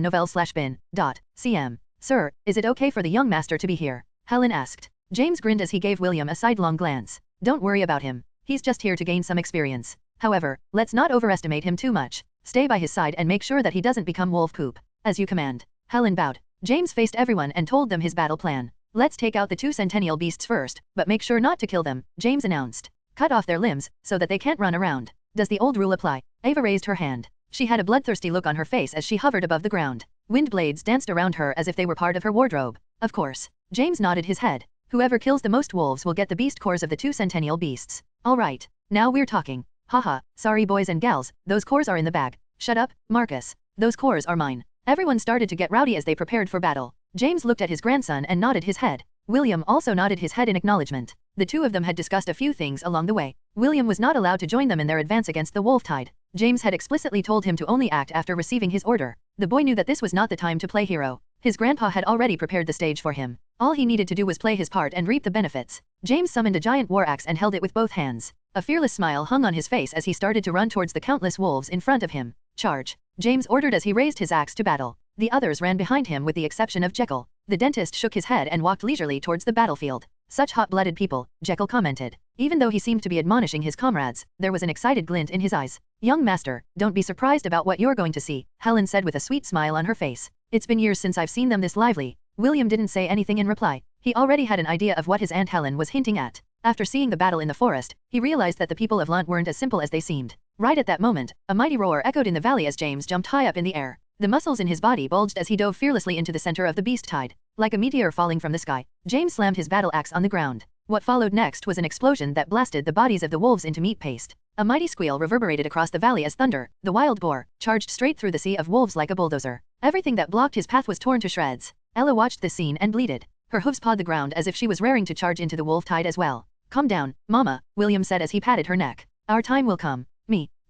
novel/bin.cm. Sir, is it okay for the young master to be here? Helen asked. James grinned as he gave William a sidelong glance. Don't worry about him. He's just here to gain some experience. However, let's not overestimate him too much. Stay by his side and make sure that he doesn't become wolf poop. As you command. Helen bowed. James faced everyone and told them his battle plan. Let's take out the 2 centennial beasts first, but make sure not to kill them, James announced. Cut off their limbs, so that they can't run around. Does the old rule apply? Ava raised her hand. She had a bloodthirsty look on her face as she hovered above the ground. Wind blades danced around her as if they were part of her wardrobe. Of course. James nodded his head. Whoever kills the most wolves will get the beast cores of the 2 centennial beasts. All right. Now we're talking. Haha, sorry boys and gals, those cores are in the bag. Shut up, Marcus. Those cores are mine. Everyone started to get rowdy as they prepared for battle. James looked at his grandson and nodded his head. William also nodded his head in acknowledgement. The 2 of them had discussed a few things along the way. William was not allowed to join them in their advance against the wolf tide. James had explicitly told him to only act after receiving his order. The boy knew that this was not the time to play hero. His grandpa had already prepared the stage for him. All he needed to do was play his part and reap the benefits. James summoned a giant war axe and held it with both hands. A fearless smile hung on his face as he started to run towards the countless wolves in front of him. Charge! James ordered as he raised his axe to battle. The others ran behind him with the exception of Jekyll. The dentist shook his head and walked leisurely towards the battlefield. Such hot-blooded people, Jekyll commented. Even though he seemed to be admonishing his comrades, there was an excited glint in his eyes. Young master, don't be surprised about what you're going to see, Helen said with a sweet smile on her face. It's been years since I've seen them this lively. William didn't say anything in reply. He already had an idea of what his Aunt Helen was hinting at. After seeing the battle in the forest, he realized that the people of Lunt weren't as simple as they seemed. Right at that moment, a mighty roar echoed in the valley as James jumped high up in the air. The muscles in his body bulged as he dove fearlessly into the center of the beast tide. Like a meteor falling from the sky, James slammed his battle axe on the ground. What followed next was an explosion that blasted the bodies of the wolves into meat paste. A mighty squeal reverberated across the valley as thunder, the wild boar, charged straight through the sea of wolves like a bulldozer. Everything that blocked his path was torn to shreds. Ella watched this scene and bleated. Her hooves pawed the ground as if she was raring to charge into the wolf tide as well. Calm down, Mama, William said as he patted her neck. Our time will come.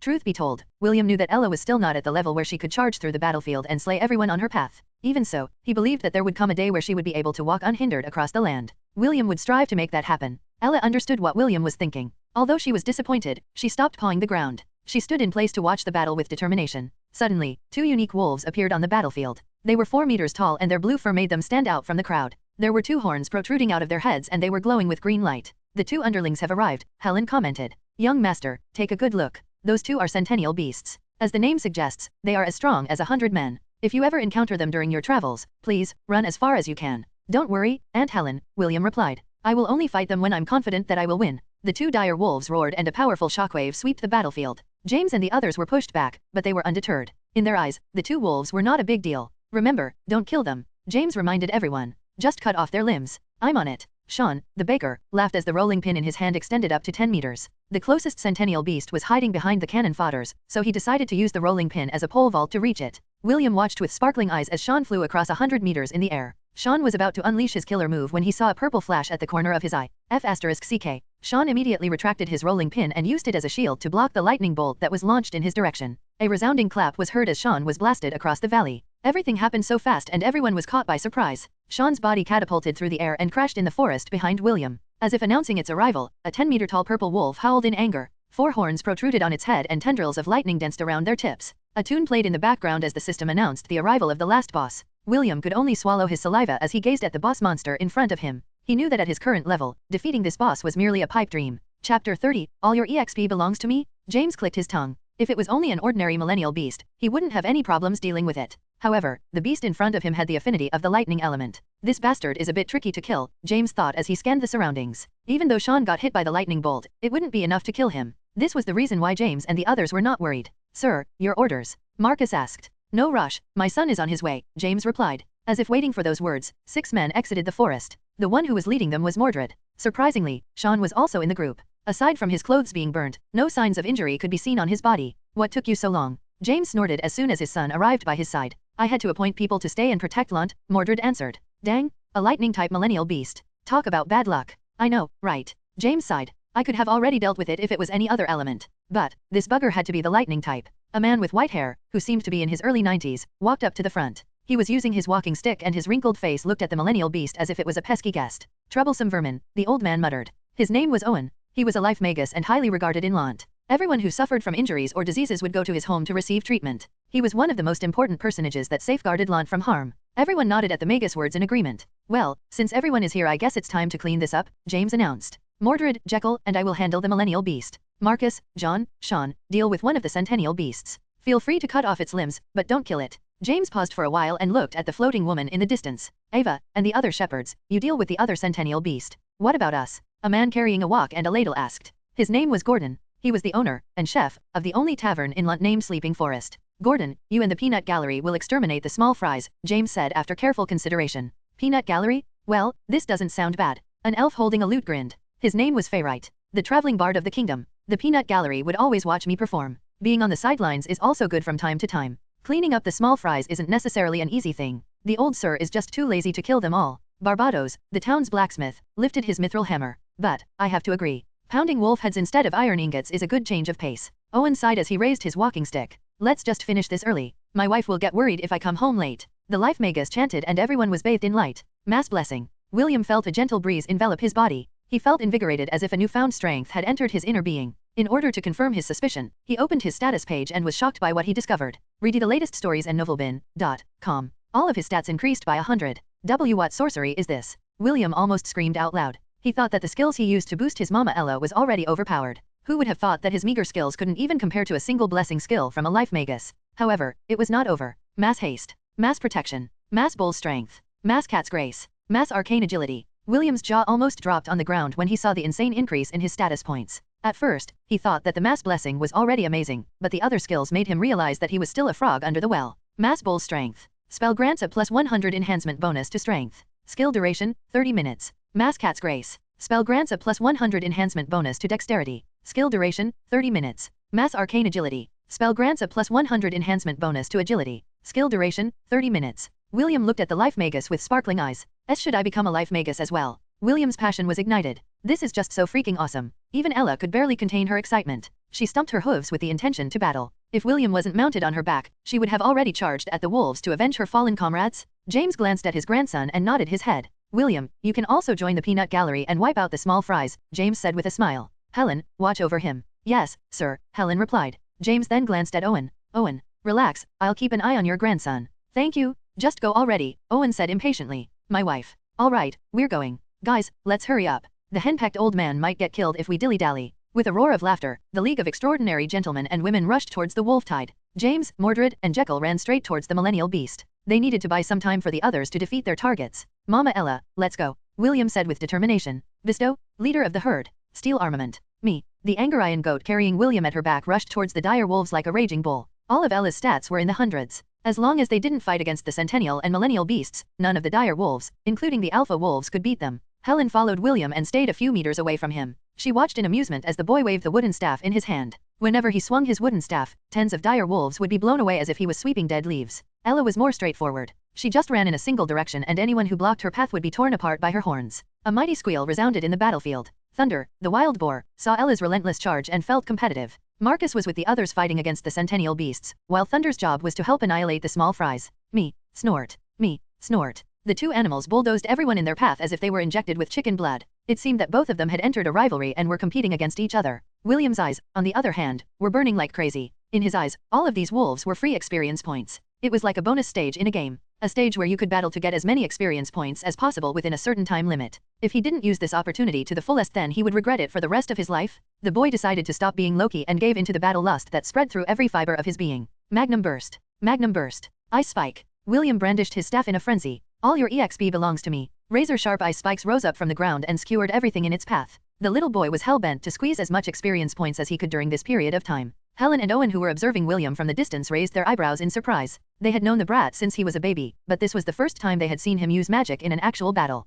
Truth be told, William knew that Ella was still not at the level where she could charge through the battlefield and slay everyone on her path. Even so, he believed that there would come a day where she would be able to walk unhindered across the land. William would strive to make that happen. Ella understood what William was thinking. Although she was disappointed, she stopped pawing the ground. She stood in place to watch the battle with determination. Suddenly, two unique wolves appeared on the battlefield. They were 4 meters tall and their blue fur made them stand out from the crowd. There were 2 horns protruding out of their heads and they were glowing with green light. The 2 underlings have arrived, Helen commented. Young master, take a good look. Those 2 are centennial beasts. As the name suggests, they are as strong as 100 men. If you ever encounter them during your travels, please, run as far as you can. Don't worry, Aunt Helen, William replied. I will only fight them when I'm confident that I will win. The 2 dire wolves roared and a powerful shockwave swept the battlefield. James and the others were pushed back, but they were undeterred. In their eyes, the 2 wolves were not a big deal. Remember, don't kill them, James reminded everyone. Just cut off their limbs. I'm on it. Sean, the baker, laughed as the rolling pin in his hand extended up to 10 meters. The closest centennial beast was hiding behind the cannon fodders, so he decided to use the rolling pin as a pole vault to reach it. William watched with sparkling eyes as Sean flew across 100 meters in the air. Sean was about to unleash his killer move when he saw a purple flash at the corner of his eye. F***CK. Sean immediately retracted his rolling pin and used it as a shield to block the lightning bolt that was launched in his direction. A resounding clap was heard as Sean was blasted across the valley. Everything happened so fast and everyone was caught by surprise. Sean's body catapulted through the air and crashed in the forest behind William. As if announcing its arrival, a 10-meter-tall purple wolf howled in anger. 4 horns protruded on its head and tendrils of lightning danced around their tips. A tune played in the background as the system announced the arrival of the last boss. William could only swallow his saliva as he gazed at the boss monster in front of him. He knew that at his current level, defeating this boss was merely a pipe dream. Chapter 30, All your EXP belongs to me? James clicked his tongue. If it was only an ordinary millennial beast, he wouldn't have any problems dealing with it. However, the beast in front of him had the affinity of the lightning element. This bastard is a bit tricky to kill, James thought as he scanned the surroundings. Even though Sean got hit by the lightning bolt, it wouldn't be enough to kill him. This was the reason why James and the others were not worried. Sir, your orders? Marcus asked. No rush, my son is on his way, James replied. As if waiting for those words, 6 men exited the forest. The one who was leading them was Mordred. Surprisingly, Sean was also in the group. Aside from his clothes being burnt, no signs of injury could be seen on his body. What took you so long? James snorted as soon as his son arrived by his side. I had to appoint people to stay and protect Lunt, Mordred answered. Dang, a lightning-type millennial beast. Talk about bad luck. I know, right? James sighed. I could have already dealt with it if it was any other element. But, this bugger had to be the lightning type. A man with white hair, who seemed to be in his early 90s, walked up to the front. He was using his walking stick and his wrinkled face looked at the millennial beast as if it was a pesky guest. Troublesome vermin, the old man muttered. His name was Owen. He was a life magus and highly regarded in Lunt. Everyone who suffered from injuries or diseases would go to his home to receive treatment. He was one of the most important personages that safeguarded Lunt from harm. Everyone nodded at the magus words in agreement. Well, since everyone is here I guess it's time to clean this up, James announced. Mordred, Jekyll, and I will handle the millennial beast. Marcus, John, Sean, deal with one of the centennial beasts. Feel free to cut off its limbs, but don't kill it. James paused for a while and looked at the floating woman in the distance. Ava, and the other shepherds, you deal with the other centennial beast. What about us? A man carrying a wok and a ladle asked. His name was Gordon. He was the owner, and chef, of the only tavern in Lunt named Sleeping Forest. Gordon, you and the peanut gallery will exterminate the small fries, James said after careful consideration. Peanut gallery? Well, this doesn't sound bad. An elf holding a lute grinned. His name was Fayrite, the traveling bard of the kingdom. The peanut gallery would always watch me perform. Being on the sidelines is also good from time to time. Cleaning up the small fries isn't necessarily an easy thing. The old sir is just too lazy to kill them all. Barbados, the town's blacksmith, lifted his mithril hammer. But, I have to agree. Pounding wolf heads instead of iron ingots is a good change of pace. Owen sighed as he raised his walking stick. Let's just finish this early. My wife will get worried if I come home late. The life magus chanted and everyone was bathed in light. Mass blessing. William felt a gentle breeze envelop his body. He felt invigorated as if a newfound strength had entered his inner being. In order to confirm his suspicion, he opened his status page and was shocked by what he discovered. Read the latest stories and novelbin.com. All of his stats increased by 100. What sorcery is this? William almost screamed out loud. He thought that the skills he used to boost his Mama Ella was already overpowered. Who would have thought that his meager skills couldn't even compare to a single blessing skill from a life magus? However, it was not over. Mass haste. Mass protection. Mass bull strength. Mass cat's grace. Mass arcane agility. William's jaw almost dropped on the ground when he saw the insane increase in his status points. At first, he thought that the mass blessing was already amazing, but the other skills made him realize that he was still a frog under the well. Mass bull strength. Spell grants a plus 100 enhancement bonus to strength. Skill duration, 30 minutes. Mass cat's grace. Spell grants a plus 100 enhancement bonus to dexterity. Skill duration, 30 minutes. Mass arcane agility. Spell grants a plus 100 enhancement bonus to agility. Skill duration, 30 minutes. William looked at the life magus with sparkling eyes. Should I become a life magus as well? William's passion was ignited. This is just so freaking awesome. Even Ella could barely contain her excitement. She stumped her hooves with the intention to battle. If William wasn't mounted on her back, she would have already charged at the wolves to avenge her fallen comrades. James glanced at his grandson and nodded his head. William, you can also join the peanut gallery and wipe out the small fries, James said with a smile. Helen, watch over him. Yes, sir, Helen replied. James then glanced at Owen. Owen, relax, I'll keep an eye on your grandson. Thank you. Just go already, Owen said impatiently. My wife. All right, we're going. Guys, let's hurry up. The henpecked old man might get killed if we dilly-dally. With a roar of laughter, the League of Extraordinary Gentlemen and Women rushed towards the wolf tide. James, Mordred, and Jekyll ran straight towards the millennial beast. They needed to buy some time for the others to defeat their targets. Mama Ella, let's go, William said with determination. Visto, leader of the herd. Steel armament. Me. The Angarayan goat carrying William at her back rushed towards the dire wolves like a raging bull. All of Ella's stats were in the hundreds. As long as they didn't fight against the Centennial and Millennial beasts, none of the dire wolves, including the alpha wolves, could beat them. Helen followed William and stayed a few meters away from him. She watched in amusement as the boy waved the wooden staff in his hand. Whenever he swung his wooden staff, tens of dire wolves would be blown away as if he was sweeping dead leaves. Ella was more straightforward. She just ran in a single direction and anyone who blocked her path would be torn apart by her horns. A mighty squeal resounded in the battlefield. Thunder, the wild boar, saw Ella's relentless charge and felt competitive. Marcus was with the others fighting against the Centennial beasts, while Thunder's job was to help annihilate the small fries. Me, snort. Me, snort. The two animals bulldozed everyone in their path as if they were injected with chicken blood. It seemed that both of them had entered a rivalry and were competing against each other. William's eyes, on the other hand, were burning like crazy. In his eyes, all of these wolves were free experience points. It was like a bonus stage in a game. A stage where you could battle to get as many experience points as possible within a certain time limit. If he didn't use this opportunity to the fullest, then he would regret it for the rest of his life. The boy decided to stop being Loki and gave into the battle lust that spread through every fiber of his being. Magnum burst. Magnum burst. Ice spike. William brandished his staff in a frenzy. All your EXP belongs to me. Razor-sharp ice spikes rose up from the ground and skewered everything in its path. The little boy was hell-bent to squeeze as much experience points as he could during this period of time. Helen and Owen, who were observing William from the distance, raised their eyebrows in surprise. They had known the brat since he was a baby, but this was the first time they had seen him use magic in an actual battle.